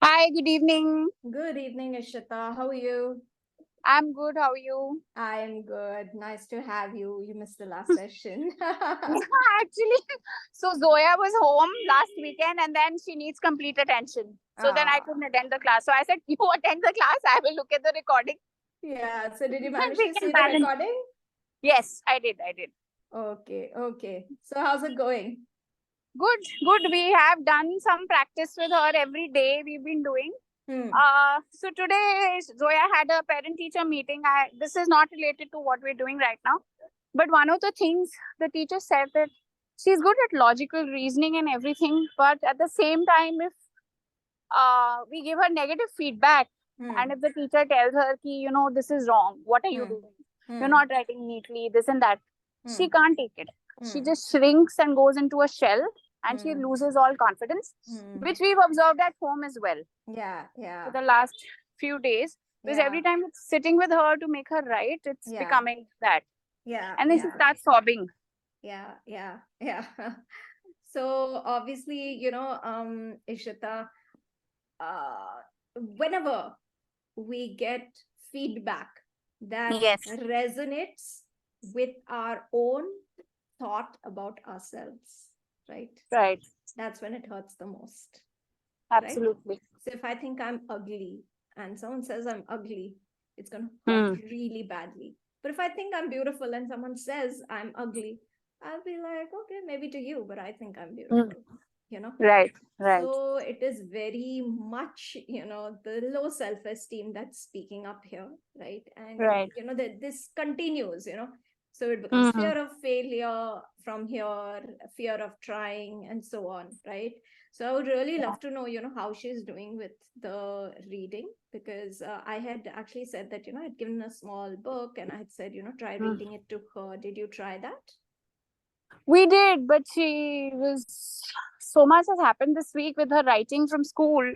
Hi, good evening. Good evening, Ishita. How are you? I'm good. How are you? I'm good. Nice to have you. You missed the last session. Actually, so Zoya was home last weekend and then she needs complete attention. So then I Ah, couldn't attend the class. So I said, you attend the class, I will look at the recording yeah. So did you and manage we to can see the balance. recording? Yes, I did. I did. Okay, okay. So how's it going? Good, good. We have done some practice with her every day we've been doing. Hmm. So today Zoya had a parent teacher meeting. This is not related to what we're doing right now. But one of the things the teacher said that she's good at logical reasoning and everything, but at the same time, if we give her negative feedback, Hmm. and if the teacher tells her, ki, this is wrong, what are you Hmm. doing? You're Hmm. not writing neatly, this and that. Hmm. She can't take it. She Hmm. just shrinks and goes into a shell and she Hmm. loses all confidence, Hmm. which we've observed at home as well Yeah, for yeah, the last few days. Because yeah, every time it's sitting with her to make her write, it's yeah, becoming that. yeah, And then she yeah, starts sobbing. yeah, yeah, yeah. So obviously, Ishita, uh, whenever we get feedback that Yes, resonates with our own thought about ourselves, right? right. That's when it hurts the most, right? Absolutely. So if I think I'm ugly and someone says I'm ugly, it's going to hurt Hmm. really badly. But if I think I'm beautiful and someone says I'm ugly, I'll be like, okay, maybe to you, but I think I'm Hmm. beautiful, you know? Right, right, So it is very much, the low self-esteem that's speaking up here, right? And, right. that this continues, so it becomes Hmm. fear of failure from here, fear of trying, and so on, right? So I would really Yeah. love to know, how she's doing with the reading, because I had actually said that, I'd given a small book and I had said, try Hmm. reading it to her. Did you try that? We did, but she was so much has happened this week with her writing from school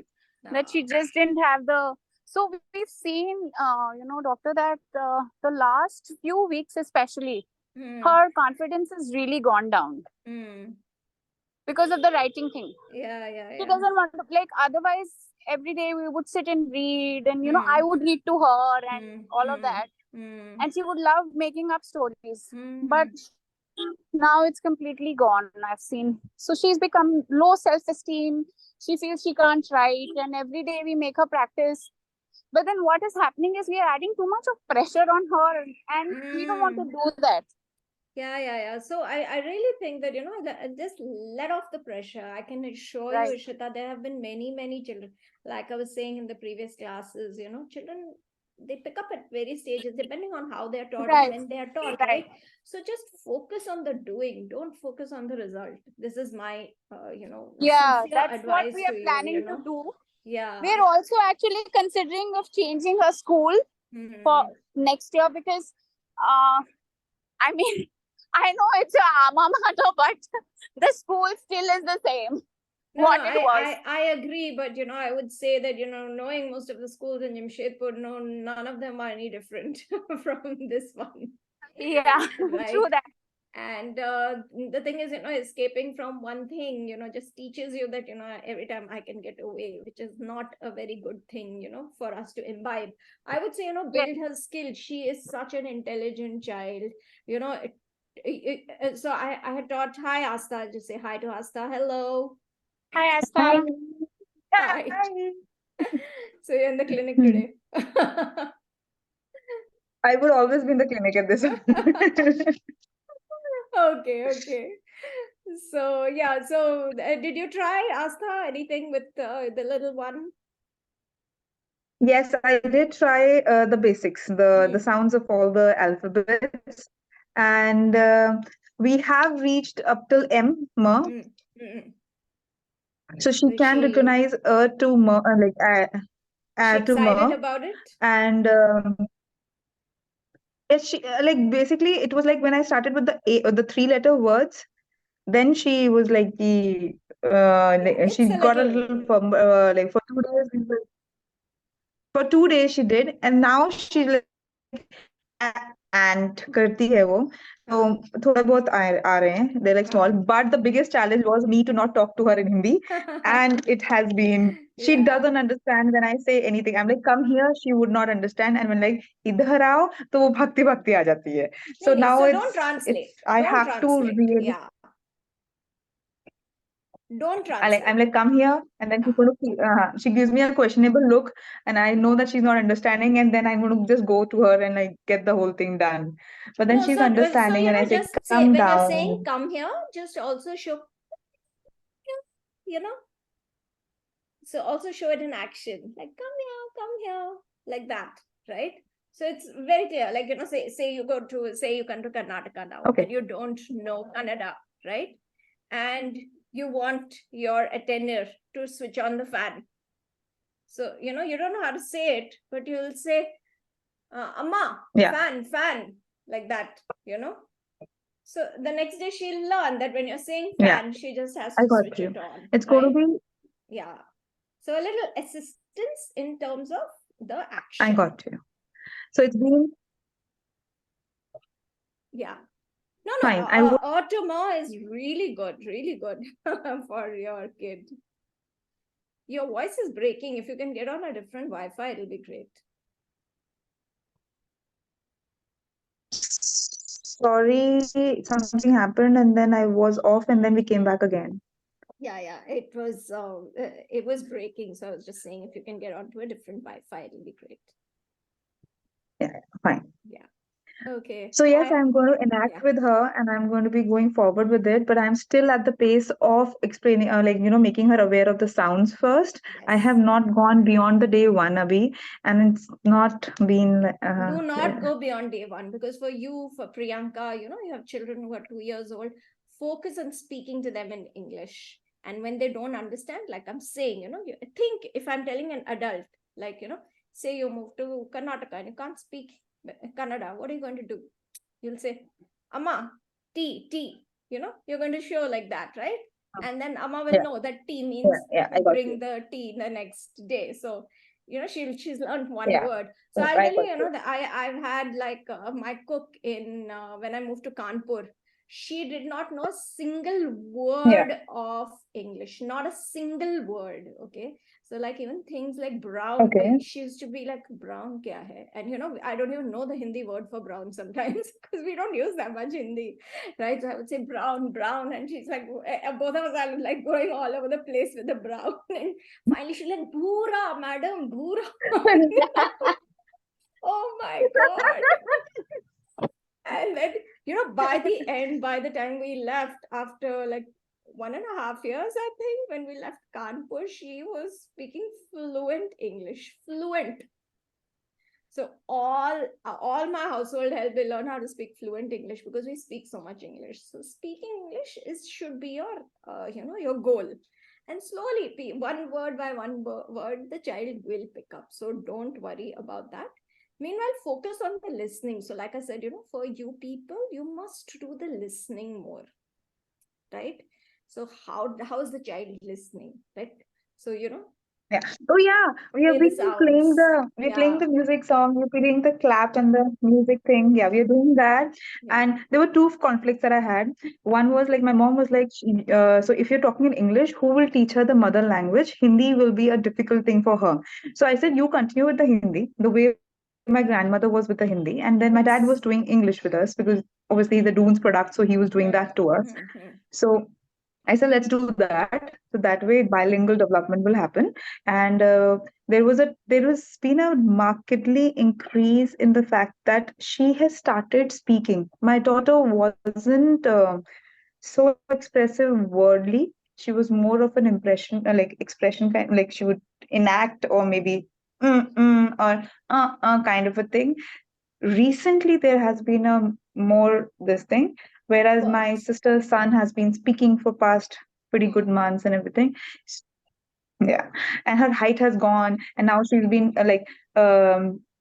that she No. just didn't have the. So we've seen, doctor, that the last few weeks, especially, Hmm. her confidence has really gone down Hmm. because of the writing thing. Yeah, yeah, She yeah. doesn't want to, like, otherwise every day we would sit and read, and I Hmm. would read to her and Hmm. all of Hmm. that, Hmm. and she would love making up stories. But Hmm. now it's completely gone, I've seen. So she's become low self-esteem. She feels she can't write, and every day we make her practice. But then what is happening is we are adding too much of pressure on her, and we don't want to Hmm. do that. Yeah, yeah, yeah. So I really think that, just let off the pressure. I can assure you, Right, Ishita, there have been many, many children. Like I was saying in the previous classes, children, they pick up at various stages depending on how they're taught and right, when they are taught, right. right? So just focus on the doing. Don't focus on the result. This is my, Yeah, sincere that's what advice we to are you, planning to do. We Yeah. are also actually considering of changing her school for Hmm. next year because, uh, I mean, I know it's a alma mater, but the school still is the same No, no, what it was. I agree, but I would say that knowing most of the schools in Jamshedpur, no, none of them are any different from this one, Yeah, right? true that. And the thing is, escaping from one thing, just teaches you that every time I can get away, which is not a very good thing, for us to imbibe. I would say, Yes. build her skill. She is such an intelligent child, you know. So I had taught hi Asta. I'll just say hi to Asta. Hello. Hi, Asta. Hi. Hi. Hi. So you're in the clinic Hmm. today. I would always be in the clinic at this point. Okay, okay. So yeah, so did you try Asta anything with the little one? Yes, I did try the basics, the Hmm. sounds of all the alphabets, and we have reached up till M, M, Hmm. Hmm. so she So can recognize to M, she to excited M, about it? and yes, she like basically it was like when I started with the three-letter words, then she was like Yeah, it's she a got a little. little like for 2 days. For 2 days she did, and now she's like a- and and करती है वो. तो थोड़ा बहुत आ रहे हैं. They're like small. But the biggest challenge was me to not talk to her in Hindi. And it has been, she Yeah. doesn't understand when I say anything. I'm like, come here, she would not understand. And when like, इधर आओ, तो वो भागती भागती आ जाती है. So No, now so don't it's, translate. I Don't have to translate. really, Yeah. Don't I'm like, translate. come here, and then she's going to, she gives me a questionable look, and I know that she's not understanding, and then I'm going to just go to her and like get the whole thing done. But then No, she's so understanding you when I know, say, just say come when you're saying down. come here, just also show, you know, so also show it in action, like come here, like that, right? So it's very clear, like, you know, say you come to Karnataka now, Okay. and you don't know Kannada, right? And you want your attender to switch on the fan. So, you know, you don't know how to say it, but you'll say, Amma, Yeah. fan, like that, you know? So the next day she'll learn that when you're saying Yeah. fan, she just has I to got switch you. it on. It's going to Right? be, Yeah. So a little assistance in terms of the I action. got you. So it's been Yeah. No, fine. I would, Automa is really good for your kid. Your voice is breaking. If you can get on a different Wi-Fi, it'll be great. sorry, something happened and then I was off and then we came back again. Yeah, it was breaking, so I was just saying if you can get onto a different Wi-Fi, it'll be great. Yeah, fine. Yeah. Okay. So yes, I'm going to enact Yeah. with her and I'm going to be going forward with it, but I'm still at the pace of explaining, like, making her aware of the sounds first. I Yes. have not gone beyond the day one, Abhi, and it's not been. Do not go beyond day one, because for you, for Priyanka, you know, you have children who are 2 years old. Focus on speaking to them in English. And when they don't understand, like I'm saying, you know, you think if I'm telling an adult, like, you know, say you move to Karnataka and you can't speak Kannada, what are you going to do? You'll say, Amma, tea, you know, you're going to show like that, right? And then Amma will Yeah, know that tea means yeah, I got bring you. the tea the next day. So, you know, she's learned one Yeah, word. So I'll I tell you, got you you. know, that I've had like my cook in when I moved to Kanpur. She did not know a single Yeah, word of English, not a single word. Okay, so like even things like brown, okay. she used to be like brown kya hai, and you know I don't even know the Hindi word for brown sometimes because we don't use that much Hindi, right? So I would say brown, and she's like both of us are like going all over the place with the brown, and finally she's like bhura, madam, bhura. Oh my god. And then, you know, by the end, by the time we left, after like 1.5 years, I think, when we left Kanpur, she was speaking fluent English, fluent. So all my household help will learn how to speak fluent English because we speak so much English. So speaking English is should be your your goal. And slowly, one word by one word, the child will pick up. So don't worry about that. Meanwhile, focus on the listening. So, like I said, you know, for you people, you must do the listening more, right? So how is the child listening, right? So you know, Yeah. Oh yeah, we have play the been playing sounds. we're playing Yeah, the music song, we're playing the clap and the music thing. Yeah, we are doing that. yeah. And there were two conflicts that I had. One was like my mom was like, so if you're talking in English, who will teach her the mother language? Hindi will be a difficult thing for her. So I said, you continue with the Hindi, the way my grandmother was with the Hindi, and then my dad was doing Yes. English with us because obviously the Doon's product, so he was doing that to us. So I said, let's do that. So that way, bilingual development will happen. And there was been a markedly increase in the fact that she has started speaking. My daughter wasn't so expressive wordly. She was more of an impression, like expression kind, like she would enact or maybe or kind of a thing. Recently there has been a more this thing, whereas my Words. sister's son has been speaking for past pretty good months and everything. Yeah, and her height has gone, and now she's been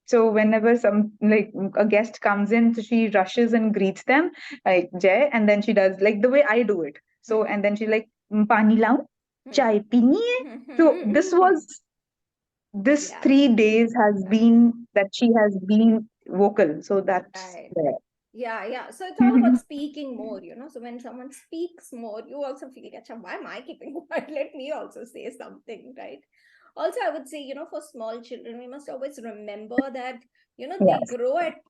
so whenever some like a guest comes in, so she rushes and greets them like Jay, and then she does like the way I do it. So and then she like pani lao, chai pini hai. So this Yeah. 3 days has been that she has been vocal. So that's Right. there. Yeah. So it's all about speaking more, So when someone speaks more, you also feel, "Acha, why am I keeping quiet? Let me also say something," right? Also, I would say, for small children, we must always remember that, Yes.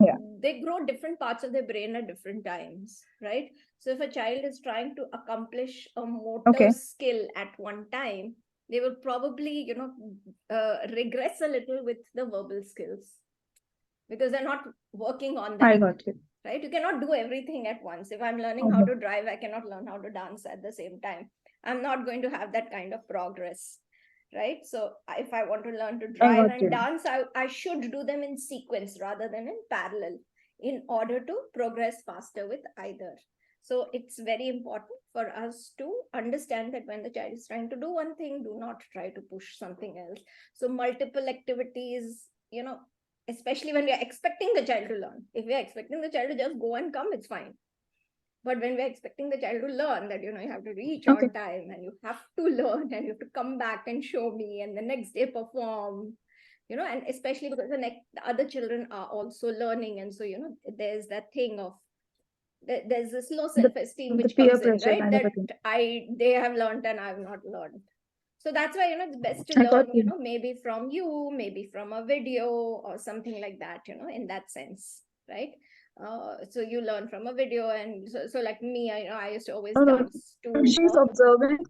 Yeah. they grow different parts of their brain at different times, right? So if a child is trying to accomplish a motor Okay. skill at one time, they will probably, regress a little with the verbal skills because they're not working on I that, got you. right? You cannot do everything at once. If I'm learning how Mhm. to drive, I cannot learn how to dance at the same time. I'm not going to have that kind of progress, right? So if I want to learn to I drive got and you. dance, I should do them in sequence rather than in parallel in order to progress faster with either. So it's very important for us to understand that when the child is trying to do one thing, do not try to push something else. So multiple activities, especially when we are expecting the child to learn. If we are expecting the child to just go and come, it's fine. But when we're expecting the child to learn that, you have to reach Okay. on time and you have to learn and you have to come back and show me and the next day perform, and especially because the other children are also learning. And so, there's that thing of, there's this low The self-esteem the which peer comes in, pressure right? kind of That a thing. they have learned and I've not learned. So that's why, it's best to I got learn, you. maybe from you, maybe from a video or something like that, in that sense, right? So you learn from a video, and so like me, I used to always No, dance to she's observant.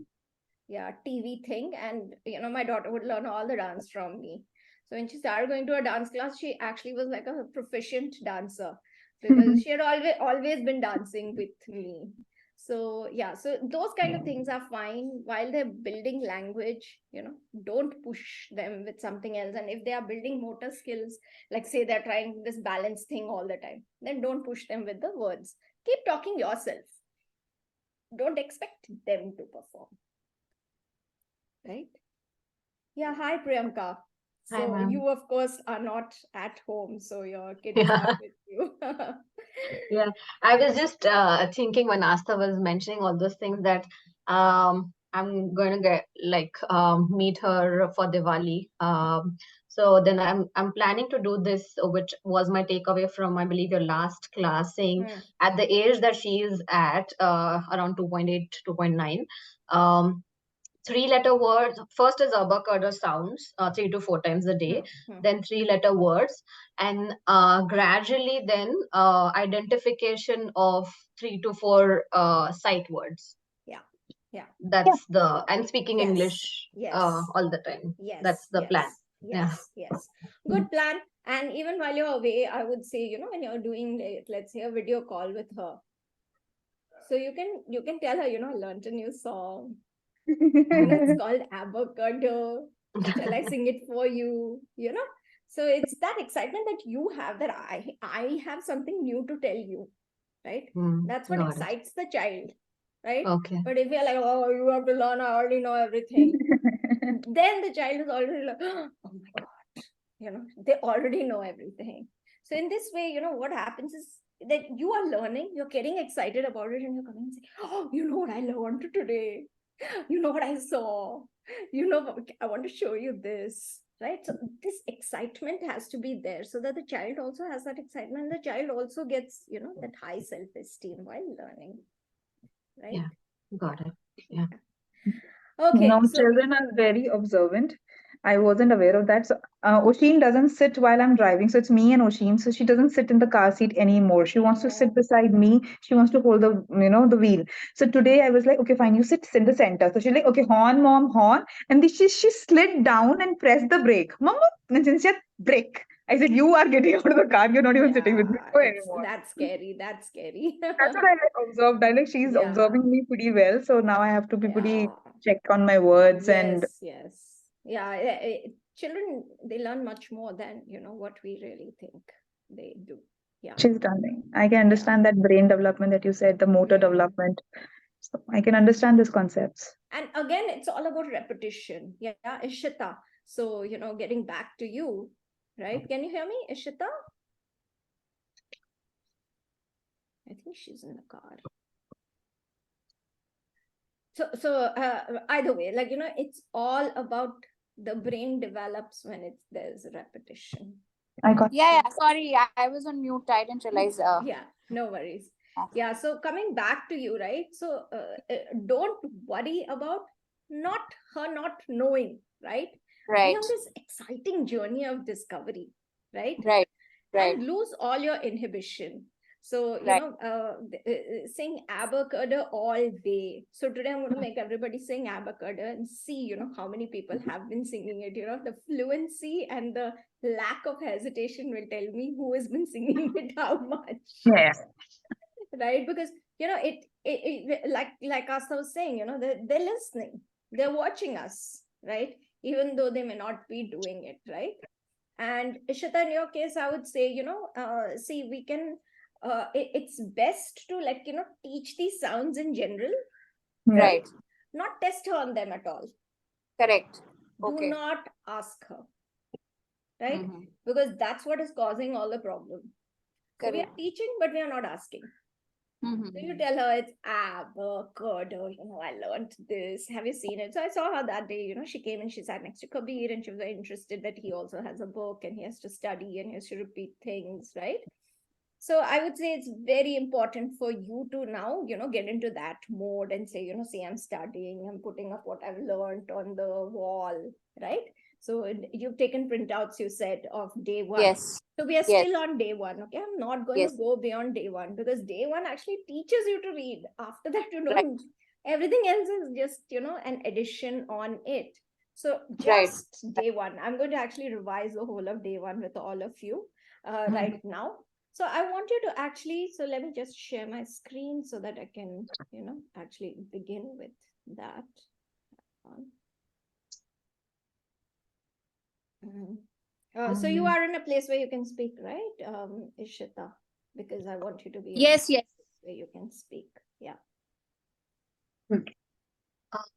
TV thing, and my daughter would learn all the dance from me. So when she started going to a dance class, she actually was like a proficient dancer because she had always been dancing with me. So yeah, so those kind of things are fine while they're building language. Don't push them with something else. And if they are building motor skills, like say they're trying this balance thing all the time, then don't push them with the words. Keep talking yourself. Don't expect them to perform, right? Yeah, hi Priyanka. Hi, So ma'am. you of course are not at home, so your kids Yeah, are with you. yeah. I was just thinking when Asta was mentioning all those things that I'm going to get meet her for Diwali. So then I'm planning to do this, which was my takeaway from I believe your last class, saying Hmm. at the age that she is at, around 2.8, 2.9. Three-letter words. First is abacada sounds, 3 to 4 times a day, Hmm. then three-letter words, and gradually then identification of 3 to 4 sight words. Yeah, yeah. Yeah. That's and speaking Yes, English yes, all the time. That's yes, the plan. yes, Yeah. yes. Good plan. And even while you're away, I would say, when you're doing, let's say, a video call with her, so you can tell her, I learned a new song. It's called avocado. Shall I sing it for you? So it's that excitement that you have, that I have something new to tell you, right? That's what Got it. excites the child, right? Okay. But if you're like, oh, you have to learn, I already know everything, then the child is already like, oh my god, they already know everything. So in this way, what happens is that you are learning, you're getting excited about it, and you're coming and saying, oh, you know what I learned today, you know what I saw, I want to show you this, right? So this excitement has to be there so that the child also has that excitement. The child also gets, that high self-esteem while learning, right? Yeah. Got it. Yeah. No, Okay, so children are very observant. I wasn't aware of that. So, Oshin doesn't sit while I'm driving. So it's me and Oshin. So she doesn't sit in the car seat anymore. She wants to sit beside me. She wants to hold the wheel. So today I was like, okay, fine, you sit in the center. So she's like, okay, horn, mom, horn. And then she slid down and pressed the brake. Mama, and then she said, brake. I said, you are getting out of the car. You're not even sitting with me yeah, it's anymore. that's scary. That's scary. That's what I observed. I like she's Yeah, observing me pretty well. So now I have to be pretty yeah. check on my words and Yes. Yeah, children, they learn much more than, what we really think they do. Yeah, she's stunning. I can yeah. understand that brain development that you said, the motor Hmm. development. So I can understand these concepts. And again, it's all about repetition. Yeah, Ishita. So, getting back to you, right? Can you hear me, Ishita? I think she's in the car. So either way, it's all about the brain develops when there's repetition. I got Yeah, sorry, I was on mute. I didn't realize. Yeah, no worries. Yeah, so coming back to you, right? So don't worry about her not knowing, right? Be Right, on this exciting journey of discovery, right? right, right, And lose all your inhibition. So, right. sing abacada all day. So today I'm going to make everybody sing abacada and see, how many people have been singing it. The fluency and the lack of hesitation will tell me who has been singing it how much. Yeah. Right? Because, like Asta was saying, they're listening, they're watching us, right? Even though they may not be doing it, right? And Ishita, in your case, I would say, see, we can, it's best to teach these sounds in general, Yeah. Right. not test her on them at all. Correct. Do Okay. not ask her, right? Mhm. Because that's what is causing all the problem. So we are Correct. teaching, but we are not asking. Mhm. So you tell her it's avocado, I learned this. Have you seen it? So I saw her that day, she came and she sat next to Kabir and she was very interested that he also has a book and he has to study and he has to repeat things, right? So I would say it's very important for you to now, get into that mode and say, see, I'm studying, I'm putting up what I've learned on the wall, right? So you've taken printouts, you said, of day one. Yes. So we are Yes. still on day one. Okay. I'm not going Yes. to go beyond day one because day one actually teaches you to read. After that, you Right. don't. Everything else is just, an addition on it. So Right. just day one. I'm going to actually revise the whole of day one with all of you right now. So I want you to actually, so let me just share my screen so that I can, actually begin with that. So you are in a place where you can speak, right, Ishita? Because I want you to be Yes. Yes. where you can speak. Yeah.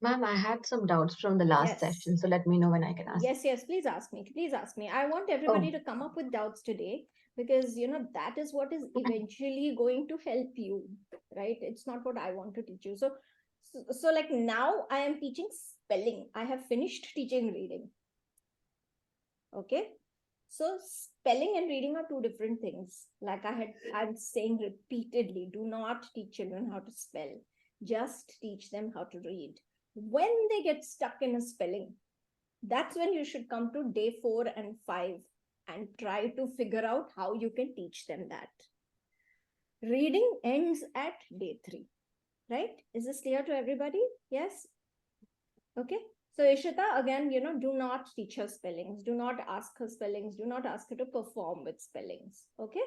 Ma'am, I had some doubts from the last Yes. session, so let me know when I can ask. Yes. Please ask me. Please ask me. I want everybody to come up with doubts today because that is what is eventually going to help you, right? It's not what I want to teach you. So like now I am teaching spelling. I have finished teaching reading. Okay. So spelling and reading are two different things. Like I'm saying repeatedly, do not teach children how to spell. Just teach them how to read. When they get stuck in a spelling, that's when you should come to day 4 and 5 and try to figure out how you can teach them that. Reading ends at day 3, right? Is this clear to everybody? Yes? Okay. So Ishita, again, do not teach her spellings. Do not ask her spellings. Do not ask her to perform with spellings. Okay?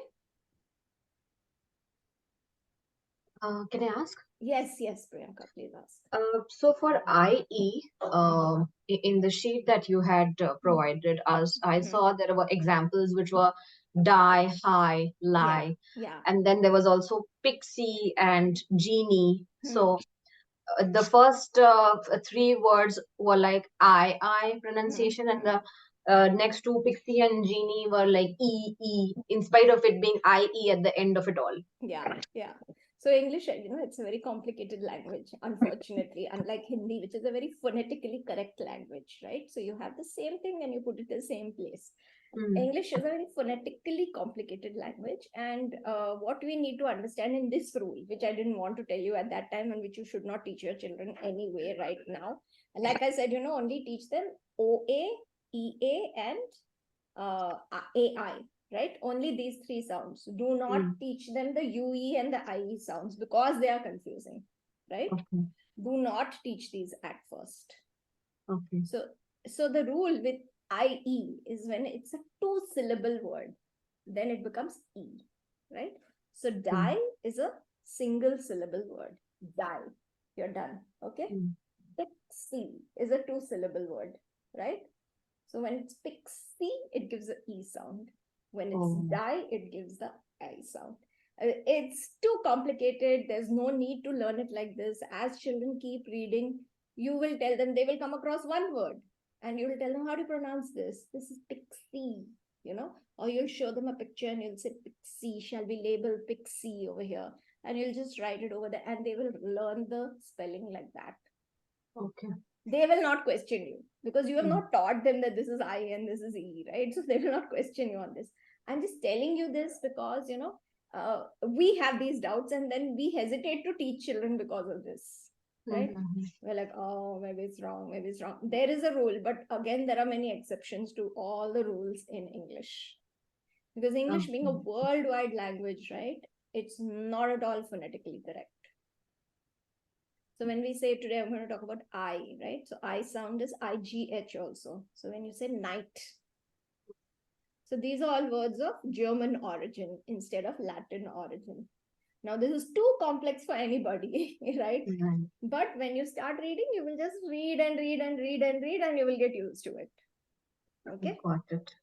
Can I ask? Yes, Priyanka, please ask. So for IE, in the sheet that you had provided us, I saw there were examples which were die, high, lie, Yeah. and then there was also pixie and genie. So the first 3 words were like I pronunciation, and the next two, pixie and genie, were like E, in spite of it being IE at the end of it all. Yeah. So English, it's a very complicated language, unfortunately, unlike Hindi, which is a very phonetically correct language, right? So you have the same thing and you put it in the same place. English is a very phonetically complicated language. And what we need to understand in this rule, which I didn't want to tell you at that time and which you should not teach your children anyway right now. And like I said, only teach them OA, EA, and AI, right? Only these 3 sounds. Do not teach them the UE and the IE sounds because they are confusing, right? Okay. Do not teach these at first. Okay. So the rule with IE is when it's a 2-syllable word, then it becomes E, right? So die is a single syllable word. Die. You're done. Okay? Pixie is a 2-syllable word, right? So when it's pixie, it gives an E sound. When it's die, it gives the I sound. It's too complicated. There's no need to learn it like this. As children keep reading, you will tell them, they will come across one word and you will tell them how to pronounce this. This is pixie, or you'll show them a picture and you'll say pixie. Shall we label pixie over here? And you'll just write it over there and they will learn the spelling like that. Okay. They will not question you because you have not taught them that this is I and this is E, right? So they will not question you on this. I'm just telling you this because, we have these doubts and then we hesitate to teach children because of this. Right? We're like, oh, maybe it's wrong, maybe it's wrong. There is a rule, but again, there are many exceptions to all the rules in English. Because English being a worldwide language, right? It's not at all phonetically correct. So when we say today, I'm going to talk about I, right? So I sound is IGH also. So when you say night, so these are all words of German origin instead of Latin origin. Now, this is too complex for anybody, right? But when you start reading, you will just read and read and read and read, and you will get used to it. Okay. Got it.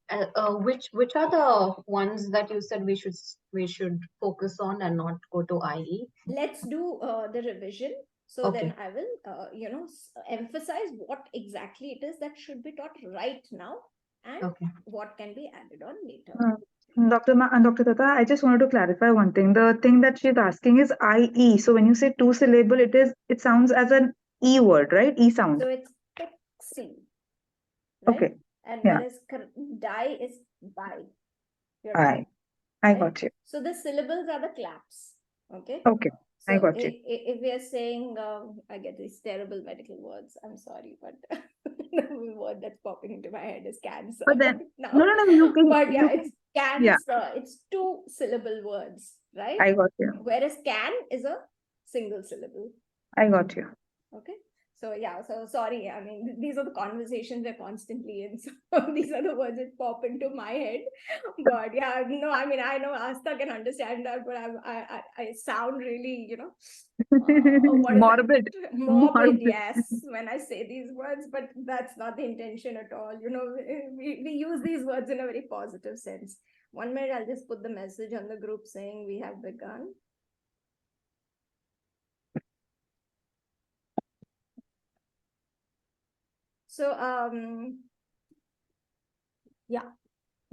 Which are the ones that you said we should focus on and not go to IE? Let's do the revision. So then I will, emphasize what exactly it is that should be taught right now and what can be added on later. Dr. Dutta, I just wanted to clarify one thing. The thing that she's asking is IE. So when you say two syllable, it sounds as an E word, right? E sound. So it's taxi. Right? Okay. And whereas die is by. I got you. So the syllables are the claps. Okay. Okay. So I got you. If we are saying, I get these terrible medical words. I'm sorry, but the word that's popping into my head is cancer. But then, no, you can. But yeah, it's cancer. It's two syllable words, right? I got you. Whereas can is a single syllable. I got you. Okay. So yeah, so sorry. I mean, these are the conversations we're constantly in. So these are the words that pop into my head. But yeah, no, I mean, I know Asta can understand that, but I sound really, Morbid. Morbid, yes, when I say these words, but that's not the intention at all. We use these words in a very positive sense. 1 minute, I'll just put the message on the group saying we have begun. So, yeah,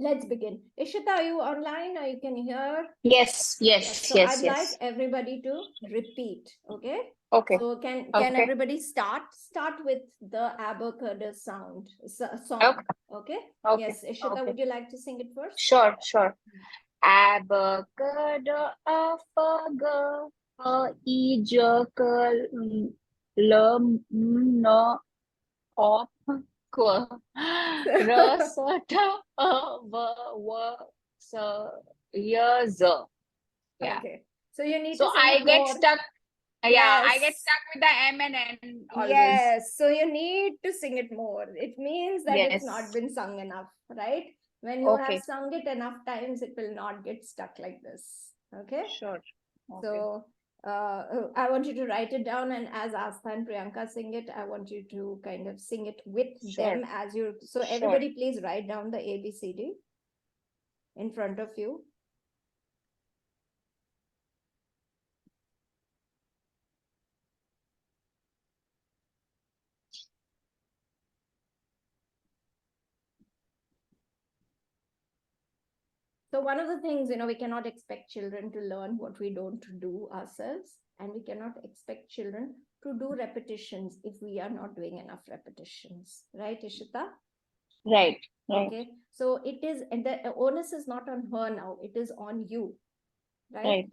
let's begin. Ishita, are you online or you can hear? Yes. So I'd like everybody to repeat, okay? Okay. So can everybody start with the abacadabra song? Okay? Yes, Ishita, would you like to sing it first? Sure. Abacadabra, afaga, ijakal, no, op, qua, rasata, years. Yeah. Okay. So you need So to sing I it get more. stuck. Yeah, I get Yes. stuck with the M and N always. Yes. So you need to sing it more. It means that Yes. it's not been sung enough, right? When you have sung it enough times, it will not get stuck like this. Okay? Sure. So I want you to write it down, and as Astha and Priyanka sing it, I want you to kind of sing it with them as you. So everybody, please write down the ABCD in front of you. So one of the things, we cannot expect children to learn what we don't do ourselves, and we cannot expect children to do repetitions if we are not doing enough repetitions. Right, Ishita? Right. Okay. So it is, and the onus is not on her now, it is on you. Right?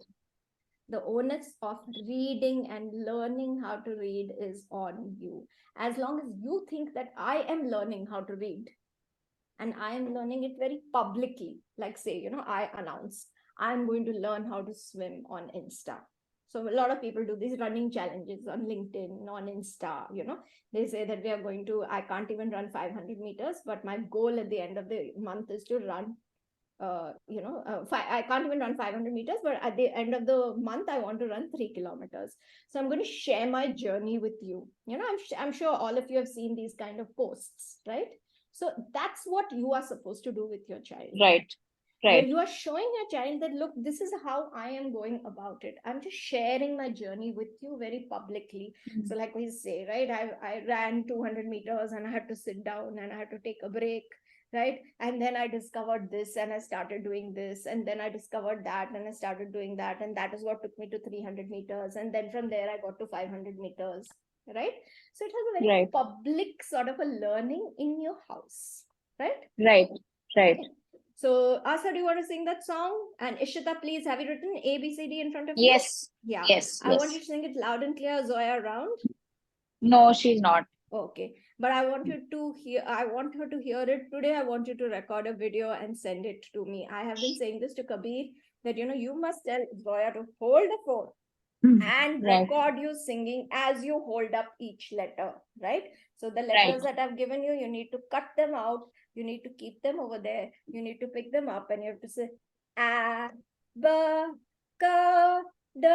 The onus of reading and learning how to read is on you. As long as you think that I am learning how to read, and I am learning it very publicly, like say, I announce I'm going to learn how to swim on Insta. So a lot of people do these running challenges on LinkedIn, on Insta. They say that I can't even run 500 meters, but my goal at the end of the month is to run I can't even run 500 meters, but at the end of the month, I want to run 3 kilometers. So I'm going to share my journey with you. I'm sure all of you have seen these kind of posts, right? So that's what you are supposed to do with your child. Right. Where you are showing your child that, look, this is how I am going about it. I'm just sharing my journey with you very publicly. So like we say, right, I ran 200 meters and I had to sit down and I had to take a break. Right. And then I discovered this and I started doing this. And then I discovered that and I started doing that. And that is what took me to 300 meters. And then from there, I got to 500 meters. Right. So it has a very public sort of a learning in your house. Right. Right. So, Asa, do you want to sing that song? And Ishita, please, have you written A, B, C, D in front of you? Yes. Yeah. Yes. I want you to sing it loud and clear. Zoya around. No, she's not. Okay. But I want you to hear, I want her to hear it today. I want you to record a video and send it to me. I have been saying this to Kabir that, you must tell Zoya to hold the phone and Right. record you singing as you hold up each letter, right? So the letters that I've given you, you need to cut them out. You need to keep them over there. You need to pick them up and you have to say a, b, k, d,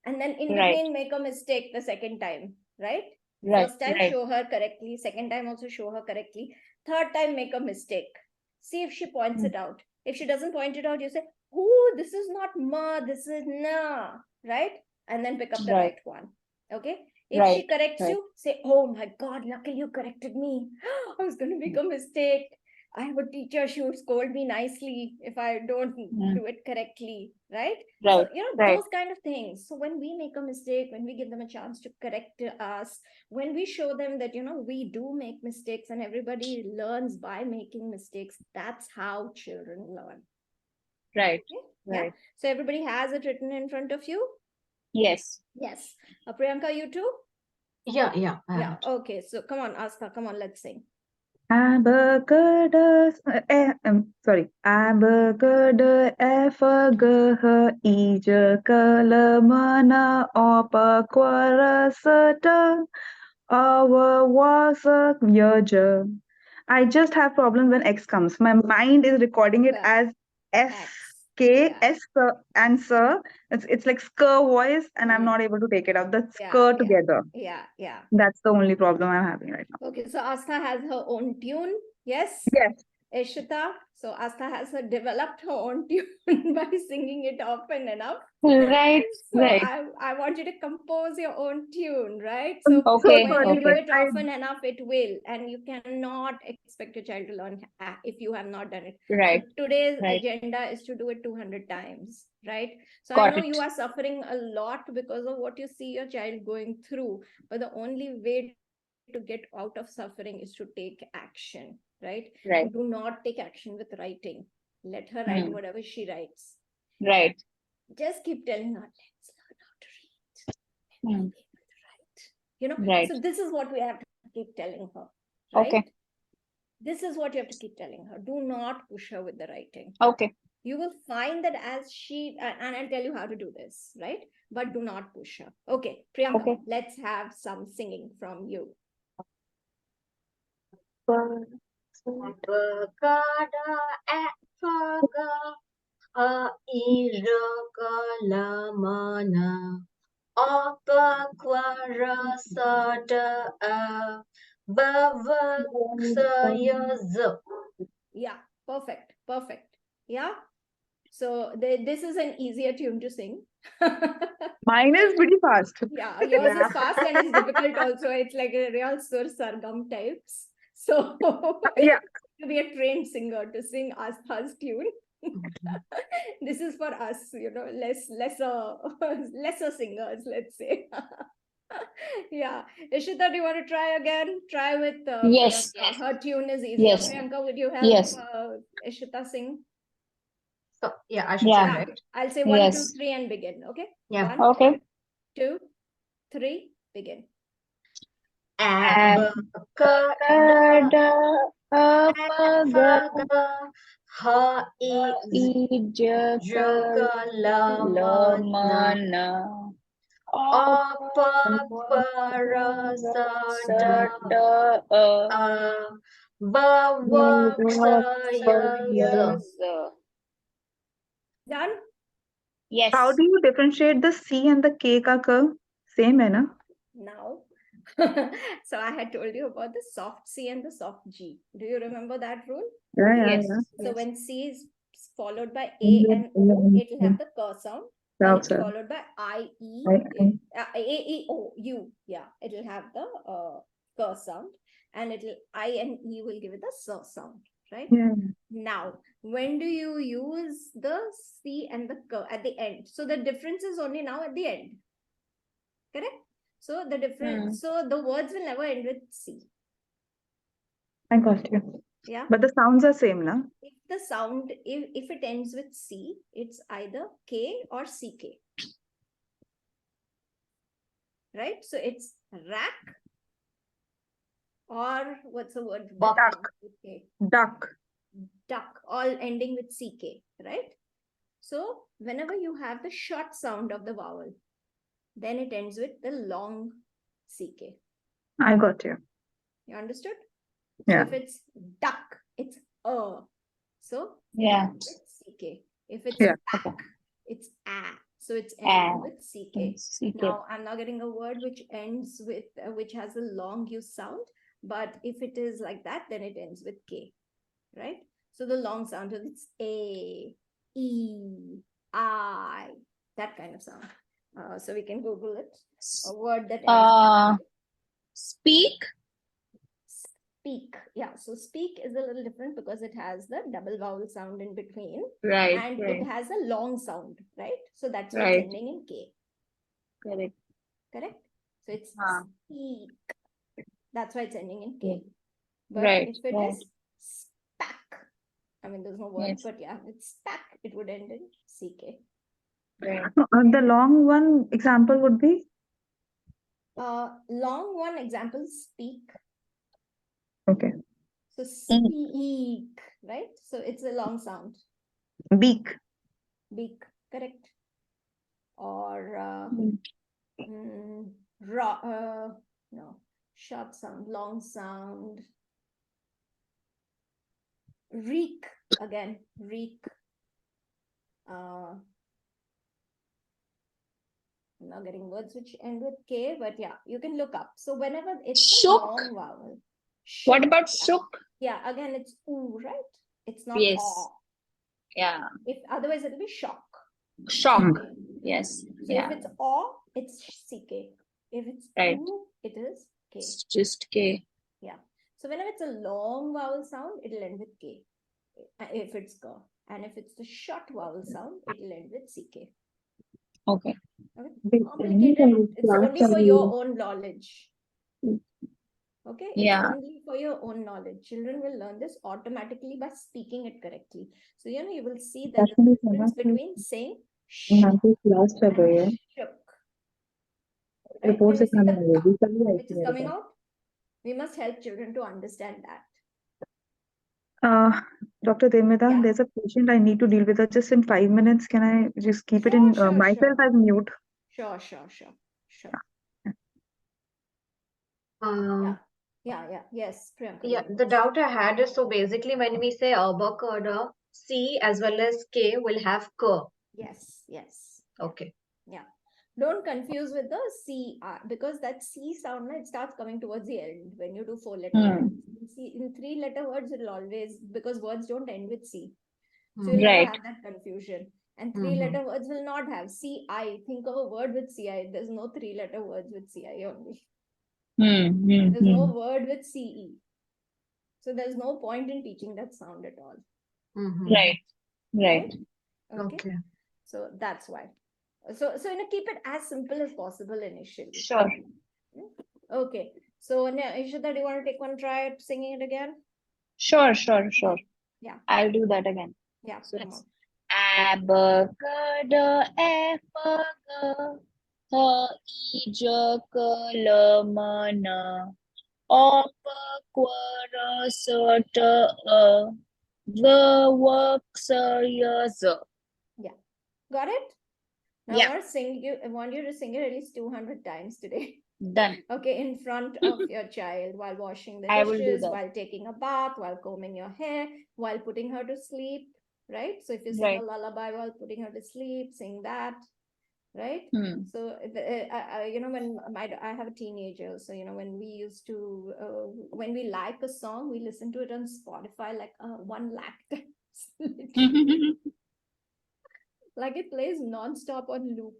and then in between make a mistake the second time, right? First time show her correctly, second time also show her correctly, third time make a mistake. See if she points it out. If she doesn't point it out, you say, oh, this is not ma, this is na, right? And then pick up the right one. Okay. If she corrects you, say, oh my God, luckily you corrected me. I was going to make a mistake. I have a teacher, she would scold me nicely if I don't do it correctly, right? So, those kind of things. So when we make a mistake, when we give them a chance to correct us, when we show them that, we do make mistakes and everybody learns by making mistakes, that's how children learn. Right. Yeah. So everybody has it written in front of you? Yes. Yes. Priyanka, you too? Yeah. Yeah. Okay. So come on, Asta. Come on, let's sing. Abacadus, sorry. Abacada, efagaha, ija, kalamana, opa, quarasata, awa, wasa, yaja. I just have problems when X comes. My mind is recording it as SK, S, and sir. It's like skr voice, and I'm not able to take it out. The skr together. Yeah. That's the only problem I'm having right now. Okay, so Asta has her own tune. Yes? Yes. Ishita, so Asta has developed her own tune by singing it often enough. Right. So I want you to compose your own tune, right? So when you do it often enough, it will. And you cannot expect your child to learn if you have not done it. Right. So today's agenda is to do it 200 times, right? So I know you are suffering a lot because of what you see your child going through. But the only way to get out of suffering is to take action, right? Do not take action with writing. Let her write whatever she writes. Right. Just keep telling her, let's learn how to read. And be able to write. So this is what we have to keep telling her, right? Okay. This is what you have to keep telling her. Do not push her with the writing. Okay. You will find that as she, and I'll tell you how to do this, right? But do not push her. Okay, Priyanka, let's have some singing from you. Avocado, efaga, ira, kalamana, opa, quarasata, bavaksaya. Yeah, perfect. Yeah. So this is an easier tune to sing. Mine is pretty fast. Yeah, yours is fast and it's difficult also. It's like a real sur sargam types. So yeah, to be a trained singer to sing Astha's tune. This is for us, lesser singers, let's say. Yeah. Ishita, do you want to try again? Try with Yes. Priyanka. Her tune is easier. Yes. Priyanka, would you help Ishita sing? So yeah, I should say, right? I'll say 1, 2, 3 and begin. Okay? Yeah. 1, 2, 3, begin. Avocado, efaga, ija, kalamana, opa, quarasata, bavaksaya. Done? Yes. How do you differentiate the C and the K ka ka? Same hai na? Now. So I had told you about the soft C and the soft G. Do you remember that rule? Yeah. So when C is followed by A and O, it will have the K sound. When it's followed by A, E, O, U. Yeah, it will have the K sound. And I and E will give it the S sound, right? Yeah. Now, when do you use the C and the K at the end? So the difference is only now at the end. Correct? So the difference, so the words will never end with C. I got you. Yeah. But the sounds are same, na? If the sound, if it ends with C, it's either K or CK. Right? So it's rack, or what's the word? Buck. Duck. Duck, all ending with CK, right? So whenever you have the short sound of the vowel, then it ends with the long CK. I got you. You understood? Yeah. So if it's duck, it's So Yeah. it's CK. If it's Yeah. back, it's a. So it's ending with CK. CK. Now I'm now getting a word which ends with which has a long U sound, but if it is like that, then it ends with K, right? So the long sound, it's A, E, I, that kind of sound. So we can Google it. A word that ends with Speak. speak. Yeah, so speak is a little different because it has the double vowel sound in between, Right. and right. it has a long sound, right? So that's why Right. it's ending in K. Correct. Correct? So it's Ah. speak. That's why it's ending in K. But Right, if it right. is spack, I mean, there's no word, Yes. but yeah, it's spack, it would end in CK. Right. The long one example would be Long one example, speak. okay. So speak, right? So it's a long sound. Beak. Beak, correct. Or Mm. no, short sound, long sound. Reek, again, reek. I'm not getting words which end with K, but yeah, you can look up. So whenever it's Shook. a long vowel. What Shook, about yeah. shook? Yeah, again, it's oo, right? It's not Yes. aw. Yeah. If otherwise it'll be shock. Shock. CK. Yes. So Yeah. if it's aw, it's CK. If it's Right. oo, it is K. It's just K. Yeah. So whenever it's a long vowel sound, it'll end with K. If it's K. And if it's the short vowel sound, it'll end with CK. Okay. Okay. Complicated. It's only for your own knowledge. Okay. It's Yeah. only for your own knowledge. Children will learn this automatically by speaking it correctly. So you will see that the difference between saying shook and shook. Right? Can you see that which is coming out? We must help children to understand that. Dr. Debmita, Yeah. there's a patient I need to deal with. Just in 5 minutes, can I just keep it in myself as mute? Sure. Yes, Priyanka. Yeah, the doubt I had is, so basically when we say avocado, C as well as K will have K. Yes. Okay. Yeah. Don't confuse with the C because that C sound, it starts coming towards the end when you do 4-letter words. In 3-letter words, it'll always, because words don't end with C. So you'll never have that confusion. And 3-letter words will not have CI. Think of a word with CI. There's no 3-letter words with CI only. There's no word with CE. So there's no point in teaching that sound at all. Right. Okay. So that's why. So keep it as simple as possible initially. Sure. Okay. So Ishita, do you want to take one try at singing it again? Sure. Yeah. I'll do that again. Yeah. So Come it's on. abacada, epaga, ha, ija, kalamana, opaquara, sata, the works Yeah. Got it? Now Yeah. I want you to sing it at least 200 times today. Done. Okay, in front of your child, while washing the I will do dishes, that. while taking a bath, while combing your hair, while putting her to sleep, right? So if you sing a lullaby while putting her to sleep, sing that, right? So when I have a teenager, so when we used to when we like a song, we listen to it on Spotify like 1 lakh times. Like it plays non-stop on loop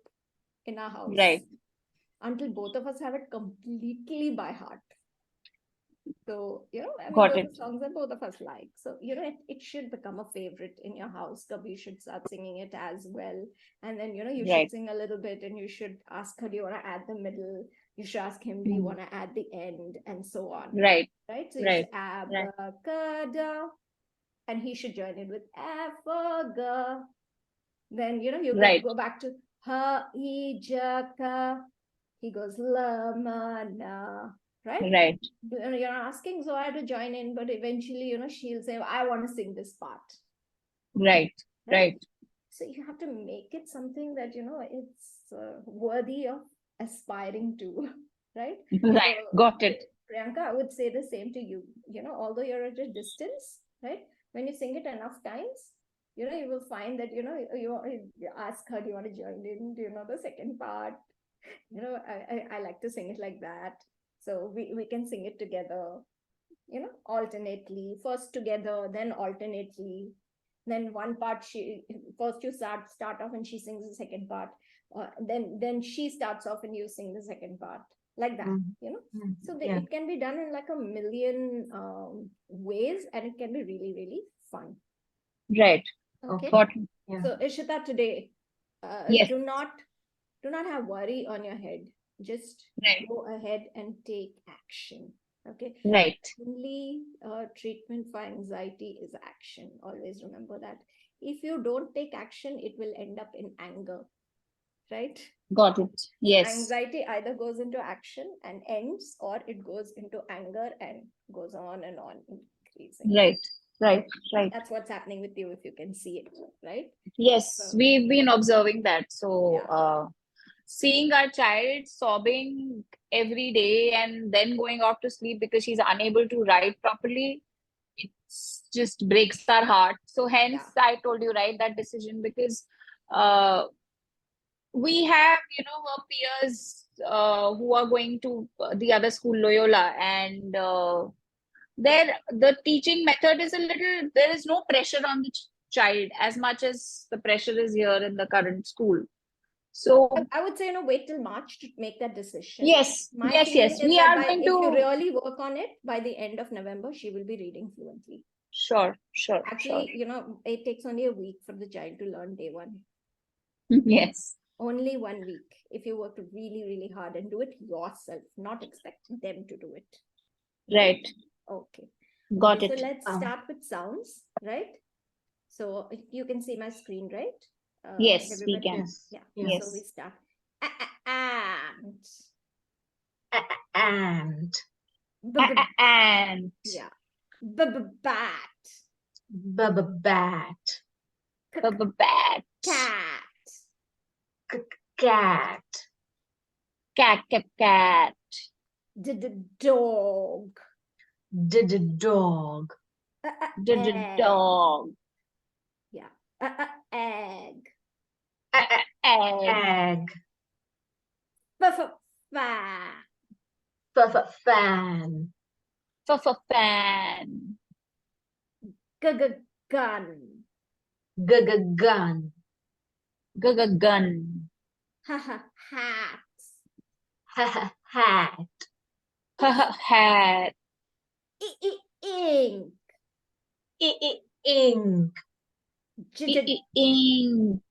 in our house. Right. Until both of us have it completely by heart. So, Got those it. are songs that both of us like. So, it should become a favorite in your house. Kabhi should start singing it as well. And then, you should sing a little bit and you should ask her, do you want to add the middle? You should ask him, do you want to add the end? And so on. Right. Right? So you should abacada. and he should join in with Africa. Then, you go back to ha, I, ja, ka. He goes la, ma, na. Right? Right. You're asking Zoya to join in, but eventually, she'll say, I want to sing this part. Right. Right. So you have to make it something that, it's worthy of aspiring to, right? Right. So, Got it. Priyanka, I would say the same to you. Although you're at a distance, right? When you sing it enough times, you will find that, you ask her, do you want to join in? Do you know the second part? I like to sing it like that. So we can sing it together, alternately. First together, then alternately. Then one part first you start off and she sings the second part. Then she starts off and you sing the second part. Like that, So it can be done in like a million ways, and it can be really, really fun. Right. Okay. Yeah. So Ishita, today, Yes. do not have worry on your head. Just go ahead and take action. Okay. Right. Only treatment for anxiety is action. Always remember that. If you don't take action, it will end up in anger. Right? Got it. Yes. Anxiety either goes into action and ends, or it goes into anger and goes on and on increasing. Right. Right. Right. That's what's happening with you, if you can see it, right? Yes, So, we've been observing that. So, yeah. seeing our child sobbing every day and then going off to sleep because she's unable to write properly, it just breaks our heart. So, hence, I told you, right, that decision, because we have, her peers who are going to the other school, Loyola, and there the teaching method is a little, there is no pressure on the child as much as the pressure is here in the current school. So I would say, wait till March to make that decision. Yes. Yes. We are going if to. you really work on it, by the end of November, she will be reading fluently. Sure. Actually, it takes only a week for the child to learn day one. Yes. Only 1 week. If you work really, really hard and do it yourself, not expect them to do it. Right. Okay. Got it. So let's start with sounds, right? So you can see my screen, right? Yes, everybody? we can. Yes. Yeah. Yes. So we start. And. And. And. Yeah. Bat. Bat. Bat. Cat. Cat. Cat. Dog. Dog. Dog. Yeah. Egg. Egg. Fan. Fan. Fan. Gun. Gun. Gun. Hat. Hat. Hat. Ink. Ink. Ink.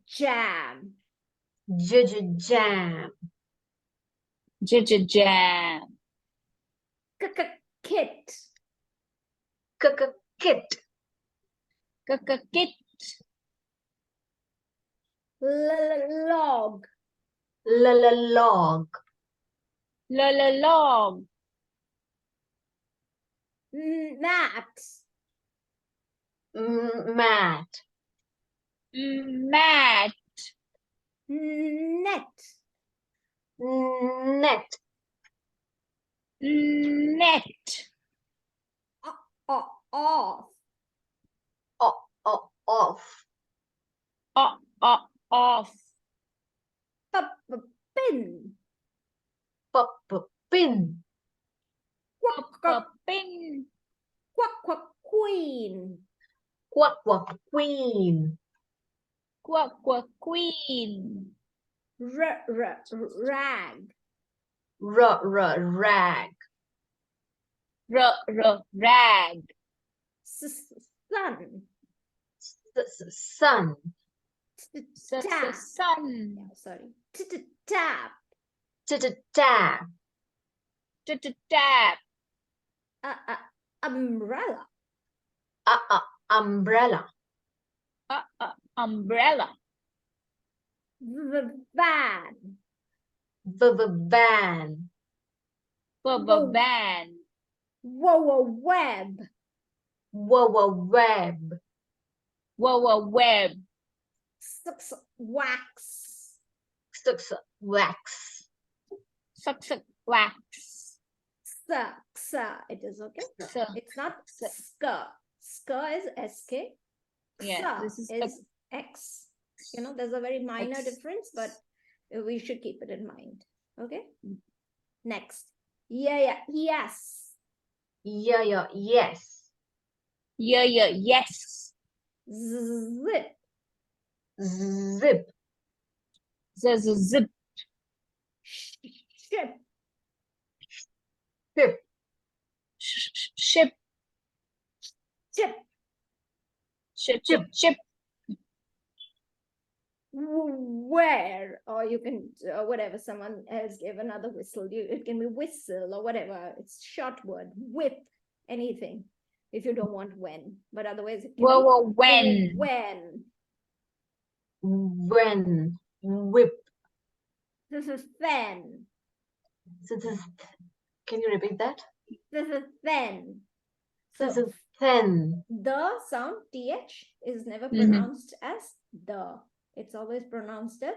Jam. Jam. Jam. Kit. Kit. Kit. Log. Log. Log. Mat. Mat. Mat. Net. Net. Net. Off. Off. Off. Pin. Pin. Pin. Queen. Queen. Queen. Rag. Rag. Rag. Sun. Sun. Tap. Sun. Yeah, sorry. Tap. Tap. Tap. Umbrella. Umbrella. Umbrella. Van. Van. Van. Web. Web. Web. Wax. Wax. Wax. It is okay. Sir. It's not Sir. sk is sk. Yeah, this is x. You know, there's a very minor X. difference, but we should keep it in mind. Okay. Next. Yes. Yes. Yes. Zip. Zip. Zip. Ship. Ship. Ship. Ship. Where, or you can whatever, someone else gave another whistle, it can be whistle or whatever. It's short word. Whip, anything, if you don't want when, but otherwise it can be When. Whip. This is then. Can you repeat that? This is then. This So is thin. the sound th is never pronounced as the. It's always pronounced as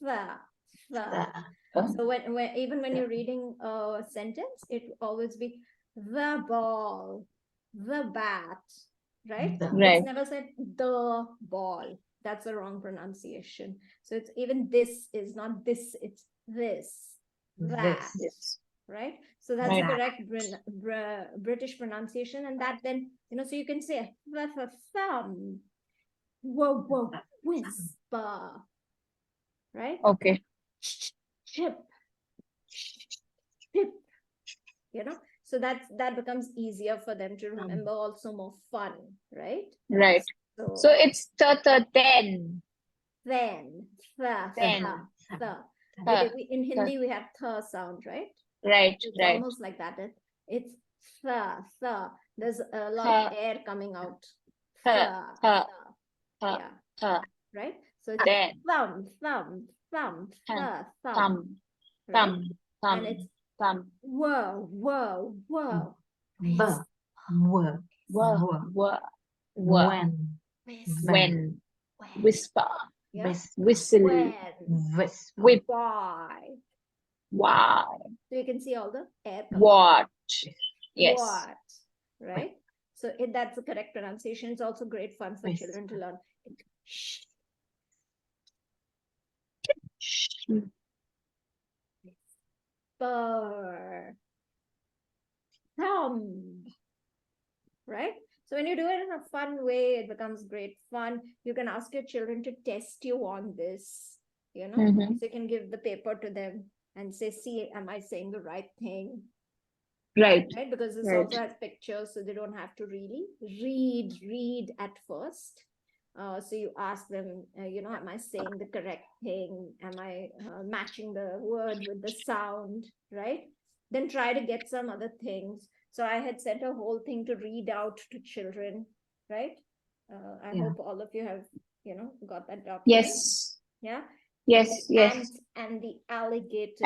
the. So when even when you're reading a sentence, it will always be the ball, the bat, right? Right. It's never said the ball. That's a wrong pronunciation. So it's even this is not this, it's this, that, Yes. right? So that's Right. the correct British pronunciation. And that then, you know, so you can say thumb, whoa, whisper, right? Okay. Chip, you know, so that becomes easier for them to remember, also more fun, right? Right. So it's then. Then. In Hindi we have th sound, right? Right. It's Right. almost like that. It's th. There's a lot of air coming out. Yeah. Right? So it's Then. thumb, right? And it's whoa. When. Whisper. Yeah. Whistle. Whip. Why. So you can see all the air coming. What? Yes. What? Right? So that's the correct pronunciation. It's also great fun for children to learn. Spur. Thumb. Right? So when you do it in a fun way, it becomes great fun. You can ask your children to test you on this, you know, so you can give the paper to them and say, see, am I saying the right thing? Right. Because this also has pictures, so they don't have to really read at first. So you ask them, you know, am I saying the correct thing? Am I matching the word with the sound, right? Then try to get some other things. So I had sent a whole thing to read out to children, right? I hope all of you have, you know, got that document. Yes. Yeah. Yes. The Yes. ant and the alligator.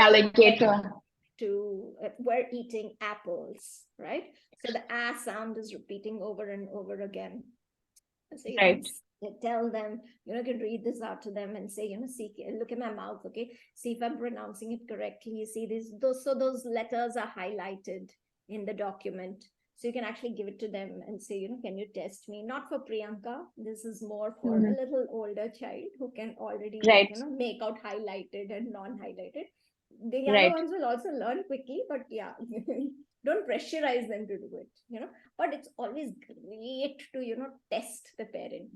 We're eating apples, right? So the a sound is repeating over and over again. So you can tell them, you know, you can read this out to them and say, you know, see, look at my mouth, okay? See if I'm pronouncing it correctly. See those letters are highlighted in the document. So you can actually give it to them and say, you know, can you test me? Not for Priyanka. This is more for a little older child who can already, you know, make out highlighted and non-highlighted. The younger ones will also learn quickly, but yeah, don't pressurize them to do it, you know. But it's always great to, you know, test the parent.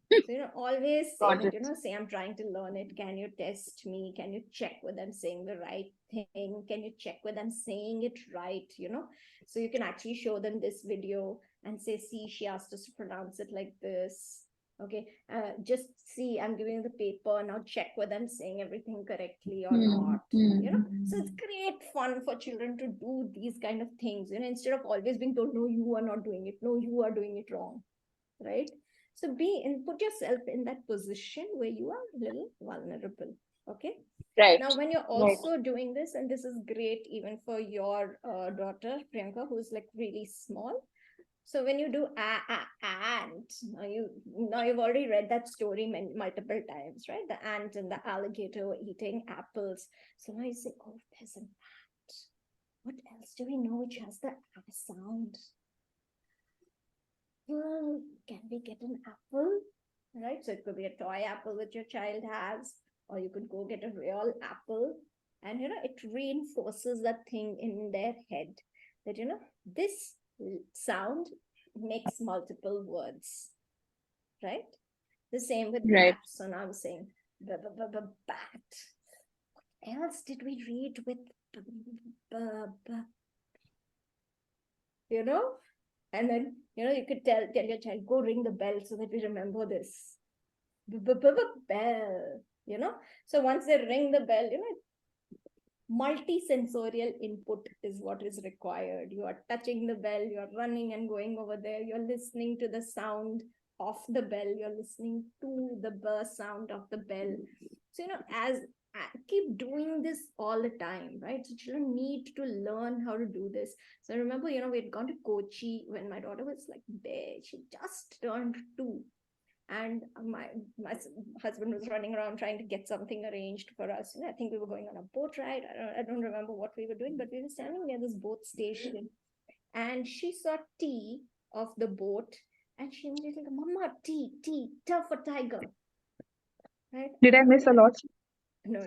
So, you know, always say that, you know, say, I'm trying to learn it. Can you test me? Can you check whether I'm saying the right thing? Can you check whether I'm saying it right? You know, so you can actually show them this video and say, see, she asked us to pronounce it like this. Okay, just see, I'm giving you the paper, now check whether I'm saying everything correctly or not. So it's great fun for children to do these kind of things, instead of always being told, no, you are not doing it, no, you are doing it wrong, right? So put yourself in that position where you are a little vulnerable. Okay, Right. now when you're also doing this, and this is great even for your daughter Priyanka, who's like really small. So when you do ant, now you've already read that story multiple times, right? The ant and the alligator were eating apples. So now you say, oh, there's an ant. What else do we know which has the sound? Well, can we get an apple? Right? So it could be a toy apple that your child has, or you could go get a real apple. And, it reinforces that thing in their head that, this sound makes multiple words, right? The same with Right. bat. So now I'm saying bat. What else did we read with and then you could tell your child, go ring the bell so that we remember this bell. So once they ring the bell, multi-sensorial input is what is required. You are touching the bell, you're running and going over there, you're listening to the sound of the bell, you're listening to the burst sound of the bell. So as keep doing this all the time, right? So children need to learn how to do this. So I remember, we had gone to Kochi when my daughter was like there. She just turned 2, and my husband was running around trying to get something arranged for us. I think we were going on a boat ride. I don't remember what we were doing, but we were standing near this boat station, and she saw T of the boat, and she immediately go, "Mama, T, tough for tiger." Right? Did I miss a lot? No.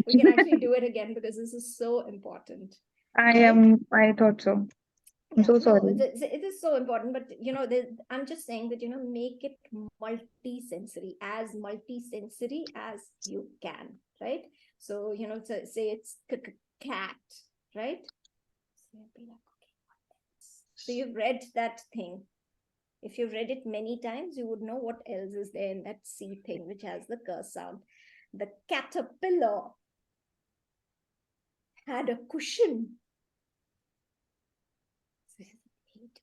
We can actually do it again because this is so important. I thought so. I'm so sorry. It is so important, but I'm just saying that make it multi-sensory as you can, right? So say it's cat, right? So you'd be like, okay, what else? So you've read that thing. If you've read it many times, you would know what else is there in that C thing, which has the curse sound. The caterpillar had a cushion.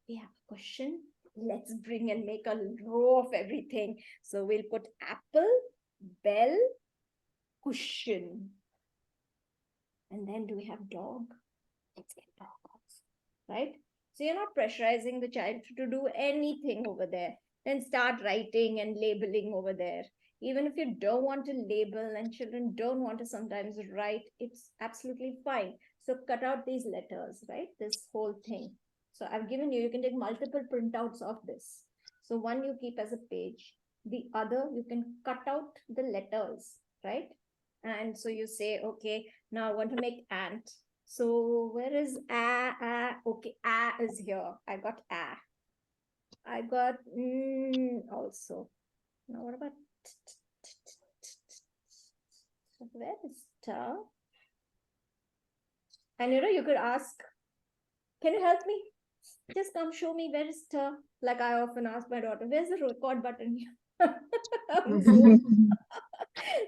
We have a cushion. Let's bring and make a row of everything. So we'll put apple, bell, cushion. And then do we have dog? Let's get dog also, right? So you're not pressurizing the child to do anything over there. Then start writing and labeling over there. Even if you don't want to label and children don't want to sometimes write, it's absolutely fine. So cut out these letters, right? This whole thing. So I've given you can take multiple printouts of this. So one you keep as a page. The other, you can cut out the letters, right? And so you say, okay, now I want to make ant. So where is a? Okay, a is here. I got a. I got also. Now what about where is ta? And you could ask, can you help me? Just come show me where is ta. Like I often ask my daughter, where's the record button here?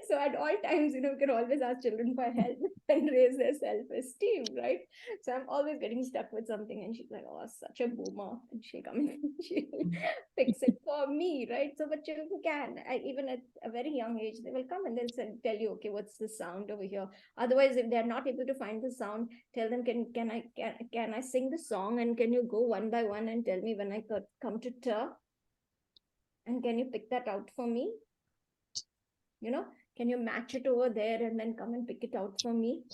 So at all times, we can always ask children for help and raise their self-esteem, right? So I'm always getting stuck with something, and she's like, "Oh, such a boomer," and she'll come in and she'll fix it for me, right? So, but children can, even at a very young age, they will come and they'll tell you, "Okay, what's the sound over here?" Otherwise, if they're not able to find the sound, tell them, "Can I sing the song, and can you go one by one and tell me when I come to ta? And can you pick that out for me? Can you match it over there and then come and pick it out for me?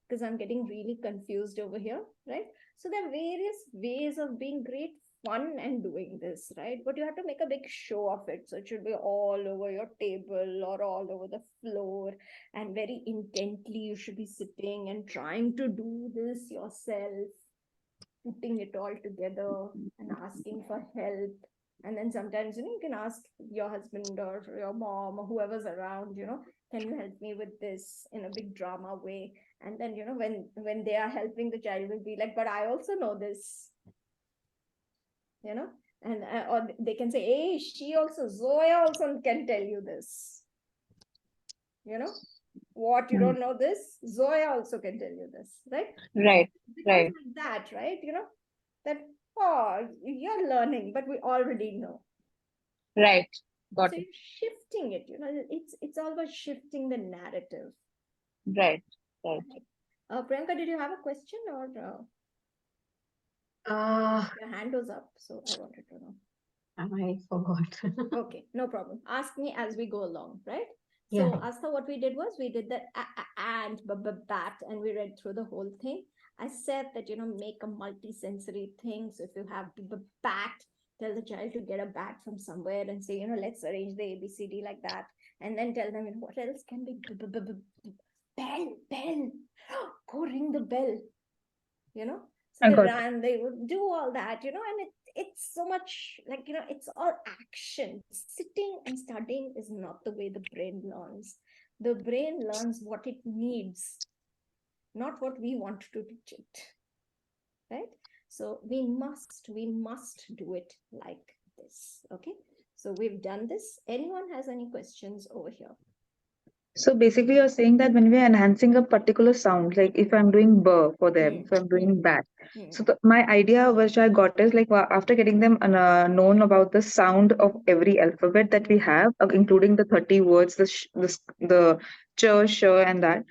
Because I'm getting really confused over here, right? So there are various ways of being great fun and doing this, right? But you have to make a big show of it. So it should be all over your table or all over the floor, and very intently you should be sitting and trying to do this yourself, putting it all together and asking for help. And then sometimes, you can ask your husband or your mom or whoever's around, can you help me with this in a big drama way? And then, when they are helping, the child will be like, but I also know this. And or they can say, hey, Zoya also can tell you this. You know, what you don't know this, Zoya also can tell you this, right? Right. It Right. becomes like that, right? You know, that, oh, you're learning, but we already know. Right. Got So it. you're shifting it, you know, it's all about shifting the narrative. Right. Right. Priyanka, did you have a question or your hand was up? So I wanted to know. I forgot. Okay, no problem. Ask me as we go along, right? Yeah. So, Asta, what we did was we did the and bat, and we read through the whole thing. I said that, you know, make a multi-sensory thing. So if you have the bat, tell the child to get a bat from somewhere and say, you know, let's arrange the ABCD like that, and then tell them, you know, what else can be bell, go ring the bell, you know. So I they got it. run, they would do all that, you know, and it's so much like, you know, it's all action. Sitting and studying is not the way the brain learns. The brain learns what it needs, not what we want to teach it, right? So we must do it like this. Okay, so we've done this. Anyone has any questions over here? So basically, you're saying that when we're enhancing a particular sound, like if I'm doing burr for them, if I'm doing bat, so my idea which I got is like after getting them known about the sound of every alphabet that we have, including the 30 words, the ch, sh, and that.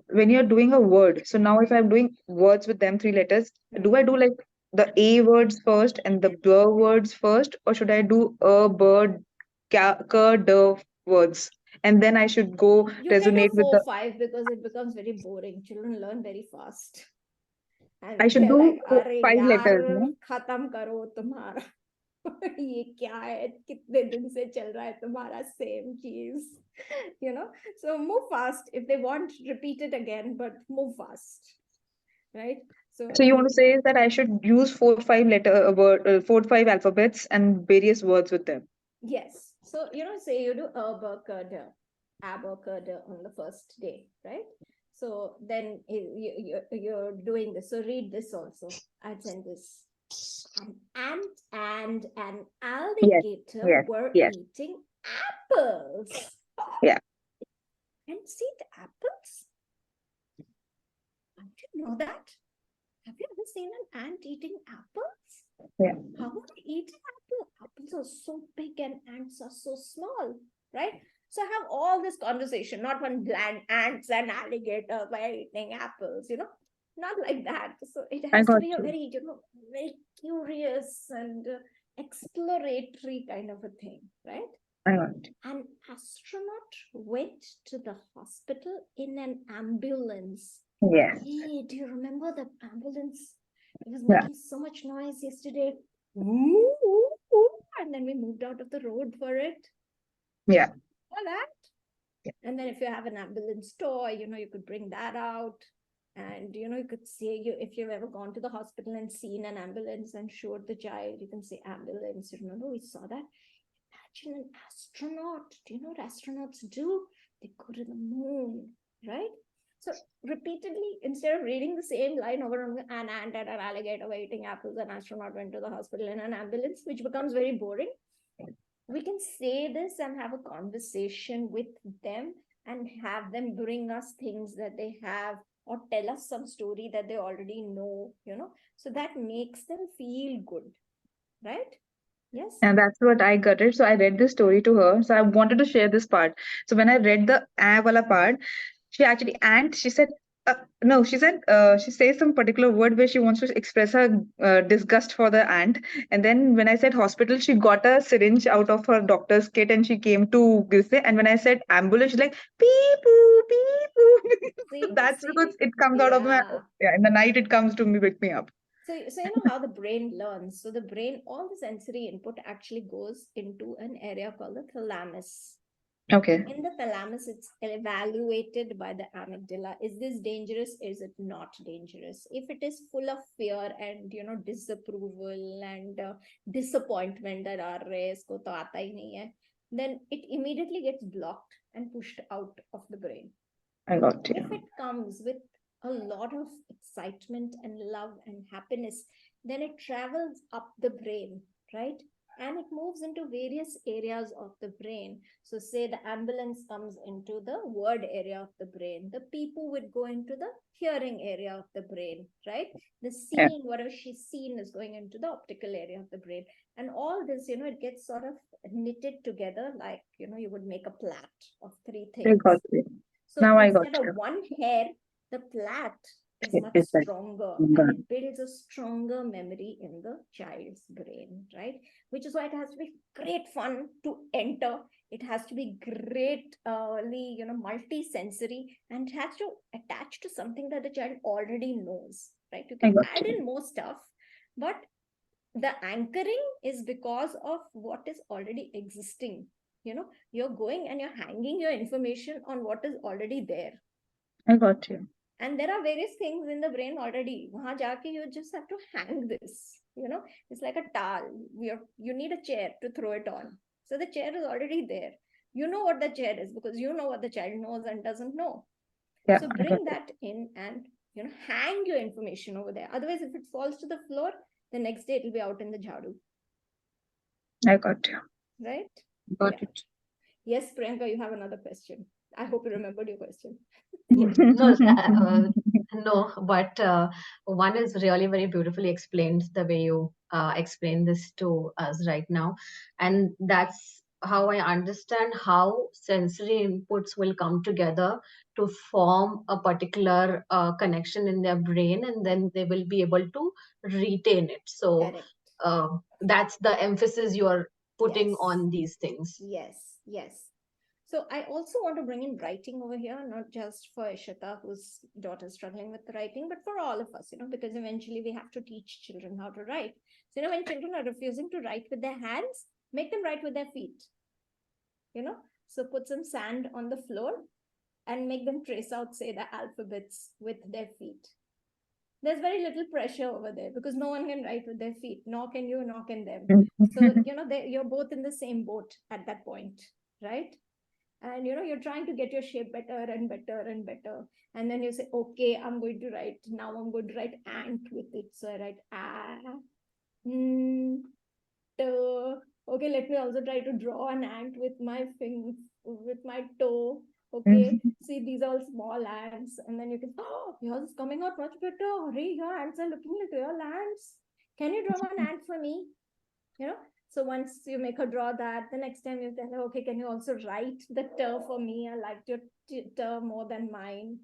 When you're doing a word, so now if I'm doing words with them 3 letters, do I do like the A words first and the B words first, or should I do a, bird, ka, d words? And then I should go You can do resonate with the. 4-5 because it becomes very boring. Children learn very fast. And I should they're do like, अरे 5 letters, यार no? खत्म करो तुम्हारा ये क्या है कितने दिन से चल रहा है तुम्हारा same चीज, you know. So move fast if they want, repeat it again, but move fast, right? So So you want to say is that I should use 4 5 alphabets and various words with them. yes. So, you know, say you do abacada on the first day, right? So then you're doing this. So read this also. I'd send this. An ant and an Yes, alligator yes, were yes, eating apples. yeah. And see the apples? I didn't know that. Have you ever seen an ant eating apples? Yeah. How are they eating apples? Apples are so big and ants are so small, right? So I have all this conversation, not one bland ants and alligators by eating apples, you know, not like that. So it I has to got be a you. very, you know, very curious and exploratory kind of a thing, right? I got you. An astronaut went to the hospital in an ambulance. Yes. Hey, do you remember the ambulance? It was Yeah. making so much noise yesterday. Ooh, ooh, ooh. And then we moved out of the road for it. Yeah. All that. Yeah. And then if you have an ambulance toy, you know, you could bring that out. And, you know, you could say, if you've ever gone to the hospital and seen an ambulance and showed the child, you can say ambulance. You remember we saw that? Imagine an astronaut. Do you know what astronauts do? They go to the moon, right? So repeatedly, instead of reading the same line over and over, an ant and an alligator were eating apples, an astronaut went to the hospital in an ambulance, which becomes very boring. We can say this and have a conversation with them and have them bring us things that they have or tell us some story that they already know, you know. So that makes them feel good, right? Yes. And that's what I got it. So I read this story to her. So I wanted to share this part. So when I read the wala part, she actually, and she said, no, she said, she says some particular word where she wants to express her disgust for the ant. And then when I said hospital, she got a syringe out of her doctor's kit and she came to give it. And when I said ambulance, she's like, pee poo, pee poo. So that's because it comes out of my, yeah, in the night it comes to me, pick me up. So you know how the brain learns. So the brain, all the sensory input actually goes into an area called the thalamus. Okay. In the thalamus, it's evaluated by the amygdala. Is this dangerous? Is it not dangerous? If it is full of fear and, you know, disapproval and disappointment that isko to aata hi nahi hai, then it immediately gets blocked and pushed out of the brain. I got you. If it comes with a lot of excitement and love and happiness, then it travels up the brain right? And it moves into various areas of the brain. So, say the ambulance comes into the word area of the brain, the people would go into the hearing area of the brain, right? The Yeah. seeing, whatever she's seen, is going into the optical area of the brain. And all this, it gets sort of knitted together like, you would make a plait of three I things. got you. So Now I got instead of you. one hair, the plait is It much is that. stronger, Got and it. it builds a stronger memory in the child's brain, right? Which is why it has to be great fun to enter. It has to be greatly, multi-sensory, and it has to attach to something that the child already knows, right? You I can got add you. in more stuff, but the anchoring is because of what is already existing. You're going and you're hanging your information on what is already there, I got you. and there are various things in the brain already. Wahan jaake you just have to hang this. It's like a towel. You need a chair to throw it on. So the chair is already there. You know what the chair is because you know what the child knows and doesn't know. Yeah, So I got bring you. that in and hang your information over there. Otherwise, if it falls to the floor, the next day it will be out in the jhadu, I got you. right? Got Yeah. it. Yes, Priyanka, you have another question. I hope you remembered your question. No, no, but one is really very beautifully explained the way you explained this to us right now. And that's how I understand how sensory inputs will come together to form a particular connection in their brain, and then they will be able to retain it. So Correct. that's the emphasis you're putting Yes. on these things. Yes. Yes. So I also want to bring in writing over here, not just for Ishita, whose daughter is struggling with writing, but for all of us, because eventually we have to teach children how to write. So, when children are refusing to write with their hands, make them write with their feet, So put some sand on the floor and make them trace out, say, the alphabets with their feet. There's very little pressure over there because no one can write with their feet, nor can you, nor can them. So, you're both in the same boat at that point, right? And you're trying to get your shape better and better and better, and then you say, okay, I'm going to write ant with it. So I write okay, let me also try to draw an ant with my with my toe. Okay, see, these are all small ants, and then you can, oh, yours is coming out much better. Hurry, your ants are looking like real ants. Can you draw an ant for me? So once you make her draw that, the next time you tell her, okay, can you also write the ter for me? I liked your ter more than mine.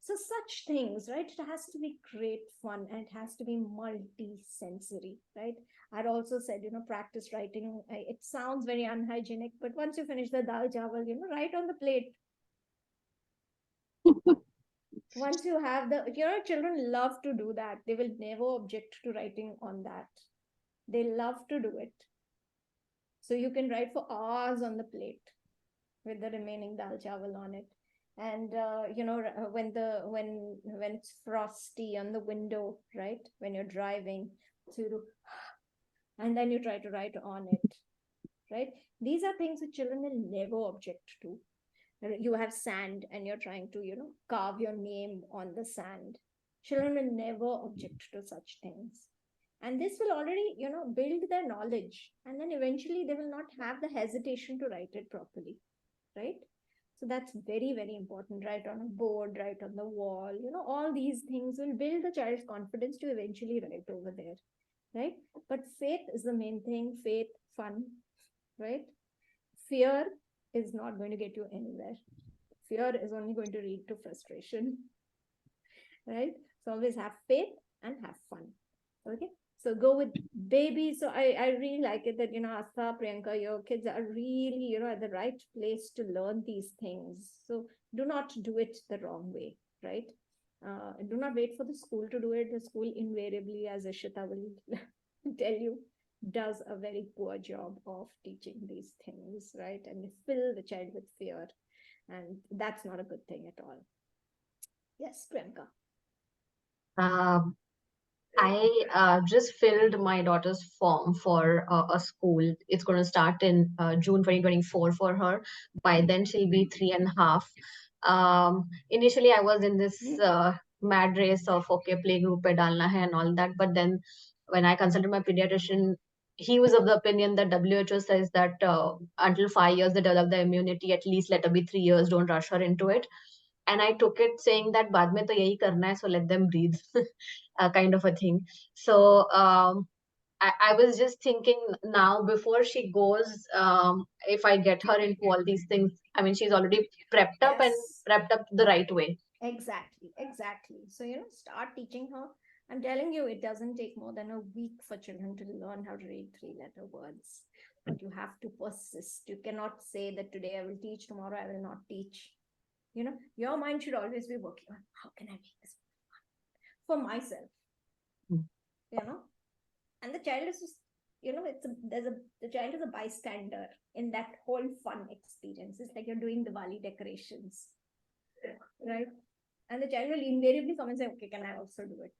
So such things, right? It has to be great fun, and it has to be multi-sensory, right? I'd also said, practice writing. It sounds very unhygienic, but once you finish the dal chawal, write on the plate. Once you have children love to do that. They will never object to writing on that. They love to do it. So you can write for hours on the plate with the remaining dal chawal on it. And when it's frosty on the window, right? When you're driving, so and then you try to write on it, right? These are things that children will never object to. You have sand and you're trying to, carve your name on the sand. Children will never object to such things. And this will already, build their knowledge. And then eventually they will not have the hesitation to write it properly, right? So that's very, very important. Write on a board, write on the wall, all these things will build the child's confidence to eventually write over there, right? But faith is the main thing. Faith, fun, right? Fear is not going to get you anywhere. Fear is only going to lead to frustration, right? So always have faith and have fun. Okay. So go with baby. So I really like it that, Astha, Priyanka, your kids are really, at the right place to learn these things. So do not do it the wrong way, right? Do not wait for the school to do it. The school invariably, as Ishita will tell you, does a very poor job of teaching these things, right? And they fill the child with fear. And that's not a good thing at all. Yes, Priyanka. Um, I just filled my daughter's form for a school. It's going to start in June 2024 for her. By then, she'll be 3.5. Initially, I was in this mad race of, okay, play group pe dalna hai and all that. But then when I consulted my pediatrician, he was of the opinion that WHO says that until 5 years they develop the immunity, at least let her be 3 years, don't rush her into it. And I took it saying that बाद में तो यही करना है, so let them breathe, kind of a thing. So I was just thinking now, before she goes, if I get her into all these things, I mean, she's already prepped up and prepped up the right way. Exactly. So, start teaching her. I'm telling you, it doesn't take more than a week for children to learn how to read 3-letter words. But you have to persist. You cannot say that today I will teach, tomorrow I will not teach. Your mind should always be working on how can I make this fun for myself. And the child is just, the child is a bystander in that whole fun experience. It's like you're doing the Diwali decorations, right? And the child will invariably come and say, okay, can I also do it?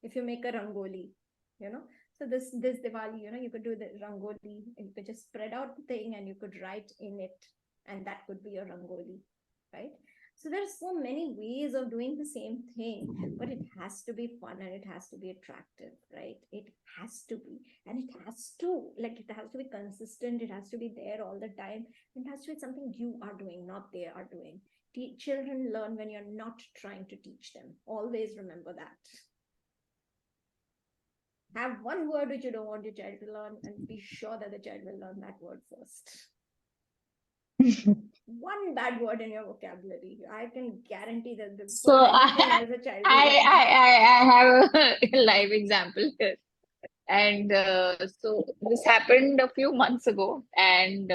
If you make a rangoli, so this Diwali, you could do the rangoli, and you could just spread out the thing and you could write in it, and that could be your rangoli, right? So there's so many ways of doing the same thing, but it has to be fun and it has to be attractive, right? It has to be, and it has to be consistent. It has to be there all the time. It has to be something you are doing, not they are doing. Children learn when you're not trying to teach them. Always remember that. Have one word which you don't want your child to learn, and be sure that the child will learn that word first. One bad word in your vocabulary, I can guarantee that I have a live example here. And so this happened a few months ago, and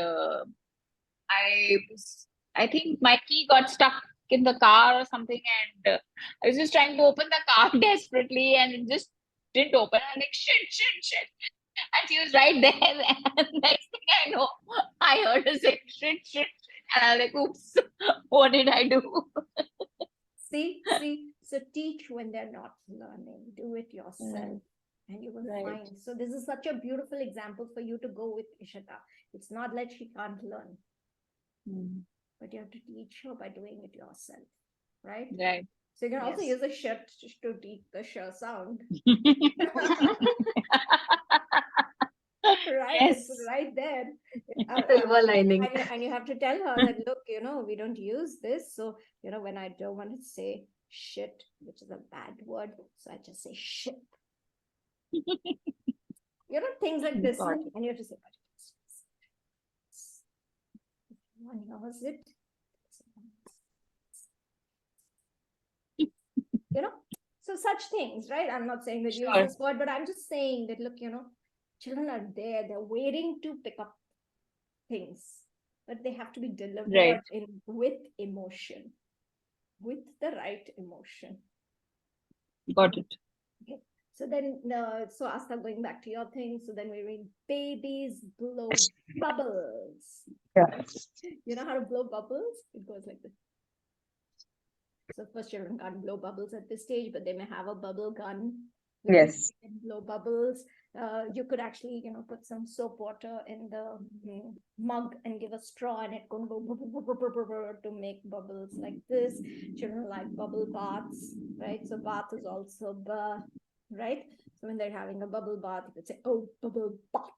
I think my key got stuck in the car or something, and I was just trying to open the car desperately, and it just didn't open. I'm like, shit. And she was right there. And next thing I know, I heard her say, shit. And I was like, oops, what did I do? See? So teach when they're not learning. Do it yourself. And you will find. So this is such a beautiful example for you to go with Ishita. It's not like she can't learn. But you have to teach her by doing it yourself. Right? Right. So you can also use a shirt to teach the sh sound. Right? Yes. It's right there. Silver lining. And you have to tell her that, look, we don't use this. So, when I don't want to say shit, which is a bad word, so I just say shit. Things like this. And you have to say, how was it? So such things, right? I'm not saying that use this word, but I'm just saying that, look, children are there. They're waiting to pick up things, but they have to be delivered with emotion, with the right emotion. Got it. Okay. So then, so Asta, going back to your thing, so then we read babies blow bubbles. Yeah. You know how to blow bubbles? It goes like this. So first, children can't blow bubbles at this stage, but they may have a bubble gun. Yes. Blow bubbles. You could actually, put some soap water in the mug and give a straw, and it can go to make bubbles like this. Children like bubble baths, right? So bath is also right? So when they're having a bubble bath, you could say, oh, bubble bath.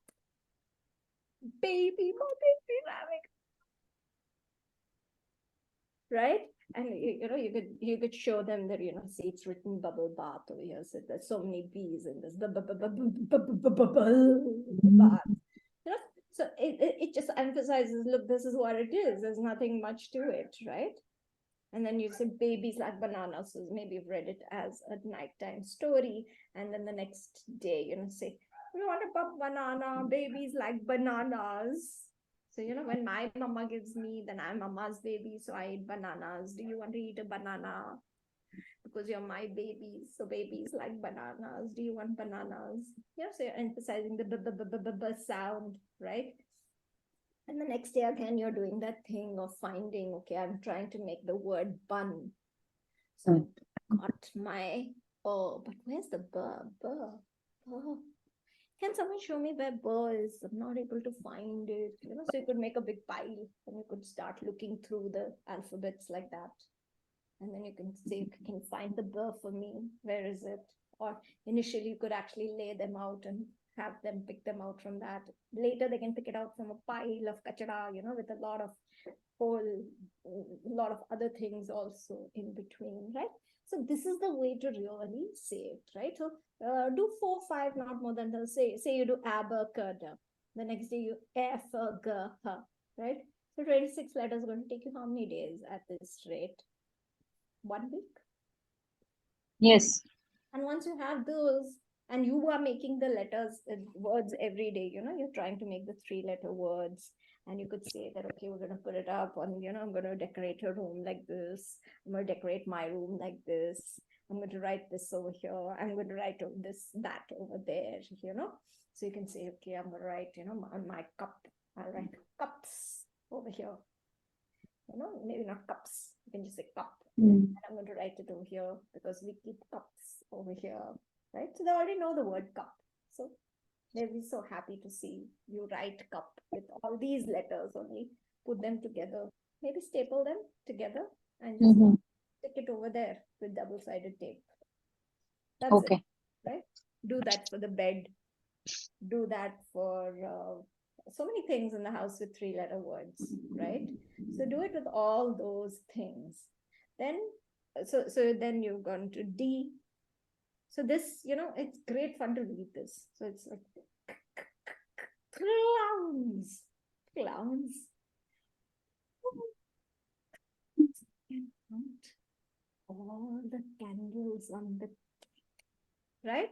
Baby, my baby having. Right? And you could show them that, see, it's written bubble bath over here. So there's so many bees in this bubble bath. So it just emphasizes, look, this is what it is. There's nothing much to it, right? And then you say babies like bananas. So maybe you've read it as a nighttime story. And then the next day, say, we want to pop banana, babies like bananas. So, when my mama gives me, then I'm mama's baby. So I eat bananas. Do you want to eat a banana? Because you're my baby. So babies like bananas. Do you want bananas? So you're emphasizing the sound, right? And the next day again, you're doing that thing of finding, okay, I'm trying to make the word bun. So I got my, but where's the can someone show me where is? I'm not able to find it. So you could make a big pile and you could start looking through the alphabets like that. And then you can say, can you find the for me? Where is it? Or initially you could actually lay them out and have them pick them out from that. Later, they can pick it out from a pile of kachara, with a lot of other things also in between, right? So this is the way to really say it, right? So do 4, 5, not more than say you do abacada. The next day you efagaha, right? So 26 letters are going to take you how many days at this rate? 1 week. Yes. And once you have those, and you are making the letters, words every day, you're trying to make the 3-letter words. And you could say that, okay, we're going to put it up on, I'm going to decorate your room like this. I'm going to decorate my room like this. I'm going to write this over here. I'm going to write this, that over there, So you can say, okay, I'm going to write, on my cup. I'll write cups over here. Maybe not cups. You can just say cup. And I'm going to write it over here because we keep cups over here, right? So they already know the word cup. So they'll be so happy to see you write cup with all these letters only. Put them together. Maybe staple them together and just stick it over there with double-sided tape. That's it, right? Do that for the bed. Do that for so many things in the house with 3-letter words, right? So do it with all those things. Then, so then you're going to D. So this, it's great fun to read this. So it's like clowns. And count all the candles on the, right?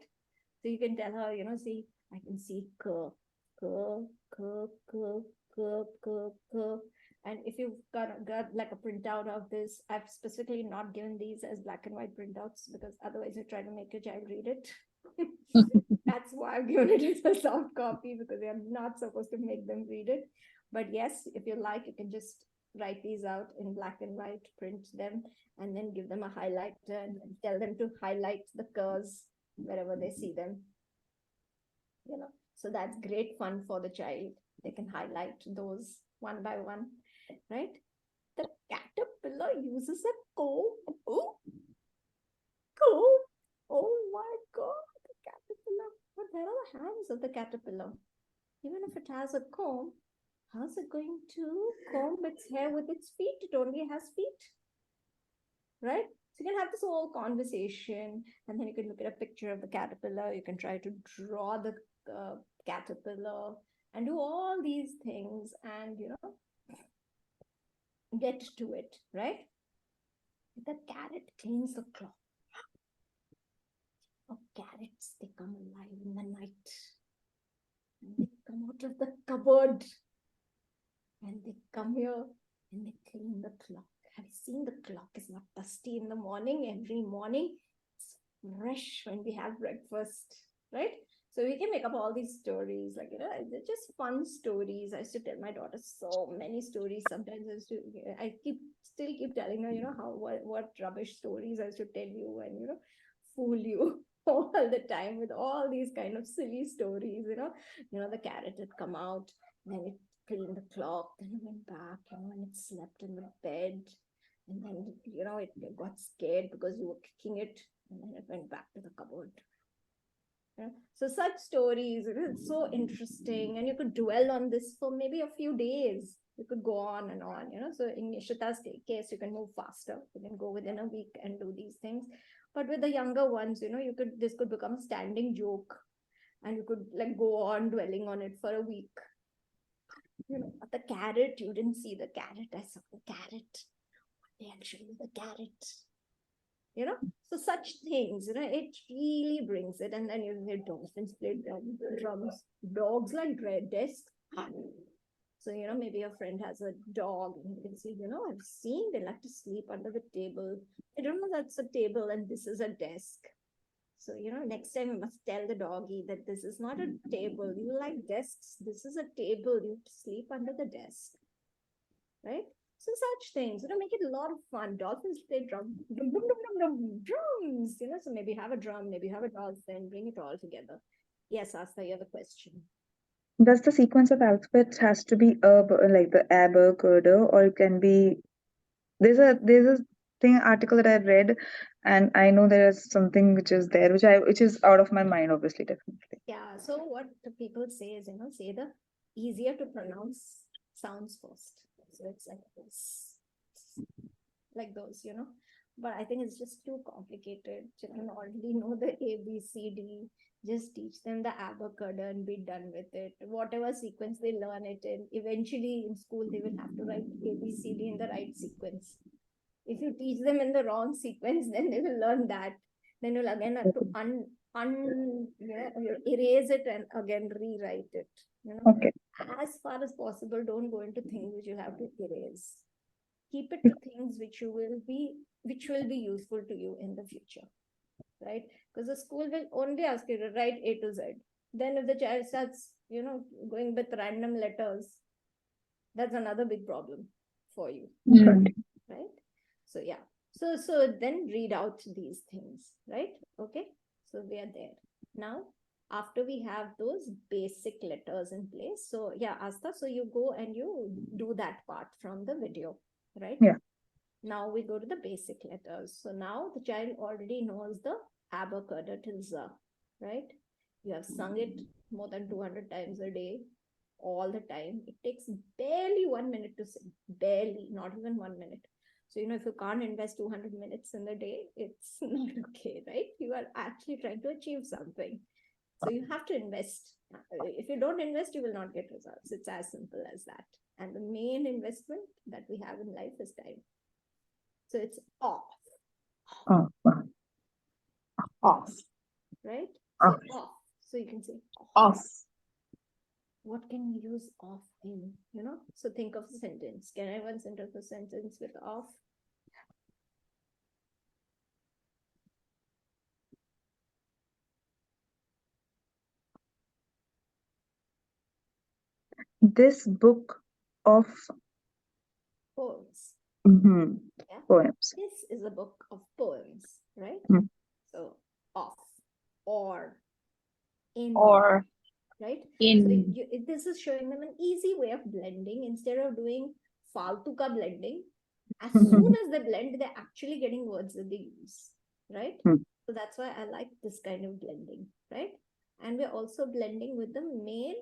So you can tell her, see, I can see curve. And if you've got like a printout of this, I've specifically not given these as black and white printouts because otherwise you try to make your child read it. That's why I've given it as a soft copy because you're not supposed to make them read it. But yes, if you like, you can just write these out in black and white, print them, and then give them a highlighter and tell them to highlight the curves wherever they see them. So that's great fun for the child. They can highlight those one by one, right? The caterpillar uses a comb. Oh, comb. Oh my God, the caterpillar. But there are the hands of the caterpillar. Even if it has a comb, how's it going to comb its hair with its feet? It only has feet, right? So you can have this whole conversation, and then you can look at a picture of the caterpillar. You can try to draw the caterpillar and do all these things and, get to it, right? The carrot cleans the clock. Oh, carrots, they come alive in the night. And they come out of the cupboard. And they come here and they clean the clock. Have you seen the clock is not dusty in the morning? Every morning, it's fresh when we have breakfast, right? So we can make up all these stories, like, they're just fun stories. I used to tell my daughter so many stories. Sometimes I still keep telling her, what rubbish stories I used to tell you and, fool you all the time with all these kind of silly stories, the carrot had come out, then it cleaned the clock, then it went back, and it slept in the bed. And then, it got scared because you were kicking it, and then it went back to the cupboard. So such stories, it's so interesting, and you could dwell on this for maybe a few days. You could go on and on, So in Ishita's case, you can move faster. You can go within a week and do these things. But with the younger ones, this could become a standing joke, and you could like go on dwelling on it for a week. The carrot, you didn't see the carrot. I saw the carrot. I'll show you the carrot. So such things, it really brings it. And then you hear dolphins play drums. Dogs like desks. So, maybe your friend has a dog and you can say, I've seen they like to sleep under the table. I don't know that's a table and this is a desk. So, next time you must tell the doggy that this is not a table. You like desks. This is a table. You have to sleep under the desk. Right? So such things, make it a lot of fun. Dolphins play drums. So maybe have a drum, maybe have a dolphin, bring it all together. Yes, Asta, you have a question. Does the sequence of alphabets has to be like the aber, or it can be there's a thing article that I read and I know there is something which is there, which is out of my mind, obviously, definitely. Yeah, so what the people say is, say the easier to pronounce sounds first. So it's like this, like those, But I think it's just too complicated. Children already know the A, B, C, D. Just teach them the abacada and be done with it. Whatever sequence they learn it in, eventually in school they will have to write A, B, C, D in the right sequence. If you teach them in the wrong sequence, then they will learn that. Then you'll again have to erase it and again rewrite it. Okay. As far as possible, don't go into things which you have to erase. Keep it to things which will be useful to you in the future, right? Because the school will only ask you to write A to Z. Then if the child starts, going with random letters, that's another big problem for you, right? So yeah, so then read out these things, right? Okay, so we are there now. After we have those basic letters in place, so yeah, Asta, so you go and you do that part from the video, right? Yeah. Now we go to the basic letters. So now the child already knows the abacada till za, right? You have sung it more than 200 times a day, all the time. It takes barely 1 minute to sing, barely, not even 1 minute. So, if you can't invest 200 minutes in the day, it's not okay, right? You are actually trying to achieve something. So you have to invest. If you don't invest, you will not get results. It's as simple as that. And the main investment that we have in life is time. So it's off. Off. Off. Right? So off. So you can say Off. What can you use off in? So think of a sentence. Can anyone think of a sentence with off? This book of poems. Yeah? Poems. This is a book of poems, right? So off or in. Or right? in. So this is showing them an easy way of blending instead of doing faltu ka blending. As soon as they blend, they're actually getting words that they use, right? So that's why I like this kind of blending, right? And we're also blending with the main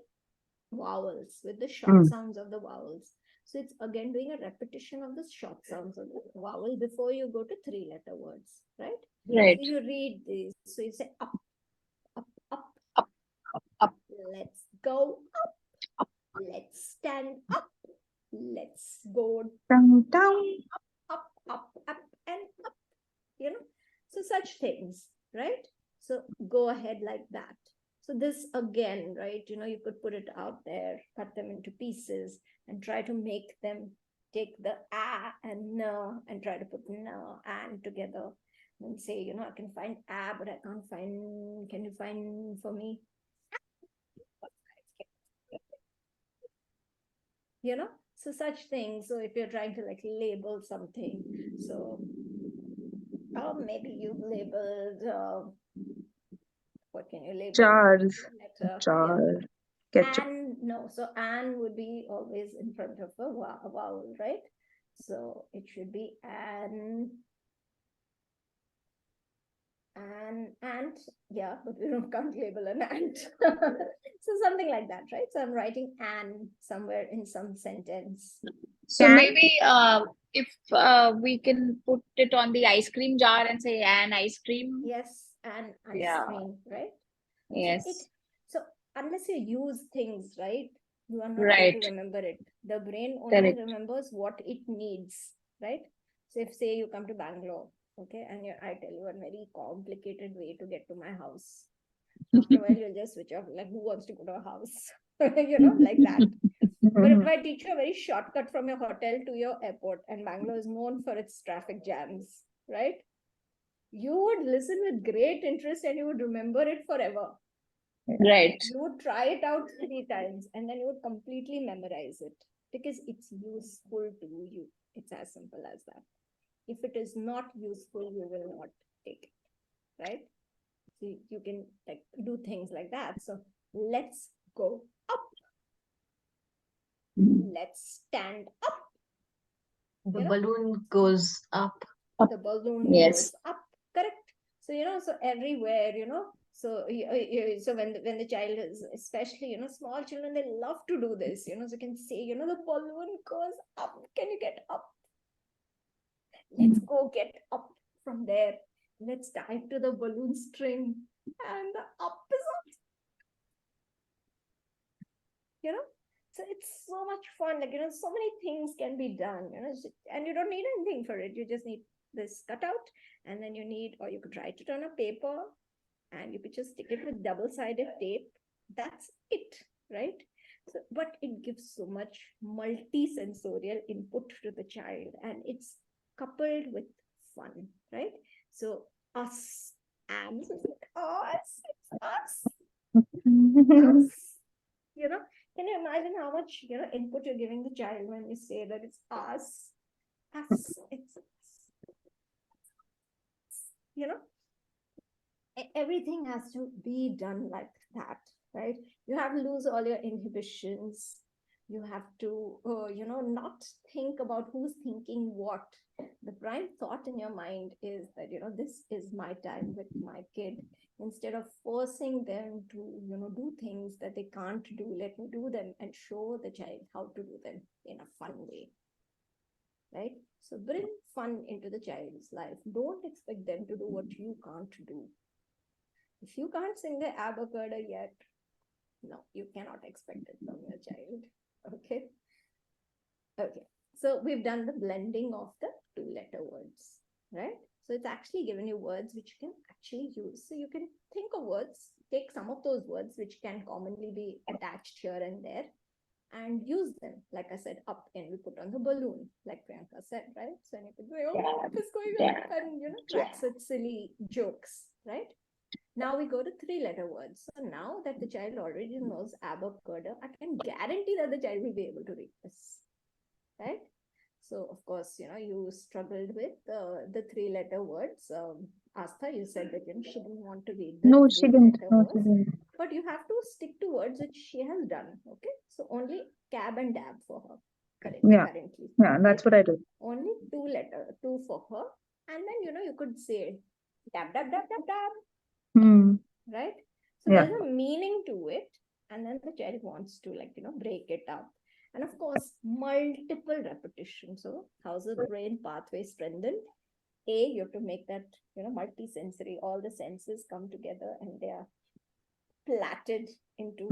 vowels, with the short sounds of the vowels. So it's again doing a repetition of the short sounds of the vowel before you go to 3-letter words, right? Right. So you read this. So you say up, up, up, up, up. Let's go up. Let's stand up. Let's go down, down, up, and up. So such things, right? So go ahead like that. So this again, right? You could put it out there, cut them into pieces, and try to make them take the a and na and try to put na and together and say, I can find a, but I can't find. Can you find for me? So such things. So if you're trying to label something, so maybe you've labeled what can you label? jars, Letter. jar, ketchup. And no, so and would be always in front of a vowel, right? So it should be an, ant, yeah, but we can't label an ant. So something like that, right? So I'm writing an somewhere in some sentence. So maybe if we can put it on the ice cream jar and say an ice cream. Yes, an ice cream, right? Yes. So unless you use things, right, you are not Right. able to remember it. The brain only remembers what it needs, right? So if say you come to Bangalore, okay, and I tell you a very complicated way to get to my house. After a while, you'll just switch off. Like, who wants to go to a house? Like that. But if I teach you a very shortcut from your hotel to your airport, and Bangalore is known for its traffic jams, right? You would listen with great interest and you would remember it forever. Right. You would try it out 3 times and then you would completely memorize it because it's useful to you. It's as simple as that. If it is not useful, you will not take it, right? So you can do things like that. So let's go up. Let's stand up. The balloon goes up. The balloon goes up. So, so everywhere, so so when the child is, especially, small children, they love to do this, so you can say, the balloon goes up. Can you get up? Let's go get up from there. Let's tie to the balloon string, and the up is up. So it's so much fun. Like, so many things can be done, and you don't need anything for it. You just need this cutout, and then you need, or you could write it on a paper, and you could just stick it with double-sided tape. That's it, right? So, but it gives so much multi-sensorial input to the child, and it's coupled with fun, right? So us, abs, us, it's us, us. Can you imagine how much input you're giving the child when you say that it's us, it's us. Everything has to be done like that, right? You have to lose all your inhibitions. You have to, not think about who's thinking what. The prime thought in your mind is that, this is my time with my kid. Instead of forcing them to, do things that they can't do, let me do them and show the child how to do them in a fun way, right? So bring fun into the child's life. Don't expect them to do what you can't do. If you can't sing the abacada yet, no, you cannot expect it from your child. Okay. So we've done the blending of the 2-letter words, right? So it's actually given you words which you can actually use. So you can think of words, take some of those words which can commonly be attached here and there, and use them. Like I said, up in, we put on the balloon, like Priyanka said, right? So you could say, oh, up is going up, and cracks with silly jokes, right? Now we go to 3-letter words. So now that the child already knows abacada, I can guarantee that the child will be able to read this, right? So of course, you struggled with the 3-letter words. Astha, you said that she didn't want to read the No, she didn't. 3-letter No, she words, didn't. but you have to stick to words which she has done. Okay, so only cab and dab for her. Yeah. Currently. Yeah, that's what I did. Only 2 for her, and then you could say dab dab dab dab dab. Right? So Yeah. there's a meaning to it, and then the child wants to break it up. And of course, multiple repetition. So how's the brain pathway strengthened? You have to make that multi-sensory, all the senses come together and they are plaited into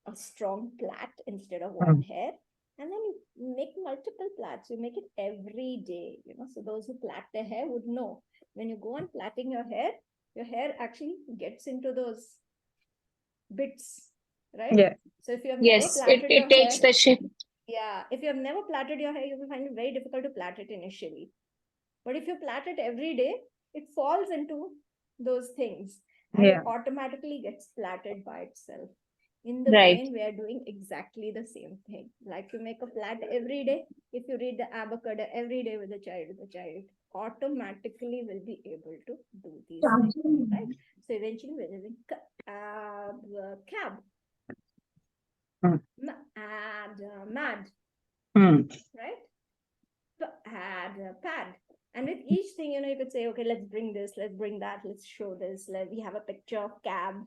a strong plait instead of one hair. And then you make multiple plaits. You make it every day, so those who plait their hair would know. When you go on plaiting your hair actually gets into those bits, right? Yeah. So if you have Yes, never plaited your it takes hair, the shape. yeah, if you have never plaited your hair, you will find it very difficult to plait it initially. But if you plait it every day, it falls into those things and Yeah. it automatically gets plaited by itself. In the Right. brain, we are doing exactly the same thing. Like you make a plait every day. If you read the abacada every day with the child automatically will be able to do these things, right? So eventually we're using cab, mad, right? So add pad. And with each thing, you could say, okay, let's bring this, let's bring that, let's show this. We have a picture of cab.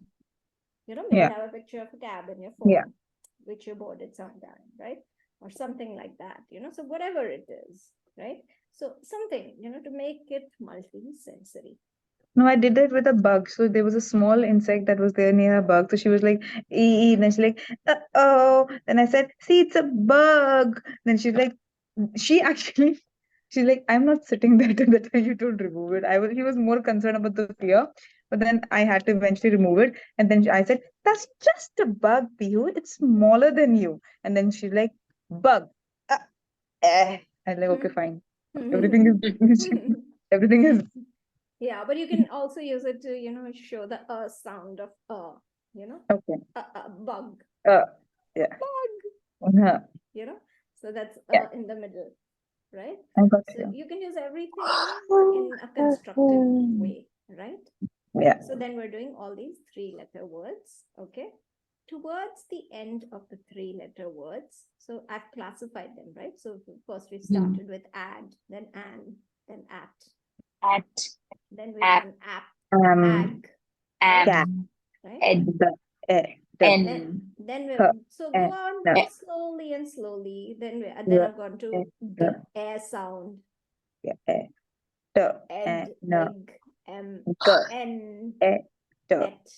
Maybe Yeah. have a picture of a cab in your phone, Yeah. which you boarded sometime, right? Or something like that, so whatever it is, right? So something, to make it multi-sensory. No, I did that with a bug. So there was a small insect that was there near a bug. So she was like, ee, and then she's like, oh. Then I said, see, it's a bug. Then she's like, she actually, she's like, I'm not sitting there till the time you don't remove it. He was more concerned about the fear, but then I had to eventually remove it. And then I said, that's just a bug, Pihu. It's smaller than you. And then she's like, bug. I was like, okay, fine. Everything is, everything is. Yeah, but you can also use it to, show the sound of Okay. bug. Yeah. Bug. So that's in the middle, right? I got So you. you can use everything in a constructive way, right? Yeah. So then we're doing all these 3-letter words, okay? Towards the end of the 3-letter words, so I've classified them, right? So first we started with add, then an, then at. Then we've App. done app, Am, ag, cat, right? ed, N. Then H, so go on N, slowly and slowly. Then R, I've gone to E, air sound. T, Ed, N, egg, m, G, n, E, T, et.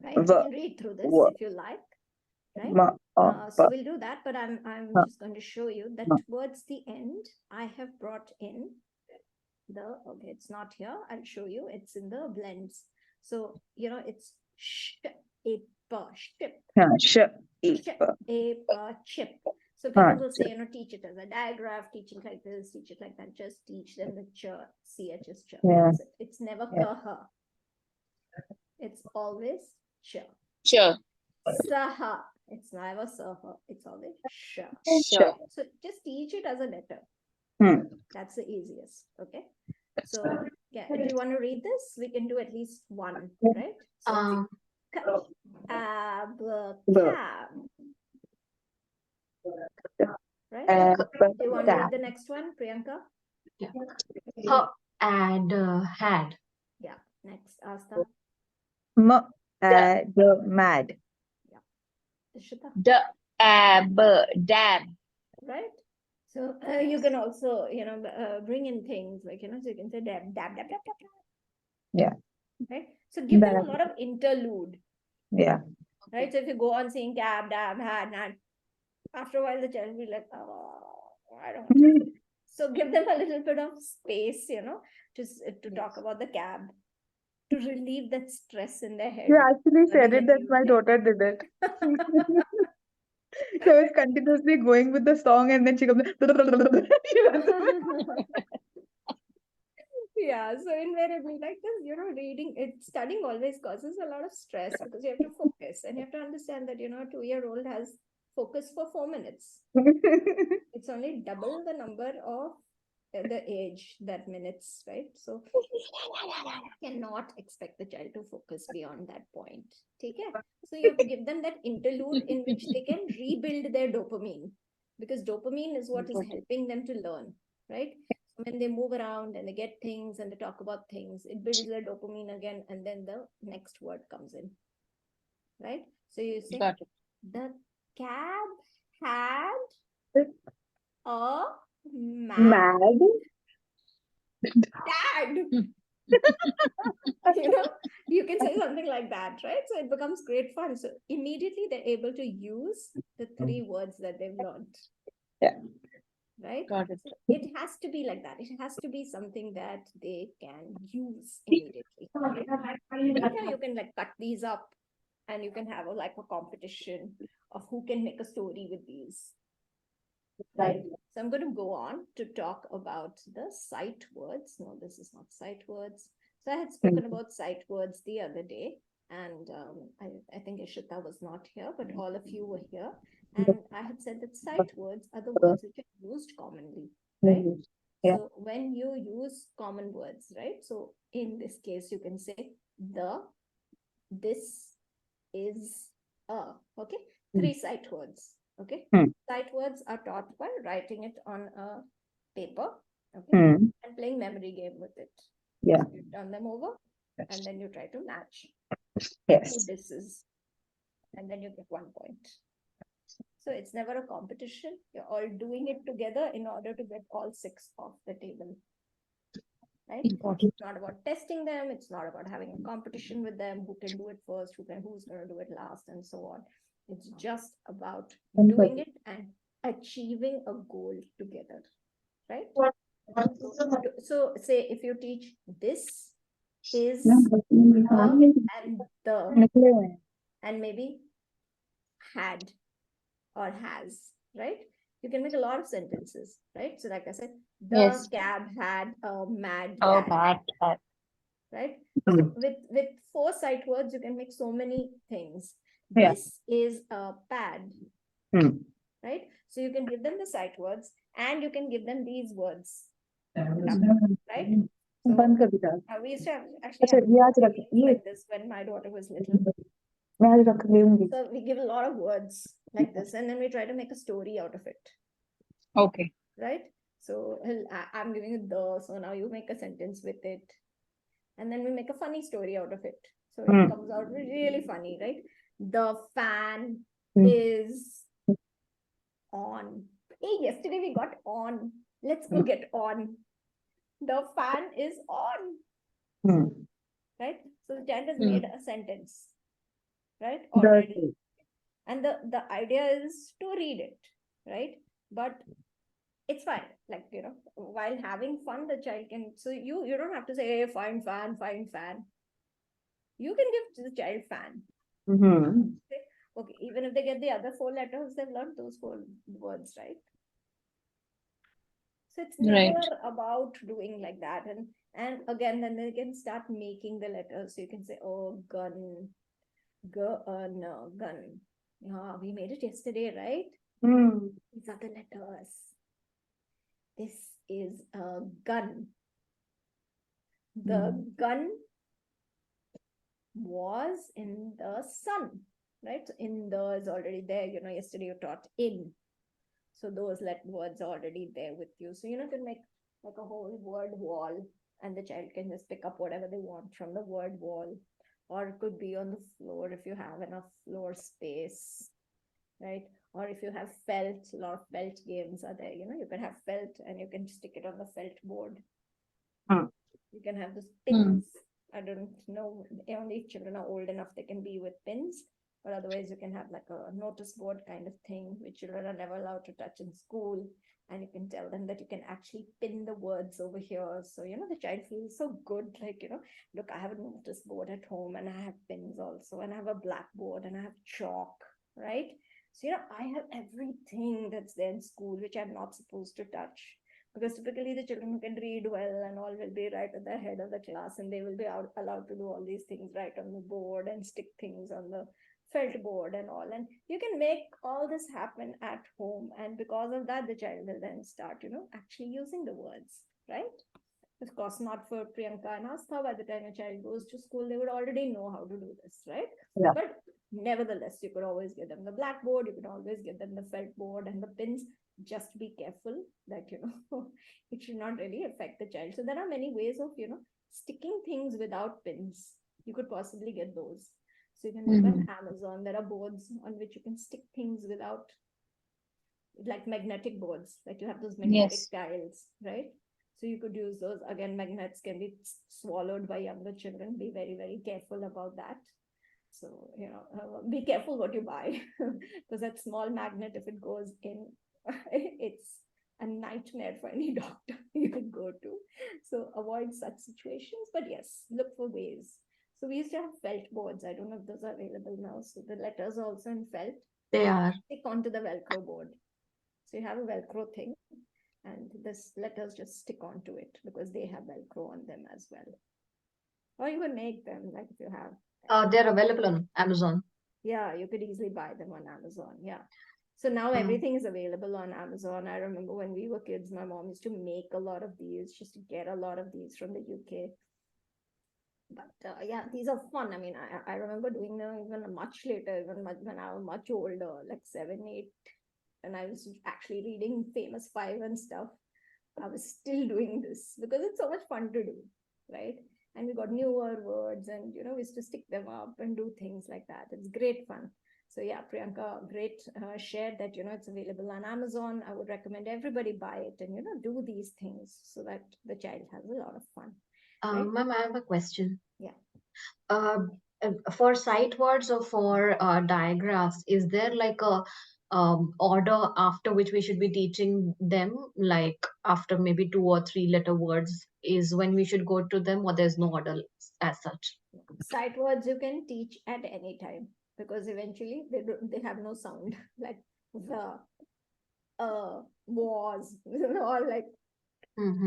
Right? You V, can read through this W, if you like. Right? M, O, So P, we'll do that, but I'm H, just going to show you that M. towards the end, I have brought in okay, it's not here. I'll show you. It's in the blends. So, it's ship, Sh, E, chip, P, chip. So people will chip. say, teach it as a digraph, teach it like this, teach it like that. Just teach them the ch, ch is ch. Yeah. That's it. It's never kh. It's always ch. Sure. Saha. It's never saha. It's always sh. Sure. So just teach it as a letter. That's the easiest. Okay. So yeah, if you want to read this, we can do at least one, right? So cab. Right? Do you want to read the next one, Priyanka? Yeah. And had. Yeah. Next, Asta. Mad. Yeah. Ishita. Dab. Right? So you can also, bring in things like, so you can say dab, dab, dab, dab, dab, dab. Yeah. Right? So give them a lot of interlude. Yeah. Right? So if you go on saying cab, dab, had, nad, after a while the child will be like, oh, I don't know. So give them a little bit of space, to talk about the cab, to relieve that stress in their head. You actually said Learning it a that new my thing. daughter did it. So I was continuously going with the song and then she comes. Yeah, so invariably like this, studying always causes a lot of stress because you have to focus and you have to understand that, a 2-year-old has focus for 4 minutes. It's only double the number of the age that minutes, right? So you cannot expect the child to focus beyond that point. Take care. So you have to give them that interlude in which they can rebuild their dopamine, because dopamine is what is helping them to learn, right? When they move around and they get things and they talk about things, it builds their dopamine again, and then the next word comes in, right? So you say, Got it. the cab had a Mad. dad. You can say something like that, right? So it becomes great fun. So immediately they're able to use the 3 words that they've learned. Yeah. Right? Got it. So it has to be like that. It has to be something that they can use immediately. Later you can cut these up and you can have a competition of who can make a story with these. Right. So I'm going to go on to talk about the sight words. No, this is not sight words. So I had spoken about sight words the other day, and I think Ishita was not here, but all of you were here. And I had said that sight words are the words which are used commonly, right? Yeah. So when you use common words, right? So in this case, you can say this, is, okay? 3 sight words, okay? Sight words are taught by writing it on a paper, okay? And playing memory game with it. Yeah. So you turn them over and then you try to match Yes. who this is. And then you get 1 point. So it's never a competition. You're all doing it together in order to get all 6 off the table. Right? It's not about testing them. It's not about having a competition with them. Who can do it first? Who's going to do it last, and so on. It's just about doing it and achieving a goal together. Right? So say if you teach this, is, and the, and maybe had or has, right? You can make a lot of sentences, right? So like I said, the cab had a mad dad. Right? So with 4 sight words, you can make so many things. This is a pad. Right? So you can give them the sight words and you can give them these words. Right? So, we used to actually have like this when my daughter was little. So we give a lot of words like this and then we try to make a story out of it. Okay. Right? So I'm giving you the, so now you make a sentence with it. And then we make a funny story out of it. So it comes out really funny, right? The fan is on. Hey, yesterday we got on. Let's go get on. The fan is on. Right? So the child has made a sentence, right? Already. And the idea is to read it, right? But it's fine. Like, while having fun, the child can, so you don't have to say, hey, find fan, find fan. You can give the child fan. Okay, even if they get the other 4 letters, they've learned those 4 words, right? So it's never about doing like that. And again, then they can start making the letters. So you can say, oh, gun, gun. Yeah, we made it yesterday, right? These are the letters. This is a gun. The gun was in the sun, right? So in the is already there. Yesterday you taught in. So those words are already there with you. So you can make like a whole word wall, and the child can just pick up whatever they want from the word wall. Or it could be on the floor if you have enough floor space, right? Or if you have felt, a lot of felt games are there. You can have felt and you can stick it on the felt board. You can have those pins. I don't know, only children are old enough they can be with pins, but otherwise you can have like a notice board kind of thing which children are never allowed to touch in school. And you can tell them that you can actually pin the words over here. So, the child feels so good. Like, look, I have a notice board at home and I have pins also, and I have a blackboard and I have chalk, right? So, I have everything that's there in school, which I'm not supposed to touch. Because typically the children who can read well and all will be right at the head of the class, and they will be allowed to do all these things right on the board and stick things on the felt board and all. And you can make all this happen at home, and because of that the child will then start actually using the words, right? Of course not for Priyanka and Astha. By the time a child goes to school, they would already know how to do this, right? But nevertheless, you could always give them the blackboard, you could always give them the felt board and the pins. Just be careful that it should not really affect the child. So there are many ways of sticking things without pins. You could possibly get those. So you can look on Amazon. There are boards on which you can stick things without, like magnetic boards, like you have those magnetic tiles, right? So you could use those. Again, magnets can be swallowed by younger children. Be very, very careful about that. So, be careful what you buy, because that small magnet, if it goes in, it's a nightmare for any doctor you could go to. So avoid such situations. But yes, look for ways. So we used to have felt boards. I don't know if those are available now. So the letters are also in felt. They are. Stick onto the Velcro board. So you have a Velcro thing, and this letters just stick onto it because they have Velcro on them as well. Or you can make them, like if you have. They're available on Amazon. Yeah, you could easily buy them on Amazon. Yeah. So now everything is available on Amazon. I remember when we were kids, my mom used to make a lot of these. She used to get a lot of these from the UK. But yeah, these are fun. I mean, I remember doing them even much later, even when I was much older, like 7, 8, and I was actually reading Famous Five and stuff. I was still doing this because it's so much fun to do, right? And we got newer words, and we used to stick them up and do things like that. It's great fun. So yeah, Priyanka, great share that it's available on Amazon. I would recommend everybody buy it and do these things so that the child has a lot of fun. Right? Ma'am, I have a question. Yeah. For sight words or for digraphs, is there like a order after which we should be teaching them? Like after maybe 2 or 3 letter words is when we should go to them, or there's no order as such? Sight words you can teach at any time because eventually they have no sound, like the was all like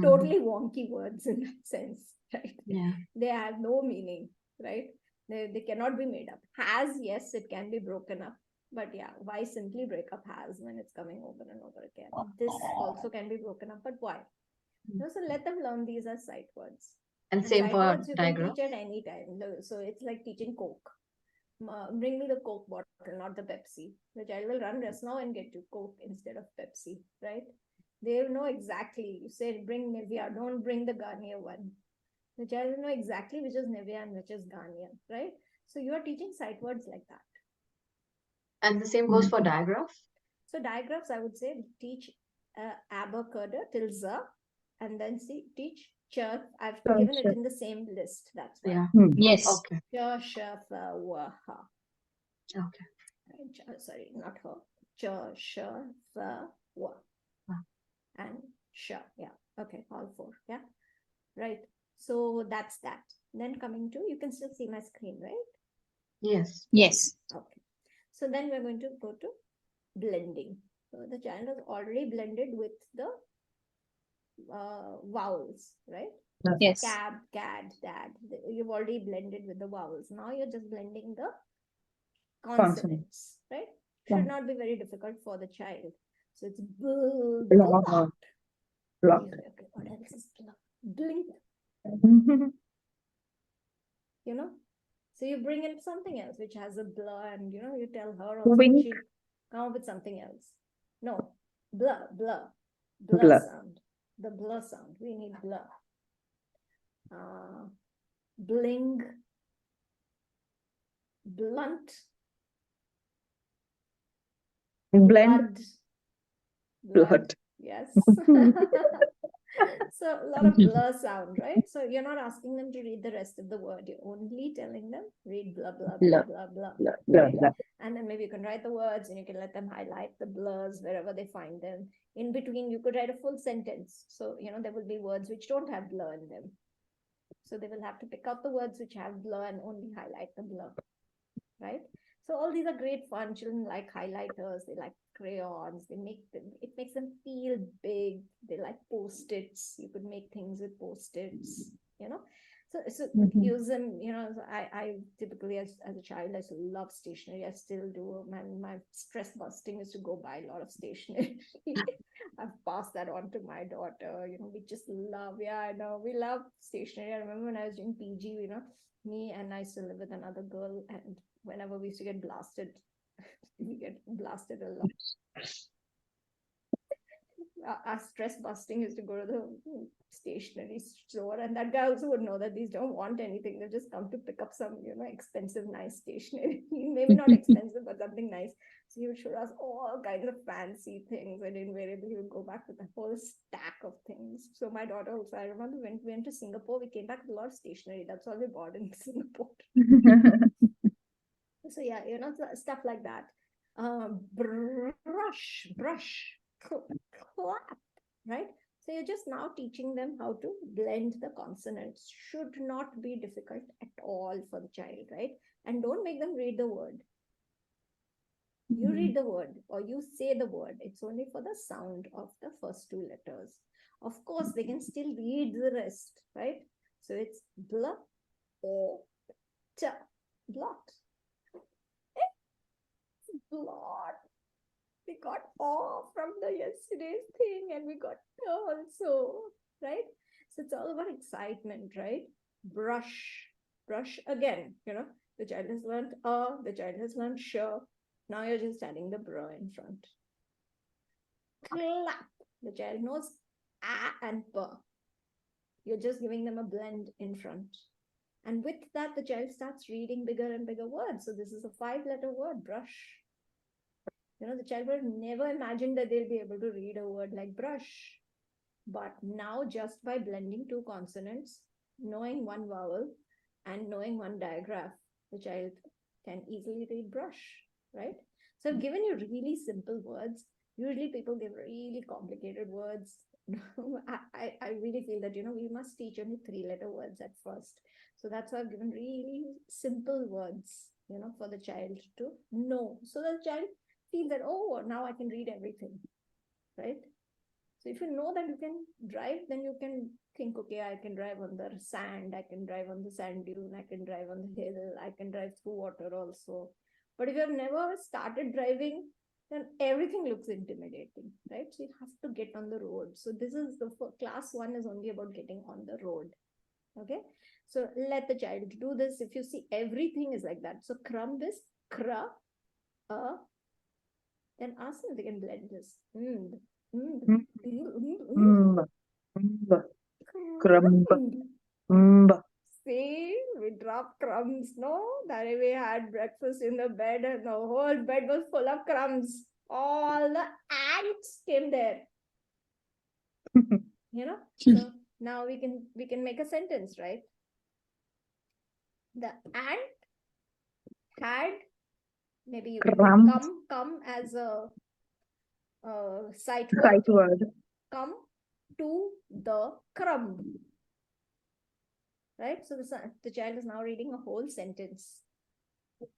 totally wonky words in that sense, right? Yeah. They have no meaning, right? They cannot be made up. Has, yes, it can be broken up, but yeah, why simply break up has when it's coming over and over again? This also can be broken up, but why? So let them learn these as sight words. And same sight for words you can digraph? teach at any time. So it's like teaching Coke. Bring me the Coke bottle, not the Pepsi. The child will run just now and get you Coke instead of Pepsi, right? They'll know exactly. You said bring Nivea, don't bring the Garnier one. The child will know exactly which is Nivea and which is Garnier, right? So you are teaching sight words like that. And the same goes for digraph? So digraphs, I would say, teach abakurda till za, and then teach chur. I've given it in the same list. That's why. Yeah. Yes. Okay. Chur, shur, wa, ha. Okay. Sorry, not her. Chur, shur, wa. And shur. Yeah. Okay. All four. Yeah. Right. So that's that. Then coming to, you can still see my screen, right? Yes. Yes. Okay. So then we're going to go to blending. So the child has already blended with the vowels, right? Yes. Cab, cad, dad. You've already blended with the vowels. Now you're just blending the consonants, right? Should not be very difficult for the child. So it's blot. Okay, what else is blot? Blink. You know? So you bring in something else which has a blur, and you tell her also she come up with something else. No, blur sound. The blur sound. We need blur. Bling, blunt, Blend. blood. Yes. So a lot of blur sound, right? So you're not asking them to read the rest of the word. You're only telling them read blah, blah, blah, blah, blah. Right? And then maybe you can write the words and you can let them highlight the blurs wherever they find them. In between, you could write a full sentence. So, there will be words which don't have blur in them. So they will have to pick out the words which have blur and only highlight the blur, right? So all these are great fun. Children like highlighters, they like crayons, it makes them feel big. They like post-its. You could make things with post-its, So use them, so I typically as a child, I used to love stationery. I still do. My stress busting is to go buy a lot of stationery. I've passed that on to my daughter. We just love, I know, we love stationery. I remember when I was doing PG, me and I used to live with another girl, and whenever we used to get blasted, we get blasted a lot. Our stress busting is to go to the stationery store, and that guy also would know that these don't want anything. They just come to pick up some, expensive, nice stationery. Maybe not expensive, but something nice. So he would show us all kinds of fancy things, and invariably he would go back with a whole stack of things. So my daughter also, I remember when we went to Singapore, we came back with a lot of stationery. That's all we bought in Singapore. So yeah, stuff like that. Brush, clap, right? So you're just now teaching them how to blend the consonants. Should not be difficult at all for the child, right? And don't make them read the word. You read the word or you say the word. It's only for the sound of the first two letters. Of course, they can still read the rest, right? So it's bl, o, t, blot. Blot. We got off from the yesterday's thing, and we got also, right? So it's all about excitement, right? Brush again, the child has learned the child has learned sure. Now you're just adding the br in front. Clap, the child knows a and p. You're just giving them a blend in front. And with that, the child starts reading bigger and bigger words. So this is a 5-letter word, brush. The child would never imagine that they'll be able to read a word like brush. But now, just by blending two consonants, knowing one vowel and knowing one digraph, the child can easily read brush, right? So I've given you really simple words. Usually people give really complicated words. I really feel that, we must teach only 3-letter words at first. So that's why I've given really simple words, for the child to know. So the child feel that, oh, now I can read everything, right? So if you know that you can drive, then you can think, okay, I can drive on the sand, I can drive on the sand dune, I can drive on the hill, I can drive through water also. But if you have never started driving, then everything looks intimidating, right? So you have to get on the road. So this is class 1 is only about getting on the road. Okay, so let the child do this. If you see, everything is like that. So crumb is kra, then ask them if they can blend this. Mm, mm, mm, crumb, mm. See, we dropped crumbs, no? That we had breakfast in the bed and the whole bed was full of crumbs. All the ants came there, you know? So now we can make a sentence, right? The ant had, maybe you can Crumbs, come as a sight sight word. word. Come to the crumb. Right? So the child is now reading a whole sentence.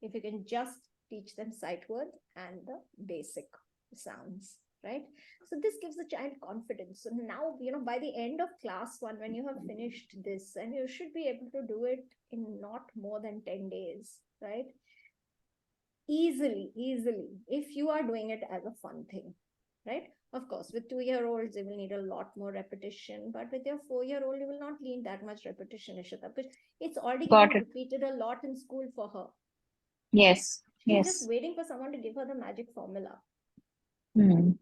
If you can just teach them sight word and the basic sounds, right? So this gives the child confidence. So now, by the end of class 1, when you have finished this, and you should be able to do it in not more than 10 days, right? Easily, if you are doing it as a fun thing, right? Of course, with 2-year-olds, you will need a lot more repetition, but with your 4-year-old, you will not need that much repetition, Ishita, because it's already Got getting it. repeated a lot in school for her. Yes. She's just Yes. waiting for someone to give her the magic formula. Hmm.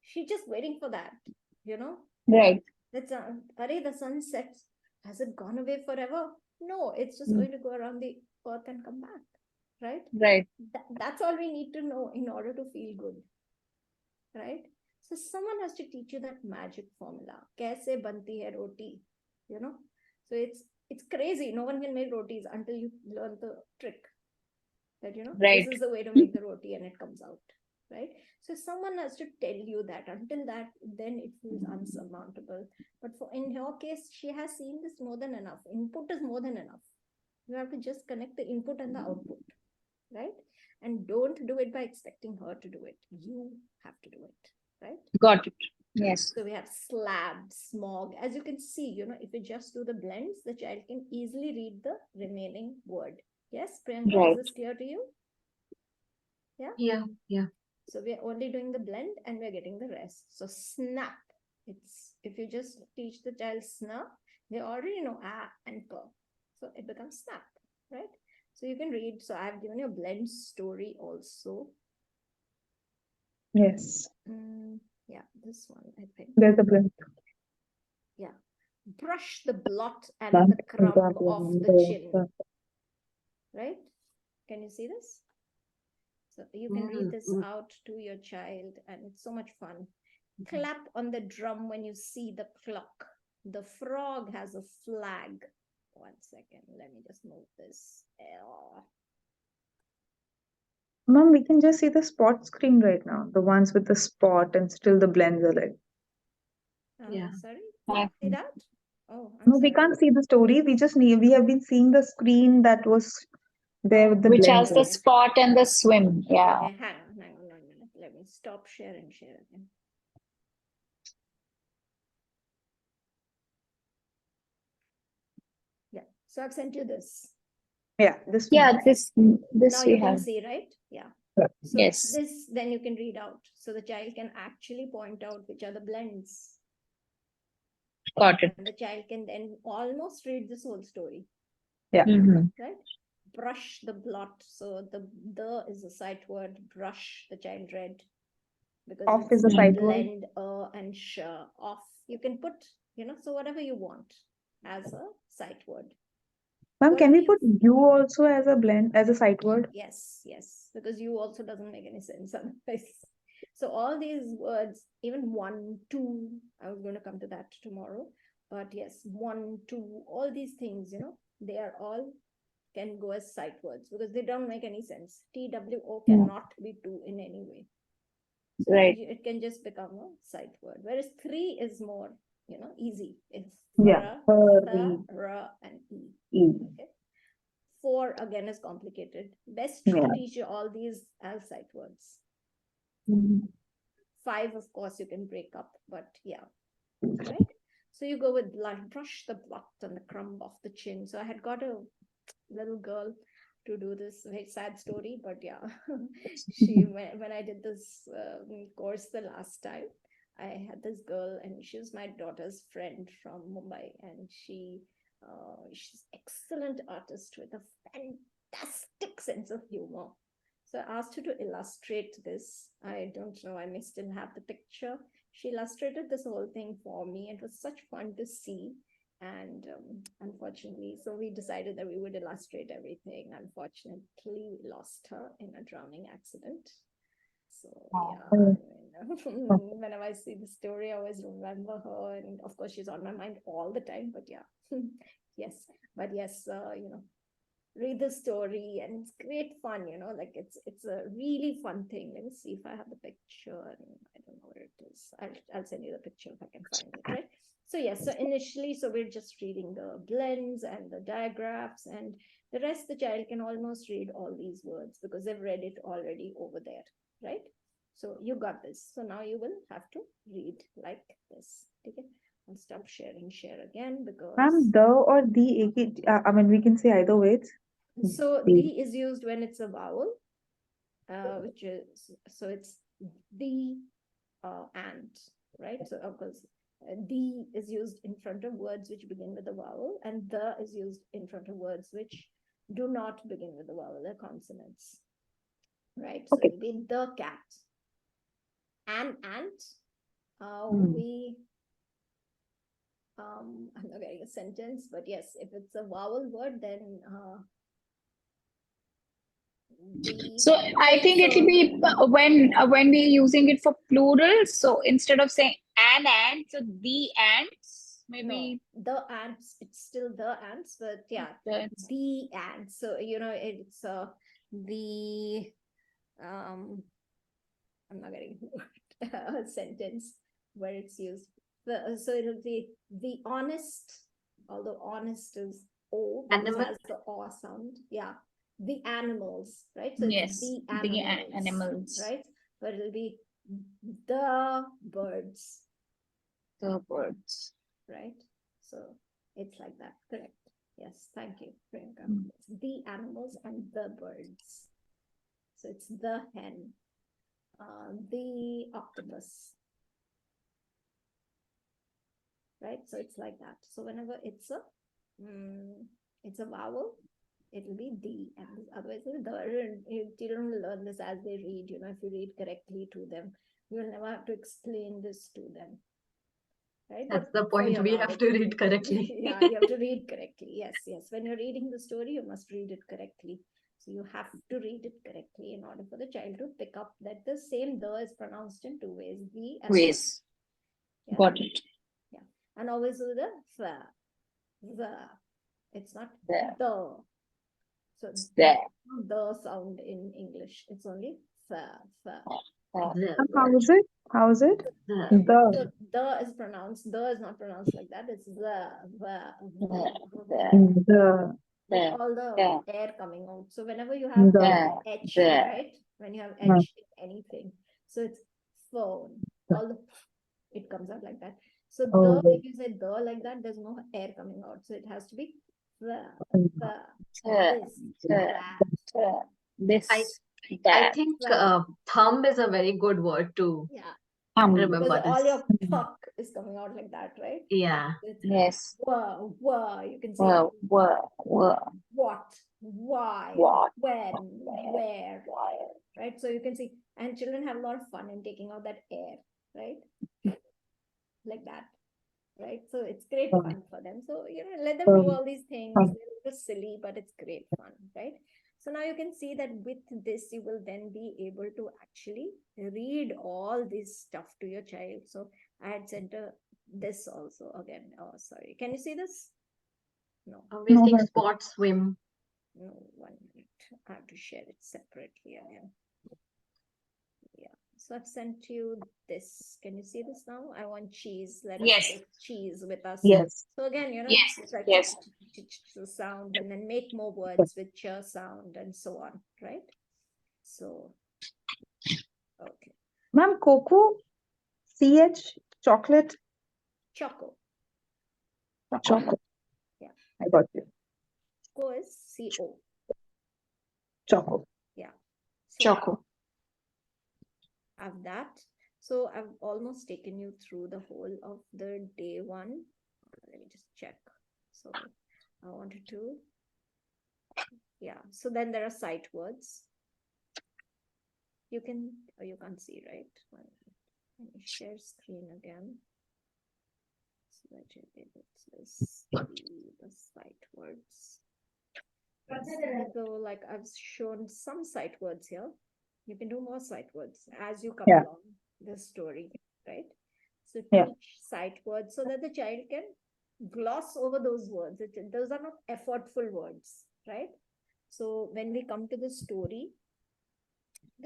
She's just waiting for that, Right. That's the sun sets. Has it gone away forever? No, it's just Hmm. going to go around the earth and come back, right? Right. That's all we need to know in order to feel good, right? So someone has to teach you that magic formula. Kaise banti hai roti, So it's crazy. No one can make rotis until you learn the trick. That Right. this is the way to make the roti and it comes out, right? So someone has to tell you that. Until that, then it feels unsurmountable. But in her case, she has seen this more than enough. Input is more than enough. You have to just connect the input and the output, right? And don't do it by expecting her to do it. You have to do it, right? Got it. Yes. So we have slab, smog. As you can see, if you just do the blends, the child can easily read the remaining word. Yes, Priyanka, Right. is this clear to you? Yeah. So we're only doing the blend and we're getting the rest. So snap. It's if you just teach the child snap, they already know and k. So it becomes snap, right? So you can read. So I've given you a blend story also. Yes, Yeah, this one, I think. there's a blend. Yeah. Brush the blot and the crumb off the chin. Right? Can you see this? So you can read this out to your child, and it's so much fun. Clap on the drum when you see the clock. The frog has a flag. 1 second, let me just move this. Mom, we can just see the spot screen right now. The ones with the spot and still the blends are like. Yeah. Sorry, I- see that? Oh, I'm No, we sorry. can't see the story. We have been seeing the screen that was there with the Which blends. has the spot and the swim. Yeah. Okay, hang on 1 minute. Let me stop share and share again. Yeah, so I've sent you this. Yeah, this one. Yeah. This Now we you can have. see, right? Yeah. Yeah. So Yes. this then you can read out. So the child can actually point out which are the blends. Got it. And the child can then almost read this whole story. Yeah. Mhm. Right? Brush the blot. So the is a sight word. Brush, the child read. Because Off it's is a sight word. blend and sh. Off. You can put, so whatever you want as a sight word. Ma'am, can Whatever we put you also as a blend, as a sight word? Yes, because you also doesn't make any sense otherwise. So all these words, even 1, 2, I was going to come to that tomorrow. But yes, 1, 2, all these things, they are all can go as sight words because they don't make any sense. TWO cannot be 2 in any way. So Right. it can just become a sight word. Whereas 3 is more, easy. It's Yeah. ra, and e. E. Okay. 4 again is complicated. Best Yeah. to teach you all these as sight words. Mhm. 5, of course, you can break up, but yeah, right? So you go with brush the blot and the crumb off the chin. So I had got a little girl to do this very sad story, but yeah, she when I did this course the last time, I had this girl, and she was my daughter's friend from Mumbai, and she's excellent artist with a fantastic sense of humor. So I asked her to illustrate this. I don't know, I may still have the picture. she illustrated this whole thing for me. It was such fun to see. And unfortunately, so we decided that we would illustrate everything. Unfortunately, we lost her in a drowning accident. So yeah, whenever I see the story, I always remember her, and of course, she's on my mind all the time. But yeah, yes, read the story, and it's great fun. Like it's a really fun thing. Let me see if I have the picture. I don't know where it is. I'll send you the picture if I can find it. Right. So yes, so initially, so we're just reading the blends and the diagraphs, and the rest the child can almost read all these words because they've read it already over there, right? So you got this. So now you will have to read like this. Okay. I'll stop sharing share again because the or the, I mean, we can say either way. so The. the is used when it's a vowel, which is so it's the and, right? So of course the is used in front of words which begin with a vowel, and the is used in front of words which do not begin with a vowel. They're consonants, right? So Okay. it'll be the cat. An ant. I'm not getting a sentence, but yes, if it's a vowel word, then So I think it'll be when we're using it for plural. So instead of saying an ant, so the ants, maybe the ants. It's still the ants, but yeah, the ants. So it's the I'm not getting a sentence where it's used. So it'll be the honest, although honest is O, because it has the O sound. Yeah. The animals, right? So yes, it's the animals, right? But it'll be the birds. the birds. Right? So it's like that. Correct. Yes. Thank you, Priyanka. It's the animals and the birds. So it's the hen, the octopus. Right? So it's like that. So whenever it's a vowel, it will be the, and otherwise the. Children will learn this as they read. If you read correctly to them, you will never have to explain this to them. Right? That's the point. We have to read correctly. Yeah, you have to read correctly. Yes. When you're reading the story, you must read it correctly. So you have to read it correctly in order for the child to pick up that the same the is pronounced in two ways. The and ways. Yeah. Got it. Yeah. And always with the. It's not the. So the sound in English. It's only the. How is it? How is it? The. The is pronounced. The is not pronounced like that. It's the. All the air coming out. So whenever you have H, right? When you have H in anything, so it's phone. All the it comes out like that. So if you say the like that, there's no air coming out. So it has to be this. I think thumb is a very good word to remember. Because this. all your fuck is coming out like that, right? Yeah. Yes. Wow, you can see what, why, when, where, right? So you can see, and children have a lot of fun in taking out that air, right? Like that, right? So it's great fun for them. So let them do all these things. They're just silly, but it's great fun, right? So now you can see that with this, you will then be able to actually read all this stuff to your child. So I had sent this also again. Oh, sorry. Can you see this? No. We'll take spot swim. No, 1 minute. I have to share it separately again. Yeah. So I've sent you this. Can you see this now? I want cheese. Let us take cheese with us. Yes. So again, it's like sound, and then make more words with ch sound and so on, right? So, okay. Ma'am, cocoa, CH, chocolate. Choco. Choco. Yeah. I got you. Co is CO. Choco. Yeah. So Choco. Have that. So I've almost taken you through the whole of the day one. Let me just check. So I wanted to, so then there are sight words. You can't see, right? Let me share screen again. So that you can see the sight words. So like I've shown some sight words here. You can do more sight words as you come along the story, right? So teach sight words so that the child can gloss over those words. Those are not effortful words, right? So when we come to the story,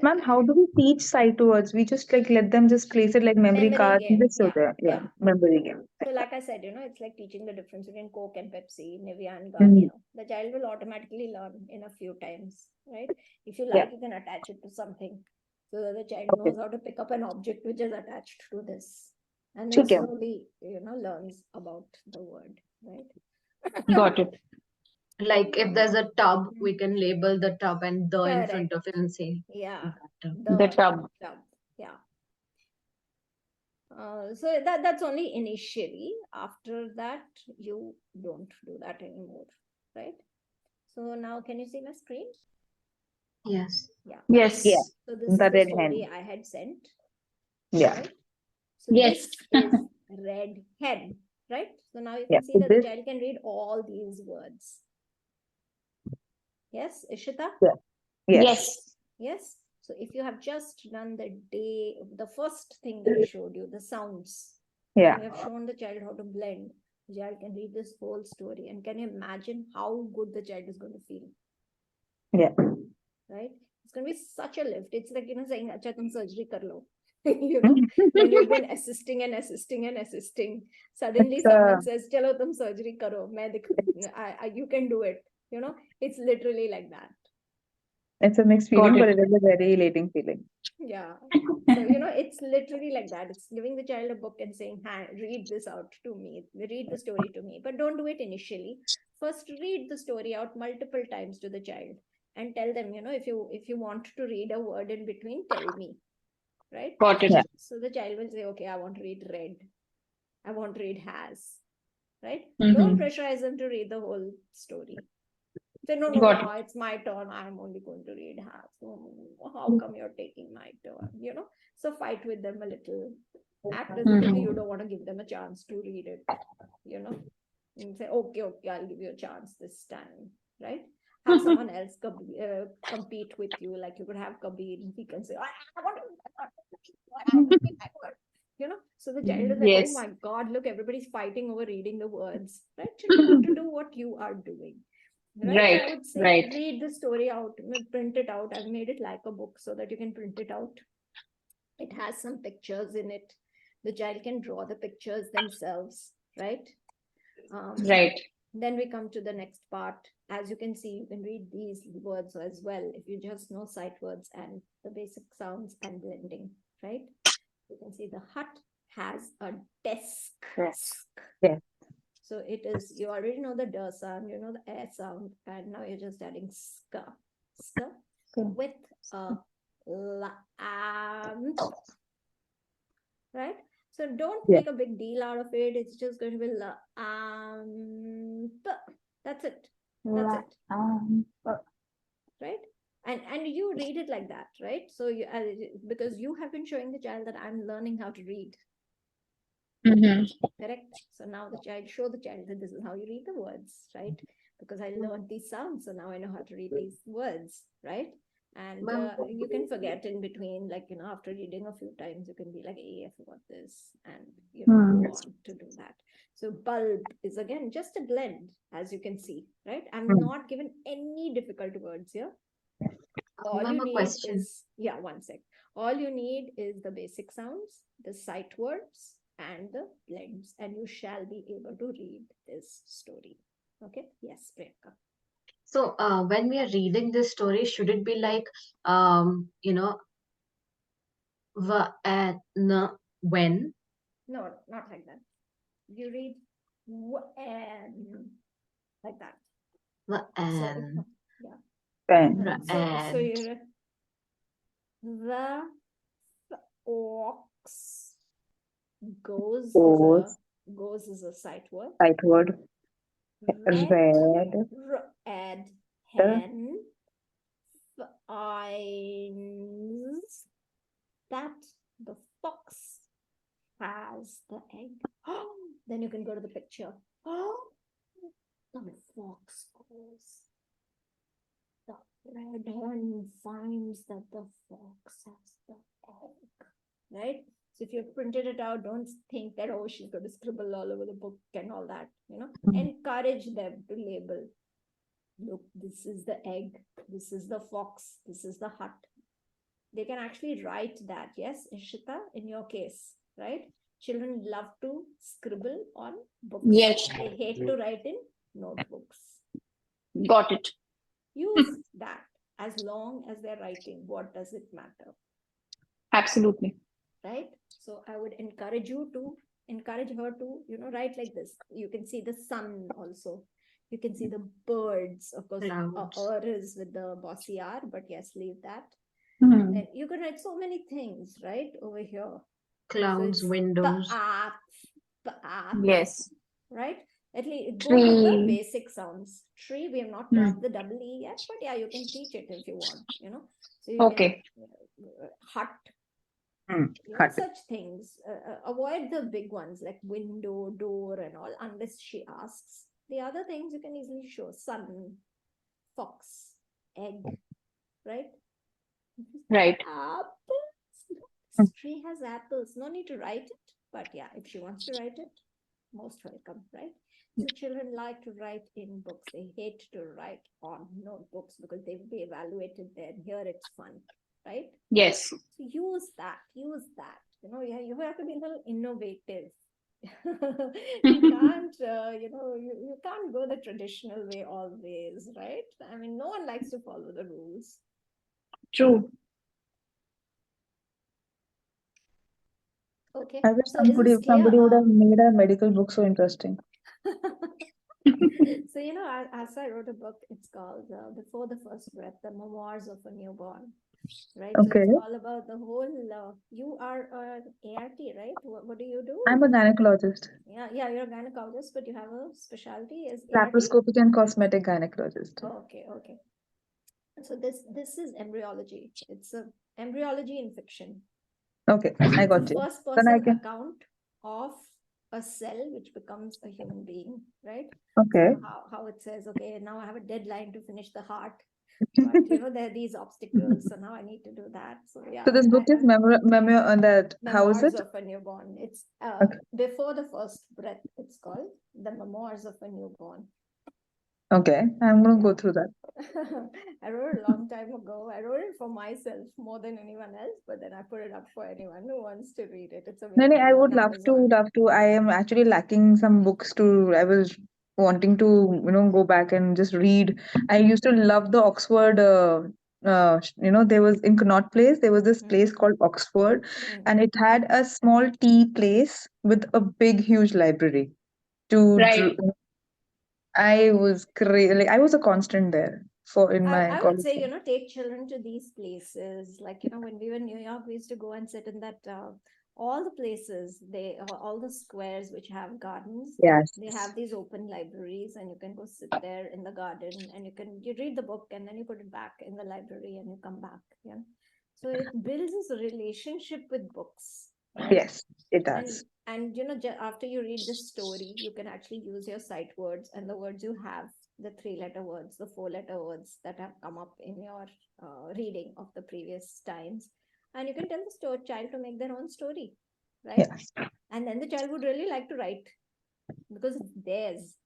Ma'am, how do we teach sight words? We just like let them just place it like memory cards and game. just so there. Yeah, memory game. So like I said, it's like teaching the difference between Coke and Pepsi, Nivea and Garnier. The child will automatically learn in a few times, right? If you like, you can attach it to something so that the child knows how to pick up an object which is attached to this. And then slowly, learns about the word, right? Got it. Like if there's a tub, we can label the tub and the in front of it and say, yeah, the tub. Yeah. So that's only initially. After that, you don't do that anymore, right? So now, can you see my screen? Yes. Yeah. Yes. Yeah. So this is the story I had sent. Yeah. Right? So this is red hen, right? So now you can see that the child can read all these words. Yes, Ishita? Yes. Yes. So if you have just done the first thing that I showed you, the sounds. Yeah. We have shown the child how to blend. The child can read this whole story. And can you imagine how good the child is going to feel? Yeah. Right? It's going to be such a lift. It's like, saying, acha, tum surgery kar lo. When you've been assisting and assisting and assisting, suddenly someone says, chalo, tum surgery karo. You can do it. It's literally like that. It's a mixed feeling, but it is a very elating feeling. Yeah. So, it's literally like that. It's giving the child a book and saying, read this out to me, read the story to me. But don't do it initially. First, read the story out multiple times to the child and tell them, if you want to read a word in between, tell me. Right? Got it. Yeah. So the child will say, okay, I want to read red. I want to read has. Right? Don't pressurize them to read the whole story. Say, no, it's my turn. I'm only going to read half. How come you're taking my turn? So fight with them a little. Act as if you don't want to give them a chance to read it. And say, okay, I'll give you a chance this time. Right? Have someone else compete with you. Like you could have Kabir. He can say, I want to read that word. So the child is like, oh my God, look, everybody's fighting over reading the words. Right? You have to do what you are doing. Right. So I would say read the story out, print it out. I've made it like a book so that you can print it out. It has some pictures in it. The child can draw the pictures themselves, right? Then we come to the next part. As you can see, you can read these words as well if you just know sight words and the basic sounds and blending, right? You can see the hut has a desk. Yeah. So it is, you already know the d sound, you know the air sound, and now you're just adding sk with a lamp, right? So don't make a big deal out of it. It's just going to be that's it. Right? And you read it like that, right? So you because you have been showing the child that I'm learning how to read. Correct. So now show the child that this is how you read the words, right? Because I learned these sounds, so now I know how to read these words, right? And you can forget in between, like after reading a few times, you can be like, hey, I forgot this, and go on to do that. So bulb is again just a blend, as you can see, right? I'm not given any difficult words here. All you need is one sec. All you need is the basic sounds, the sight words, and the blends, and you shall be able to read this story. Okay? Yes, Priyanka. So when we are reading this story, should it be like when? No, not like that. You read when like that. And so you're the ox goes is a sight word. Sight word. Red hen finds that the fox has the egg. Then you can go to the picture. The fox goes. The red hen finds that the fox has the egg. Right? So if you've printed it out, don't think that, oh, she's going to scribble all over the book and all that. Encourage them to label. Look, this is the egg. This is the fox. This is the hut. They can actually write that. Yes, Ishita, in your case, right? Children love to scribble on books. Yes. They hate to write in notebooks. Got it. Use that as long as they're writing. What does it matter? Absolutely. Right? So I would encourage her to, write like this. You can see the sun also. You can see the birds. Of course, Clouds. is with the bossy R, but yes, leave that. Hmm. And you can write so many things, right, over here. Clouds, So windows. the Yes. right? At least go with the Tree. basic sounds. Tree, we have not taught the double E yet, but yeah, you can teach it if you want, So you Okay. can hut, Hut. such things. Avoid the big ones like window, door, and all, unless she asks. The other things you can easily show: sun, fox, egg, right? Right. Apples. Tree has apples. No need to write it, but yeah, if she wants to write it, most welcome, right? So children like to write in books. They hate to write on notebooks because they will be evaluated there. Here it's fun, right? Yes. So use that. You have to be a little innovative. You can't, you can't go the traditional way always, right? I mean, no one likes to follow the rules. True. Okay. I wish So is this clear? somebody would have made a medical book so interesting. So, as I wrote a book, it's called Before the First Breath, The Memoirs of a Newborn. Right? Okay. So it's all about the whole, you are an ART, right? What do you do? I'm a gynecologist. Yeah, you're a gynecologist, but you have a specialty as ART? Laparoscopic and cosmetic gynecologist. Okay. So this is embryology. It's a embryology in fiction. Okay, I got It's a you. first Then I person can. account of a cell which becomes a human being, right? Okay. So how it says, okay, now I have a deadline to finish the heart, but there are these obstacles, so now I need to do that. So yeah. So this book is memoir on that. How is Memoirs it? of a Newborn. It's Okay. Before the First Breath. It's called The Memoirs of a Newborn. Okay, I'm gonna go through that. I wrote it a long time ago. I wrote it for myself more than anyone else, but then I put it up for anyone who wants to read it. It's available. No, I would on love Amazon. to. I am actually lacking some books to. I was wanting to, go back and just read. I used to love the Oxford. There was in Connaught Place. There was this place called Oxford, and it had a small tea place with a big, huge library. Right. I was crazy. Like I was a constant there in my I would college say, time. take children to these places. Like, when we were in New York, we used to go and sit in that, all the places, all the squares which have gardens, Yes. they have these open libraries, and you can go sit there in the garden, and you read the book, and then you put it back in the library, and you come back. Yeah. So it builds this relationship with books. Right? Yes, it does. And after you read the story, you can actually use your sight words and the words you have, the 3-letter words, the 4-letter words that have come up in your reading of the previous times, and you can tell the child to make their own story, right? Yes. And then the child would really like to write because it's theirs,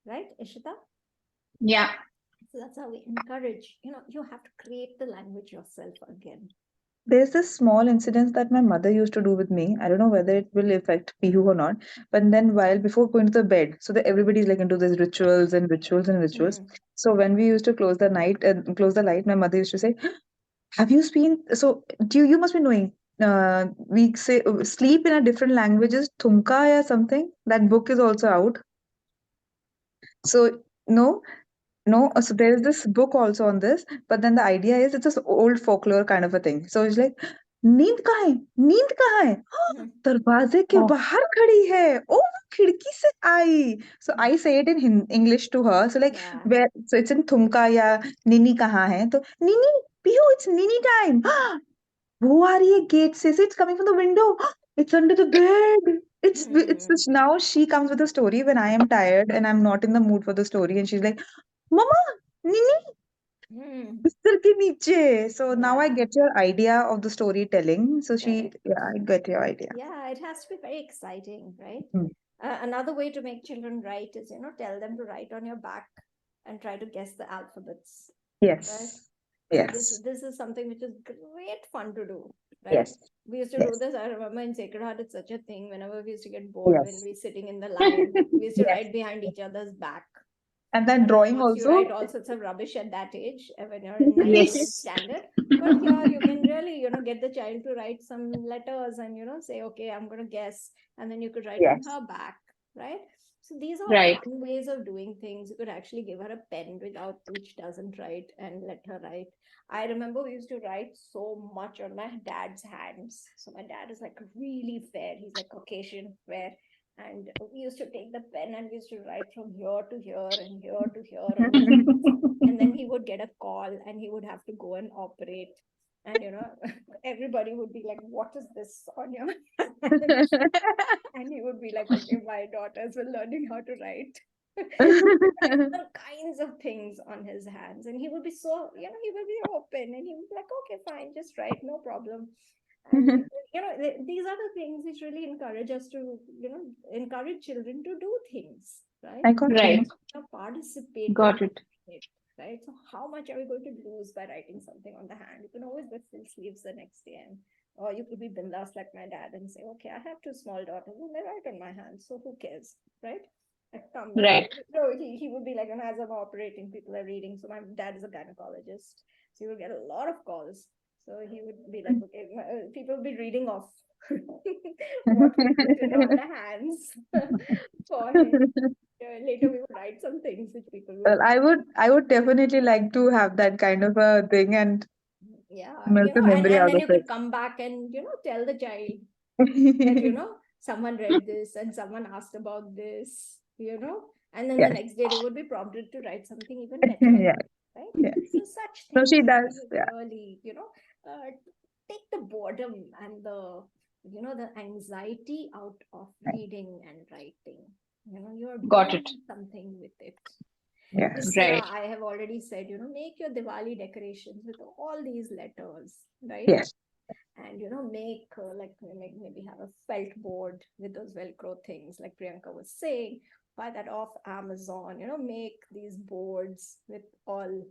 right, Ishita? Yeah. So that's how we encourage. You have to create the language yourself again. There's this small incident that my mother used to do with me. I don't know whether it will affect Pihu or not. But then before going to the bed, so that everybody's like into these rituals and rituals and rituals. So when we used to close the light, my mother used to say, "Have you seen? So you must be knowing. We say sleep in a different languages, Thumka or something. That book is also out. So no, no, so there is this book also on this, but then the idea is it's this old folklore kind of a thing. So it's like, नींद कहाँ है? नींद कहाँ है? दरवाजे के बाहर खड़ी है. Oh, वो खिड़की से आई. So I say it in English to her. So like, so it's in Thumka या Nini कहाँ है? तो Nini, Pihu, it's Nini time. वो आ रही है गेट से. So it's coming from the window. It's under the bed. It's now she comes with a story when I am tired and I'm not in the mood for the story, and she's like, "Mama, Nini, Hmm. bistar ke niche." So now I Yeah. get your idea of the storytelling. So Correct. yeah, I get your idea. Yeah, it has to be very exciting, right? Mm. Another way to make children write is, tell them to write on your back and try to guess the alphabets, right? Yes, So this yes, this is something which is great fun to do, right? yes, We used to do yes, this. I remember in Sacred Heart, it's such a thing. Whenever we used to get bored when yes, we sitting in the line, we used to yes. write behind each other's back. And then And of drawing course, you also. write all sorts of rubbish at that age when you're in ninth or 10th Yes. standard. But here you can really, get the child to write some letters and, say, okay, I'm going to guess. And then you could write on Yes. her back, right? So these are Right. fun ways of doing things. You could actually give her a pen without which doesn't write and let her write. I remember we used to write so much on my dad's hands. So my dad is like really fair. He's like Caucasian fair. And we used to take the pen and we used to write from here to here and here to here on his hands. And then he would get a call and he would have to go and operate. And everybody would be like, "What is this on your hands?" And he would be like, "Okay, my daughters were learning how to write." All kinds of things on his hands. And he would be so, he would be open and he would be like, "Okay, fine, just write, no problem." And these are the things which really encourage us to, encourage children to do things, right? I got Right. you. Participating Got it. in it, right? So how much are we going to lose by writing something on the hand? You can always wear full sleeves the next day, and or you could be bindas like my dad and say, "Okay, I have two small daughters and they write on my hand, so who cares?" Right? Like, come, Right. no, he would be like, and as I'm operating, people are reading. So my dad is a gynecologist, so he would get a lot of calls. So he would be like, okay, people will be reading off what we put in on the hands for him. Later, we would write some things which people would, Well, I would definitely like to have that kind of a thing and yeah, milk the and, memory and out then of you it. could come back and, tell the child that, someone read this and someone asked about this, and then the Yes. next day they would be prompted to write something even better, Yeah. right? Yeah. So such So things she I does. think Yeah. really, take the boredom and the anxiety out of reading and writing. You're Got doing it. something with it. Yes. This year, Right. I have already said, make your Diwali decorations with all these letters, right? Yes. And make maybe have a felt board with those Velcro things, like Priyanka was saying. Buy that off Amazon. Make these boards with all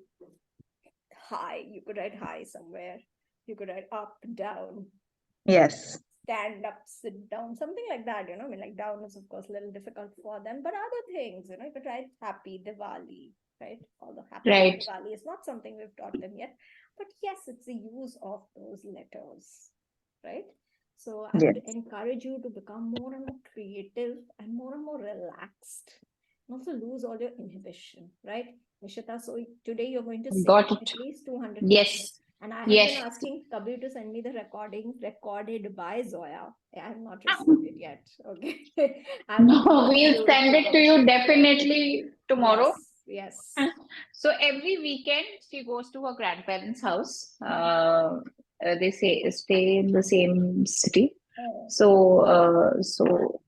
high. You could write high somewhere. You could write up, down, Yes. stand up, sit down, something like that. I mean, like down is of course a little difficult for them, but other things, you could write happy Diwali, right? Although happy Right. Diwali is not something we've taught them yet, but yes, it's the use of those letters, right? So I would Yes. encourage you to become more and more creative and more relaxed, and also lose all your inhibition, right? Nishita, so today you're going to sing Got it. at least 200 times. Yes. And I have been Yes. asking Kabir to send me the recording recorded by Zoya. I have not received it yet. Okay. I No, want you to we'll do it send it to you definitely tomorrow. Yes, yes. So every weekend she goes to her grandparents' house. They say stay in the same city. So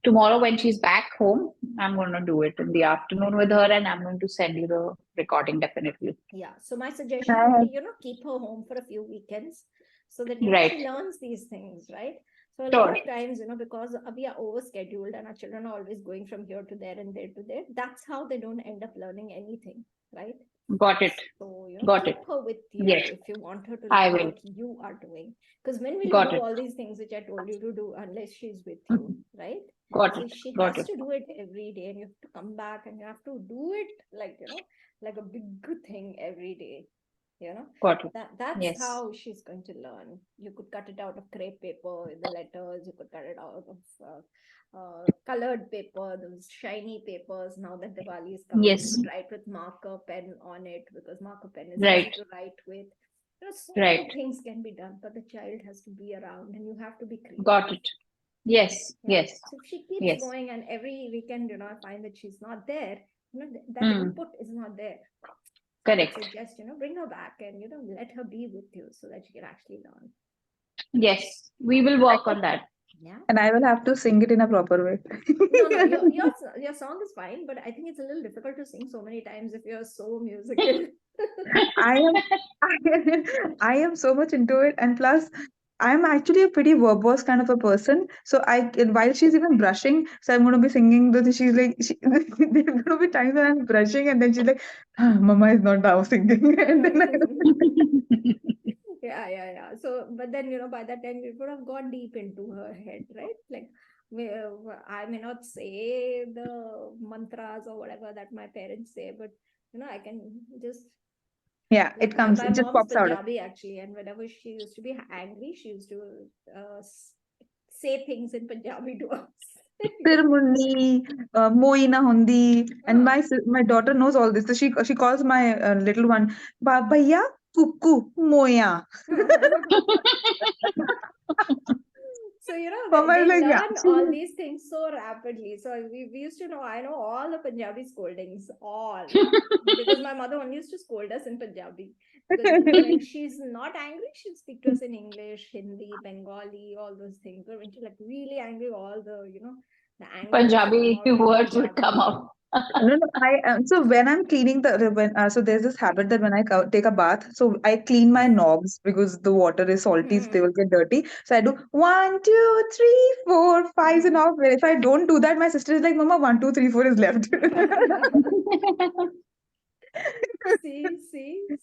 tomorrow when she's back home, I'm gonna do it in the afternoon with her, and I'm going to send you the recording definitely. Yeah. So my suggestion would I be, keep her home for a few weekends so that, Right. she learns these things, right? So a lot Sure. of times, because we are overscheduled and our children are always going from here to there and there to there, that's how they don't end up learning anything, right? Got it. So, Got keep it. her with you Yes, if you want her to I learn will. what you are doing. Because when will you Got do it. all these things which I told you to do unless she's with you, right? Got So it. she Got has it. to do it every day, and you have to come back and you have to do it like a big thing every day. Got it. That's Yes. how she's going to learn. You could cut it out of crepe paper, the letters. You could cut it out of colored paper, those shiny papers. Now that Diwali is coming, you Yes. could write with marker pen on it because marker pen is Right. easy to write with. So Right. many things can be done, but the child has to be around and you have to be creative. Got it. Yes. Yeah. Yes. So if she keeps Yes. going and every weekend, I find that she's not there, that Mm. input is not there. Correct. I would suggest, bring her back and, let her be with you so that she can actually learn. Yes. We will work on that. Yeah. And I will have to sing it in a proper way. No, your song is fine, but I think it's a little difficult to sing so many times if you're so musical. I am I am so much into it, and plus I'm actually a pretty verbose kind of a person. So while she's even brushing, so I'm gonna be singing. She's like, there's gonna be times when I'm brushing, and then she's like, ah, "Mama is not now singing," and then Yeah. So, but then, by that time, it would have gone deep into her head, right? Like, I may not say the mantras or whatever that my parents say, but, I can just, yeah, like, it comes, my it just mom's pops out. Punjabi actually, and whenever she used to be angry, she used to say things in Punjabi to us. Tirmundi, Moi na hundi, and Huh. my daughter knows all this. So she calls my little one, Bhaiya, Kuku, Moya. So, Mama is they like, yeah. learn all these things so rapidly. So we used to know, I know all the Punjabi scoldings, all. Because my mother only used to scold us in Punjabi. Because when she's not angry, she'll speak to us in English, Hindi, Bengali, all those things. But when she's like really angry, all the anger used to come Punjabi out in words would Punjabi. come out. No, no, so when I'm cleaning so there's this habit that when I take a bath, so I clean my knobs because the water is salty, so they will get dirty. So I do 1, 2, 3, 4, 5 and all. If I don't do that, my sister is like, Mama, 1, 2, 3, 4 is left. See.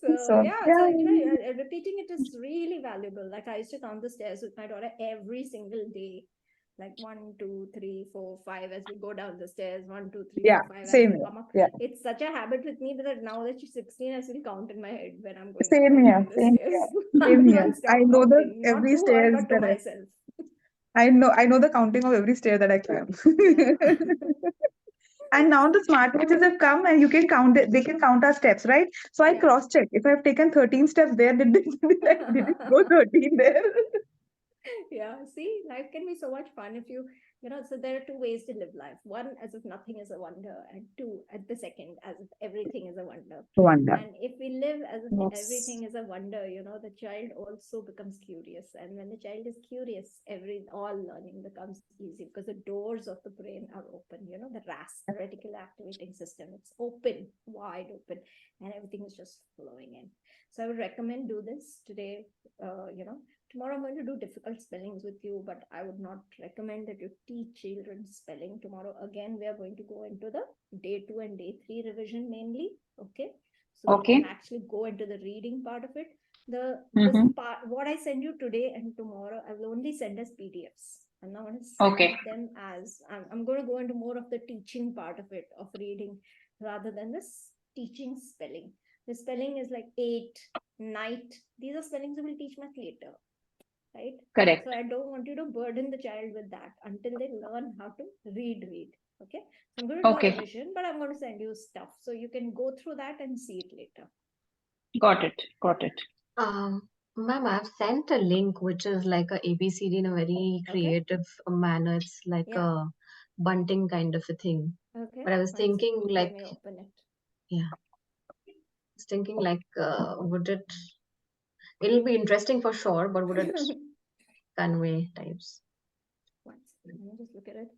So So yeah, so yeah, repeating it is really valuable. Like I used to count the stairs with my daughter every single day. Like 1, 2, 3, 4, 5 as we go down the stairs, 1, 2, 3, yeah, 4, 5 as same we here. come up. Yeah, It's such a habit with me that now that she's 16, I still count in my head when I'm going up same and here, down the same stairs. here, I same here. can't I stop know the counting, not every to her, stairs but to that myself. I know the counting of every stair that I climb. Yeah. And now the smart watches have come and you can count it, they can count our steps, right? So I Yeah. cross check. If I've taken 13 steps there, did it go 13 there? Yeah, see, life can be so much fun if so there are two ways to live life. One, as if nothing is a wonder, and two, at the second, as if everything is a wonder. Wonder. And if we live as if Yes. everything is a wonder, the child also becomes curious. And when the child is curious, all learning becomes easy because the doors of the brain are open. The RAS, the reticular activating system, it's open, wide open, and everything is just flowing in. So I would recommend do this today. Tomorrow I'm going to do difficult spellings with you, but I would not recommend that you teach children spelling. Tomorrow again we are going to go into the day 2 and day 3 revision mainly. Okay, so we can actually go into the reading part of it. This part, what I send you today and tomorrow, I will only send as PDFs. I'm not going to send them as I'm going to go into more of the teaching part of it, of reading, rather than this teaching spelling. The spelling is like 8, night. These are spellings we will teach much later, right? Correct. So I don't want you to burden the child with that until they learn how to read. Okay. So I'm going to do a revision, but I'm going to send you stuff so you can go through that and see it later. Got it. Ma'am, I've sent a link which is like a ABCD in a very creative manner. It's like a bunting kind of a thing. Okay. But I was thinking like, let me open it. Yeah. I was thinking like, it'll be interesting for sure, but would it convey types? One second, let me just look at it.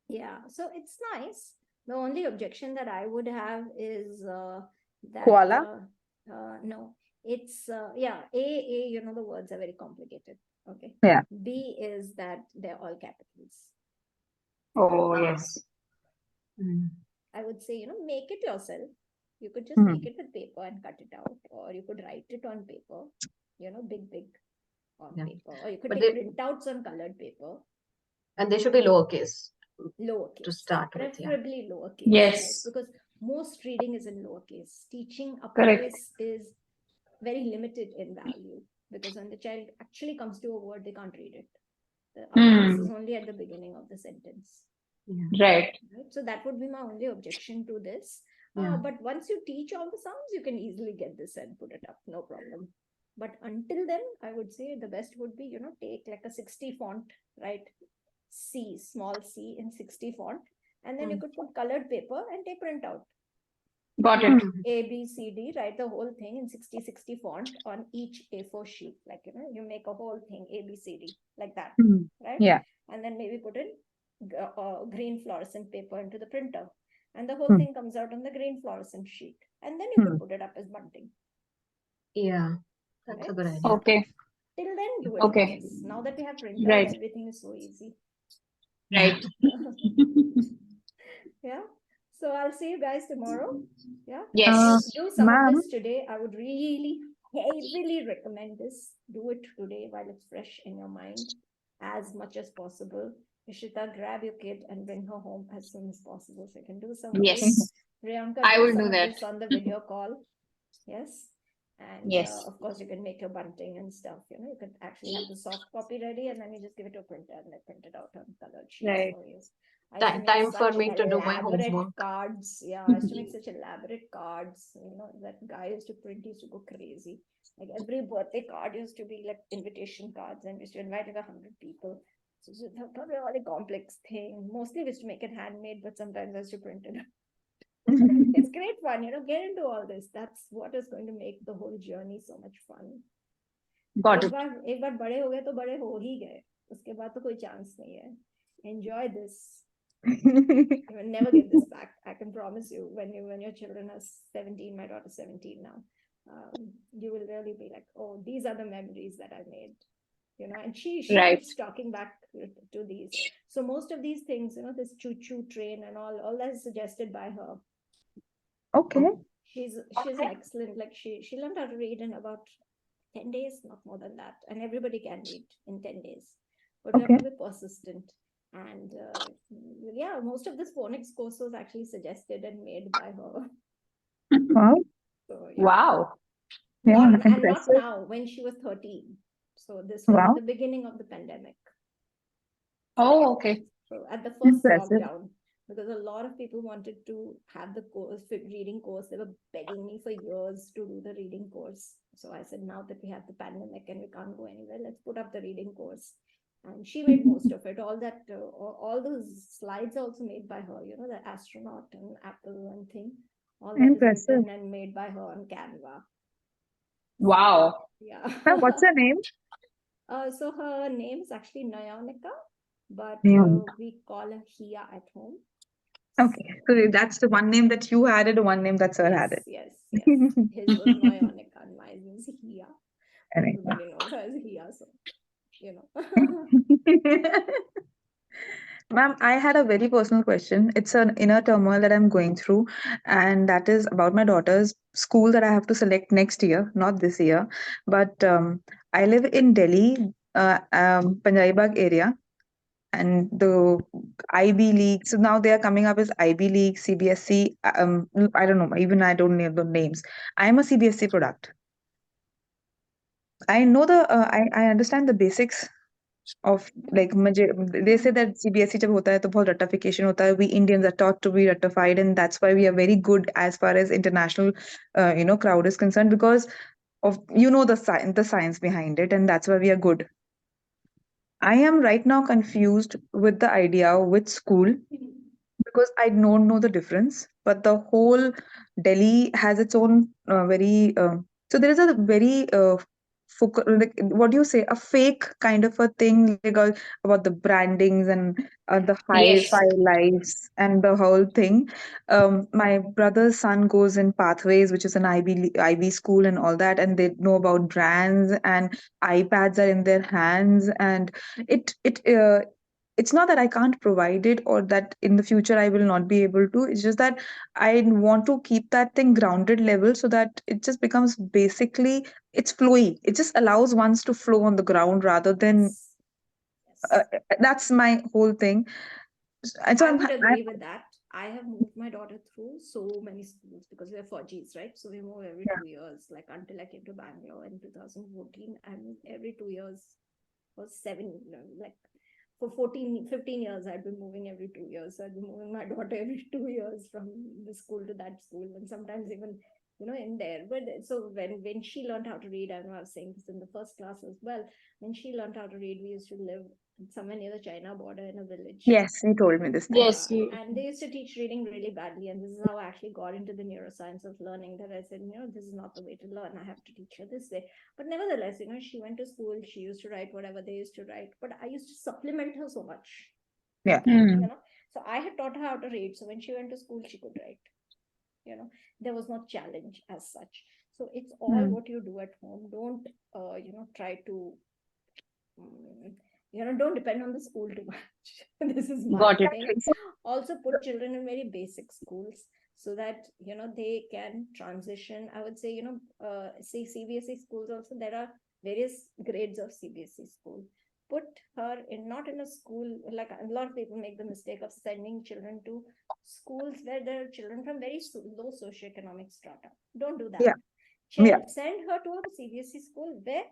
Yeah, so it's nice. The only objection that I would have is that Koala? no, it's A, the words are very complicated. Okay. Yeah. B is that they're all capitals. Oh, yes. I would say, make it yourself. You could just make it with paper and cut it out, or you could write it on paper, big on paper, or you could take printouts on colored paper. And they should be lowercase. Lowercase. To start with, preferably lowercase. Yes. Right? Because most reading is in lowercase. Teaching uppercase is very limited in value, because when the child actually comes to a word, they can't read it. The uppercase is only at the beginning of the sentence. Right. So that would be my only objection to this. But once you teach all the sounds, you can easily get this and put it up, no problem. But until then, I would say the best would be, take like a 60 font, right? C, small c in 60 font. And then you could put colored paper and take print out. Got it. A, B, C, D, write the whole thing in 60 font on each A4 sheet. Like, you make a whole thing, A, B, C, D, like that, right? Yeah. And then maybe put in green fluorescent paper into the printer. And the whole thing comes out on the green fluorescent sheet. And then you could put it up as bunting. Yeah, that's a good idea. Okay. Till then, do it Okay. like this. Now that we have printers, Right. everything is so easy. Right. Yeah. So I'll see you guys tomorrow. Yeah. Yes. Do some of Ma'am. this today. I would really heavily recommend this. Do it today while it's fresh in your mind as much as possible. Ishita, grab your kid and bring her home as soon as possible so you can do some of this. Yes. Priyanka, I do will some do of that. this on the video call. Yes. And Yes. of course, you can make your bunting and stuff. You can actually have the soft copy ready, and then you just give it to a printer and they print it out on colored sheets Right. for you. I used to make Time for such me to do my elaborate homework. cards. Yeah, I used to make such elaborate cards. That guy used to print used to go crazy. Like every birthday card used to be like invitation cards, and we used to invite like 100 people. So it's a really complex thing. Mostly we used to make it handmade, but sometimes I used to print it. It's great fun, get into all this. That's what is going to make the whole journey so much fun. Got it. एक बार बड़े हो गए तो बड़े हो ही गए. उसके बाद तो कोई chance नहीं है. Enjoy this. You will never get this back. I can promise you. When your children are 17, my daughter's 17 now, you will really be like, oh, these are the memories that I made. And she Right. keeps talking back to these. So most of these things, this choo-choo train and all that is suggested by her. Okay. She's an excellent, like she learned how to read in about 10 days, not more than that. And everybody can read in 10 days. But you have to be persistent. And yeah, most of this phonics course was actually suggested and made by her. Wow. So, yeah. Wow. Yeah, and not impressive. now, when she was 13. So this was at the beginning of the pandemic. Oh, okay. So at the first Impressive. lockdown, because a lot of people wanted to have the course, reading course. They were begging me for years to do the reading course. So I said, now that we have the pandemic and we can't go anywhere, let's put up the reading course. And she made most of it. All that, all those slides are also made by her. The astronaut and Apple and thing. All that is written and made by her on Canva. Wow. Yeah. Now, what's her name? So her name is actually Nayanika, but we call her Hia at home. Okay, so that's the one name that you added, one name that sir added. Yes. His was Nayanika and mine is Hia. Everybody knows her as Hia, so Ma'am, I had a very personal question. It's an inner turmoil that I'm going through, and that is about my daughter's school that I have to select next year, not this year. But I live in Delhi, Punjabi Bagh area, and the IB League. So now they are coming up as IB League, CBSC. I don't know, even I don't know the names. I am a CBSC product. I know I understand the basics of like they say that CBSE जब होता है तो बहुत रट्टाफिकेशन होता है. We Indians are taught to be ratified, and that's why we are very good as far as international crowd is concerned, because of the science behind it, and that's why we are good. I am right now confused with the idea which school, because I don't know the difference. But the whole Delhi has its own very. So there is a very like, what do you say? A fake kind of a thing, like, about the brandings and the Yes. hi-fi lights and the whole thing. My brother's son goes in Pathways, which is an IB school and all that, and they know about brands, and iPads are in their hands, and it's not that I can't provide it or that in the future I will not be able to. It's just that I want to keep that thing grounded level so that it just becomes basically it's flowy. It just allows ones to flow on the ground rather than that's my whole thing. And so I would agree with that. I have moved my daughter through so many schools because we're 4Gs, right? So we move every 2 years. Like until I came to Bangalore in 2014, I moved every 2 years for 7, like for 15 years, I'd been moving every 2 years. So I'd be moving my daughter every 2 years from this school to that school, and sometimes even in there. But so when she learned how to read, and I was saying this in the first class as well, when she learned how to read, we used to live somewhere near the China border in a village. Yes, you told me this thing. Yes, And they used to teach reading really badly. And this is how I actually got into the neuroscience of learning, that I said, this is not the way to learn. I have to teach her this way. But nevertheless, she went to school. She used to write whatever they used to write. But I used to supplement her so much. Yeah. So I had taught her how to read. So when she went to school, she could write. There was no challenge as such. So it's all what you do at home. Don't, try to don't depend on the school too much. This is my thing. Also put children in very basic schools so that they can transition. I would say say CBSE schools also, there are various grades of CBSE school. Put her in, not in a school, like a lot of people make the mistake of sending children to schools where there are children from very low socioeconomic strata. Don't do that. Send her to a CBSE school where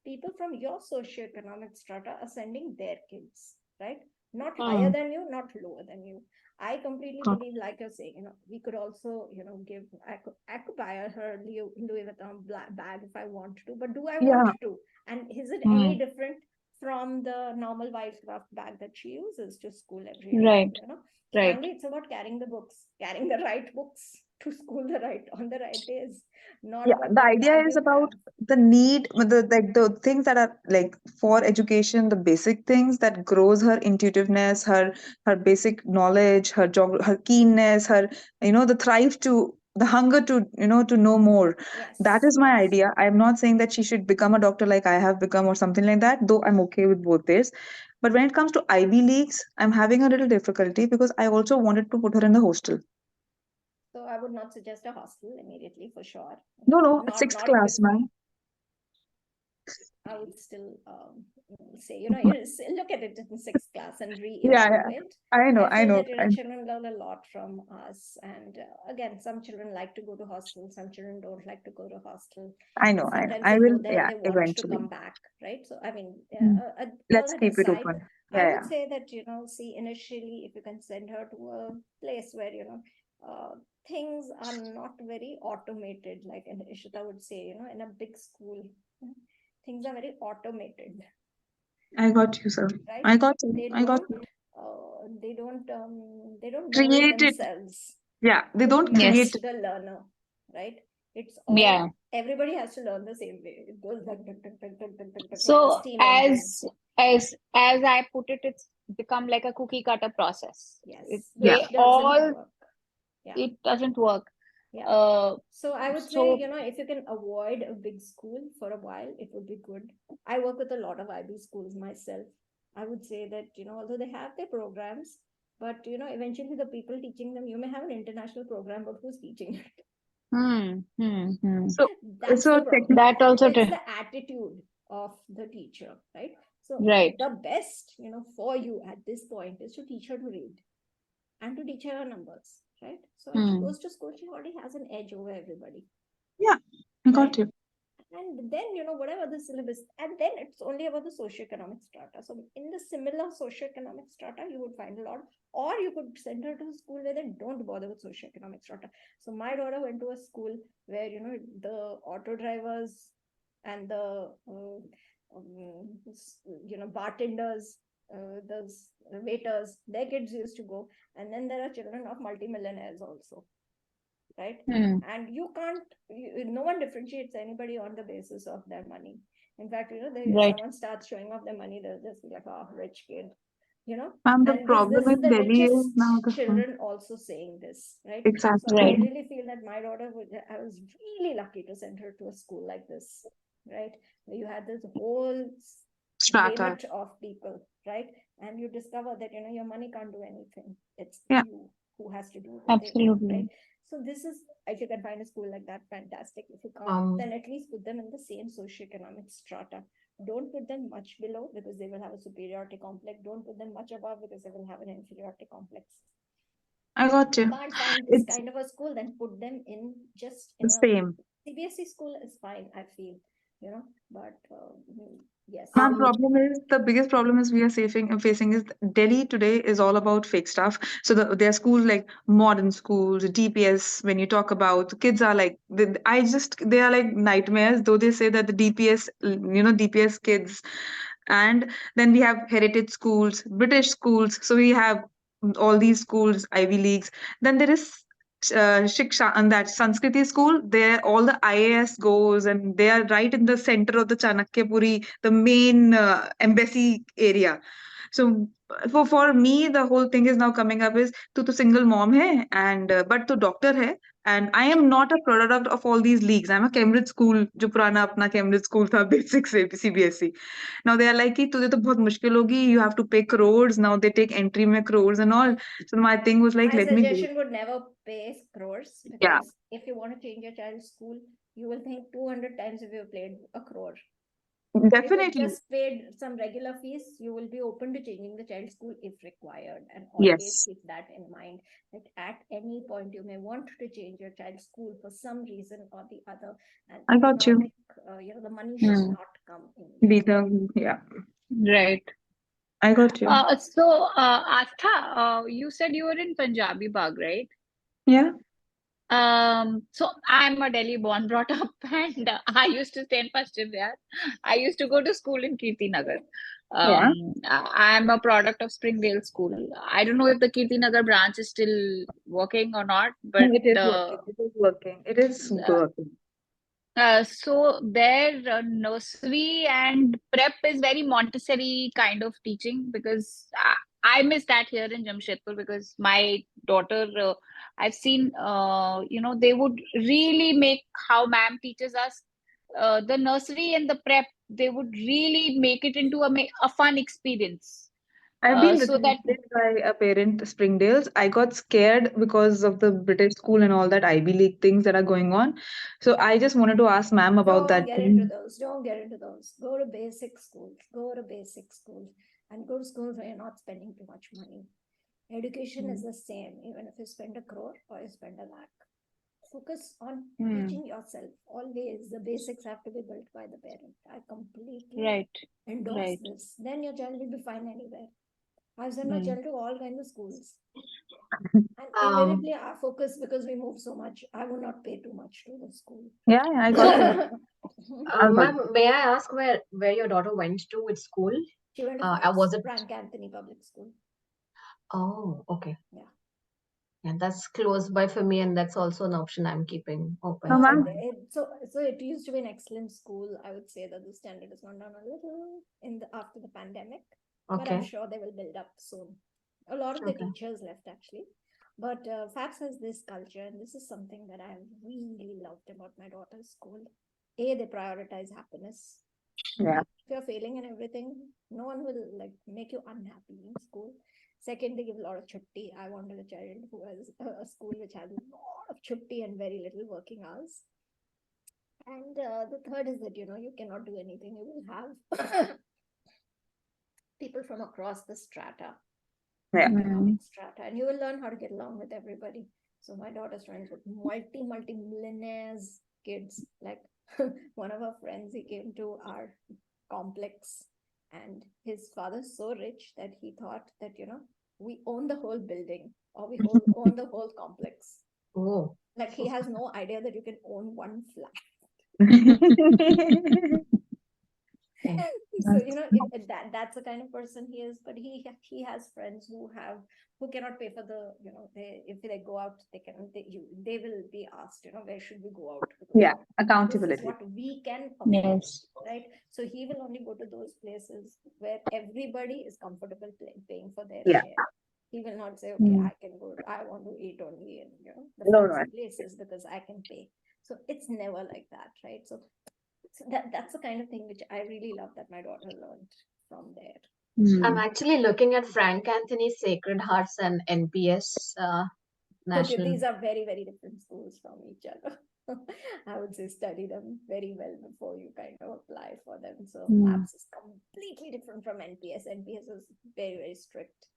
people from your socioeconomic strata are sending their kids, right? Not higher than you, not lower than you. I completely believe, like you're saying, we could also, give, I could buy her Louis Vuitton bag if I want to, but do I want to? And is it any different from the normal Wildcraft bag that she uses to school every day? Right. Finally, it's about carrying the right books to school on the right days. Not about the idea is about the need, the things that are like for education, the basic things that grows her intuitiveness, her basic knowledge, her keenness, her the hunger to to know more. That is my idea. I'm not saying that she should become a doctor like I have become or something like that, though I'm okay with both ways. But when it comes to Ivy Leagues, I'm having a little difficulty because I also wanted to put her in the hostel. So I would not suggest a hostel immediately, for sure. No, sixth class, man. I would still say, look at it in sixth class and reevaluate. I know. That, children learn a lot from us. And again, some children like to go to hostel. Some children don't like to go to hostel. I know. Sometimes I they will. go there and they want eventually. to come back, right? So, I mean, Let's keep it open. I would say that, see, initially, if you can send her to a place where, things are not very automated, like Ishita would say, in a big school, things are very automated. I got you, sir. Right? I got you. They don't create it themselves. Yeah, they don't create the learner, right? It's all everybody has to learn the same way. It goes so as I put it, it's become like a cookie cutter process. Yes. It doesn't work. So I would say, if you can avoid a big school for a while, it would be good. I work with a lot of IB schools myself. I would say that, although they have their programs, but, eventually the people teaching them, you may have an international program, but who's teaching it? So that's the problem. That also it's the attitude of the teacher, right? So the best, for you at this point is to teach her to read and to teach her numbers, right? So when she goes to school, she already has an edge over everybody. Yeah, I got you. And then, whatever the syllabus, and then it's only about the socioeconomic strata. So in the similar socioeconomic strata, you would find a lot, or you could send her to a school where they don't bother with socioeconomic strata. So my daughter went to a school where, the auto drivers and the, bartenders, those waiters, their kids used to go. And then there are children of multimillionaires also. Right? And you can't, no one differentiates anybody on the basis of their money. In fact, if someone starts showing off their money, they'll just be like, oh, rich kid. And the problem this is the richest now children also saying this, right? Exactly. So I really feel that my daughter I was really lucky to send her to a school like this, right? Where you had this whole strata of people, right? And you discover that, your money can't do anything. It's you who has to do the thing, right? So this is, if you can find a school like that, fantastic. If you can't, then at least put them in the same socioeconomic strata. Don't put them much below because they will have a superiority complex. Don't put them much above because they will have an inferiority complex. I got you. If you can't find this kind of a school, then put them in just in the same. CBSE school is fine, I feel, but yes. My problem is, the biggest problem is we are facing is Delhi today is all about fake stuff. So there are schools like modern schools, DPS. When you talk about, the kids are like, they are like nightmares. Though they say that the DPS, DPS kids And then we have heritage schools, British schools. So we have all these schools, Ivy Leagues. Then there is Shiksha, and that Sanskriti school. There, all the IAS goes, and they are right in the center of the Chanakyapuri, the main embassy area. So for me, the whole thing is now coming up is तू तो single mom है, and but तू doctor है, and I am not a product of all these leagues. I'm a Cambridge school, जो पुराना अपना Cambridge school था, basic से CBSE. Now they are like कि तुझे तो बहुत मुश्किल होगी, you have to pay crores. Now they take entry में crores and all. So my thing was like, My let me do it. suggestion would never pay crores, Yeah. because if you want to change your child's school, you will think 200 times if you paid a crore. If you Definitely. just paid some regular fees, you will be open to changing the child's school if required. And always Yes. keep that in mind, that at any point you may want to change your child's school for some reason or the other. And I got you. economic, the money should Hmm. not come in. Be the, yeah, Right. I got you. So, Astha, you said you were in Punjabi Bagh, right? Yeah. So I'm a Delhi born, brought up, and I used to stay in Paschim Vihar. I used to go to school in Kirti Nagar. Yeah. I'm a product of Springdale School. I don't know if the Kirti Nagar branch is still working or not, No, but it is working. It is working. It is working. so their nursery and prep is very Montessori kind of teaching, because I miss that here in Jamshedpur, because my daughter, I've seen, they would really make how ma'am teaches us the nursery and the prep, they would really make it into a fun experience. I've been So that recommended by a parent, Springdale's. I got scared because of the British school and all that Ivy League things that are going on. So I just wanted to ask ma'am about Don't that get into thing. those. Don't get into those. Go to basic schools. Go to basic schools. And go to schools where you're not spending too much money. Education is the same, even if you spend a crore or you spend a lakh. Focus on teaching yourself. Always the basics have to be built by the parent. I completely right, endorse right. this. Then your child will be fine anywhere. I've sent my child to all kinds of schools. And invariably our focus, because we move so much, I will not pay too much to the school. Yeah, I got you. I got Ma'am, may I ask where your daughter went to with school? She went to Was it? Frank Anthony Public School. Oh, okay. Yeah. Yeah, that's close by for me, and that's also an option I'm keeping open. Oh, for ma'am. mine. So it used to be an excellent school. I would say that the standard has gone down a little after the pandemic, but I'm Okay. sure they will build up soon. A lot of the Okay. teachers left actually, but FAPS has this culture, and this is something that I really loved about my daughter's school. They prioritize happiness. Yeah. If you're failing in everything, no one will like make you unhappy in school. Second, they give a lot of chutti. I wanted a child who has a school which has a lot of chutti and very little working hours. And the third is that, you cannot do anything. You will have people from across the strata, Yeah. economic strata, and you will learn how to get along with everybody. So my daughter's friends with multi-millionaires kids. Like one of our friends, he came to our complex, and his father's so rich that he thought that, we own the whole building, or we own the whole complex. Oh. Like he has no idea that you can own one flat. So that's the kind of person he is. But he has friends who cannot pay for the, if they go out, they will be asked, where should we go out? Because Yeah, this is accountability. what we can afford, Yes. right? So he will only go to those places where everybody is comfortable paying for their Yeah. share. He will not say, okay, I want to eat only in the No, fancy places because I can pay. So it's never like that, right? So that's the kind of thing which I really love that my daughter learned from there. I'm actually looking at Frank Anthony's Sacred Hearts and NPS Okay, National. these are very, very different schools from each other. I would say study them very well before you kind of apply for them. So FAPS is completely different from NPS. NPS is very, very strict.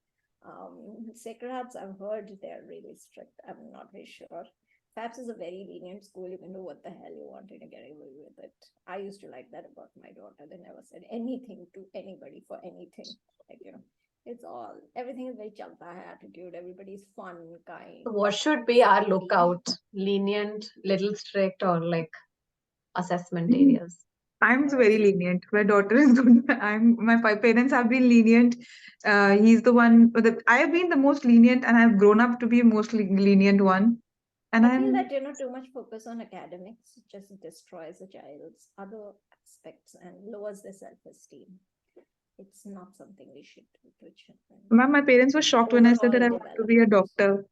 Sacred Hearts, I've heard they're really strict. I'm not very sure. FAPS is a very lenient school. You can do what the hell you want and you get away with it. I used to like that about my daughter. They never said anything to anybody for anything. Like, it's all, everything is very chalta hai attitude. Everybody's fun, kind. What should be our friendly. lookout? Lenient, little strict, or like assessment areas? I'm very lenient. My daughter is good. My parents have been lenient. He's the one that I have been the most lenient, and I've grown up to be most lenient one. And I feel I'm that too much focus on academics just destroys a child's other aspects and lowers their self-esteem. It's not something we should do to children. my parents were shocked when I said that I Overall want to be a doctor.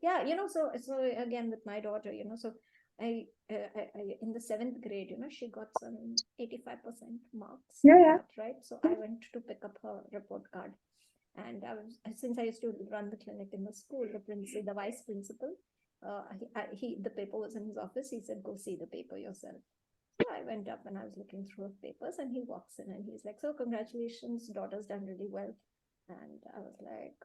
Yeah, so again with my daughter, so I in the 7th grade, she got some 85% marks Yeah, in yeah. that, right? So I went to pick up her report card, and since I used to run the clinic in the school, the vice principal, the paper was in his office. He said, "Go see the paper yourself." So I went up and I was looking through her papers, and he walks in and he's like, "So congratulations, daughter's done really well." And I was like,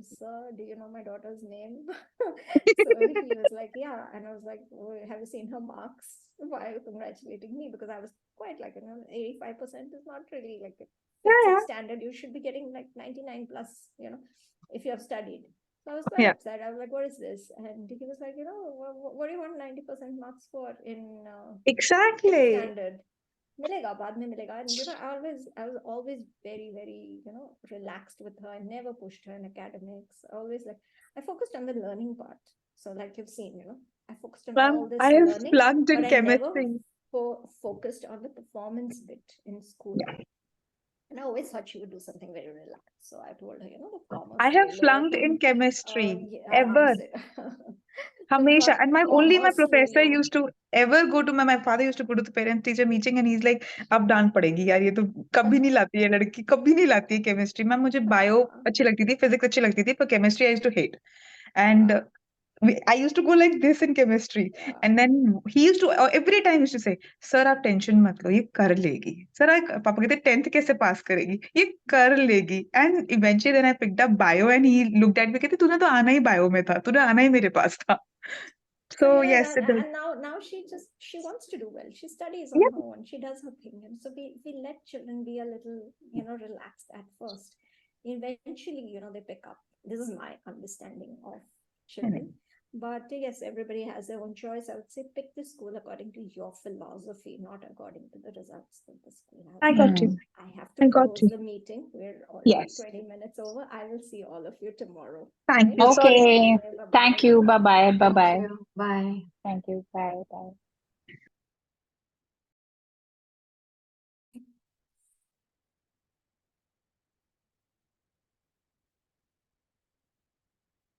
"Sir, do you know my daughter's name?" So he was like, "Yeah." And I was like, "Oh, have you seen her marks? Why are you congratulating me?" Because I was quite like, 85% is not really like a Yeah, fifth, yeah. sixth standard. You should be getting like 99 plus, if you have studied. So I was quite Yeah. upset. I was like, "What is this?" And he was like, what do you want 90% marks for in Exactly. standard? Milega, baad mein milega. And I was always very, very, relaxed with her. I never pushed her in academics. Always I focused on the learning part. So like you've seen, I focused on all this I have learning, flunked but in I never chemistry. focused on the performance bit in school. And I always thought she would do something very relaxed. So I told her, the commerce I have le lo. flunked in chemistry. Aaram Ever. se. Hamesha. And my Commerce le professor lo. used to ever go to my father used to go to the parent teacher meeting and he's like, अब डांट पड़ेगी यार, ये तो कभी नहीं लाती है लड़की, कभी नहीं लाती है chemistry. मैम मुझे bio अच्छी लगती थी, physics अच्छी लगती थी, पर chemistry I used to hate. And I used to go like this in chemistry. And then he used to every time he used to say, "Sir, आप टेंशन मत लो, ये कर लेगी." Sir, पापा कहते 10th कैसे पास करेगी? ये कर लेगी. And eventually then I picked up bio and he looked at me कहते तूने तो आना ही bio में था, तूने आना ही मेरे पास था. So yes, it does. And now she wants to do well. She studies on Yeah. her own. She does her thing. And so we let children be a little, relaxed at first. Eventually, they pick up. This is my understanding of children. But yes, everybody has their own choice. I would say pick the school according to your philosophy, not according to the results that the school has. I got you. I have I to got close you. the meeting. We're already Yes. 20 minutes over. I will see all of you tomorrow. Thank you. Okay. Sorry. Okay. Bye-bye. Thank you. Bye bye. Bye Thank bye. you. Bye. Thank you. Bye bye.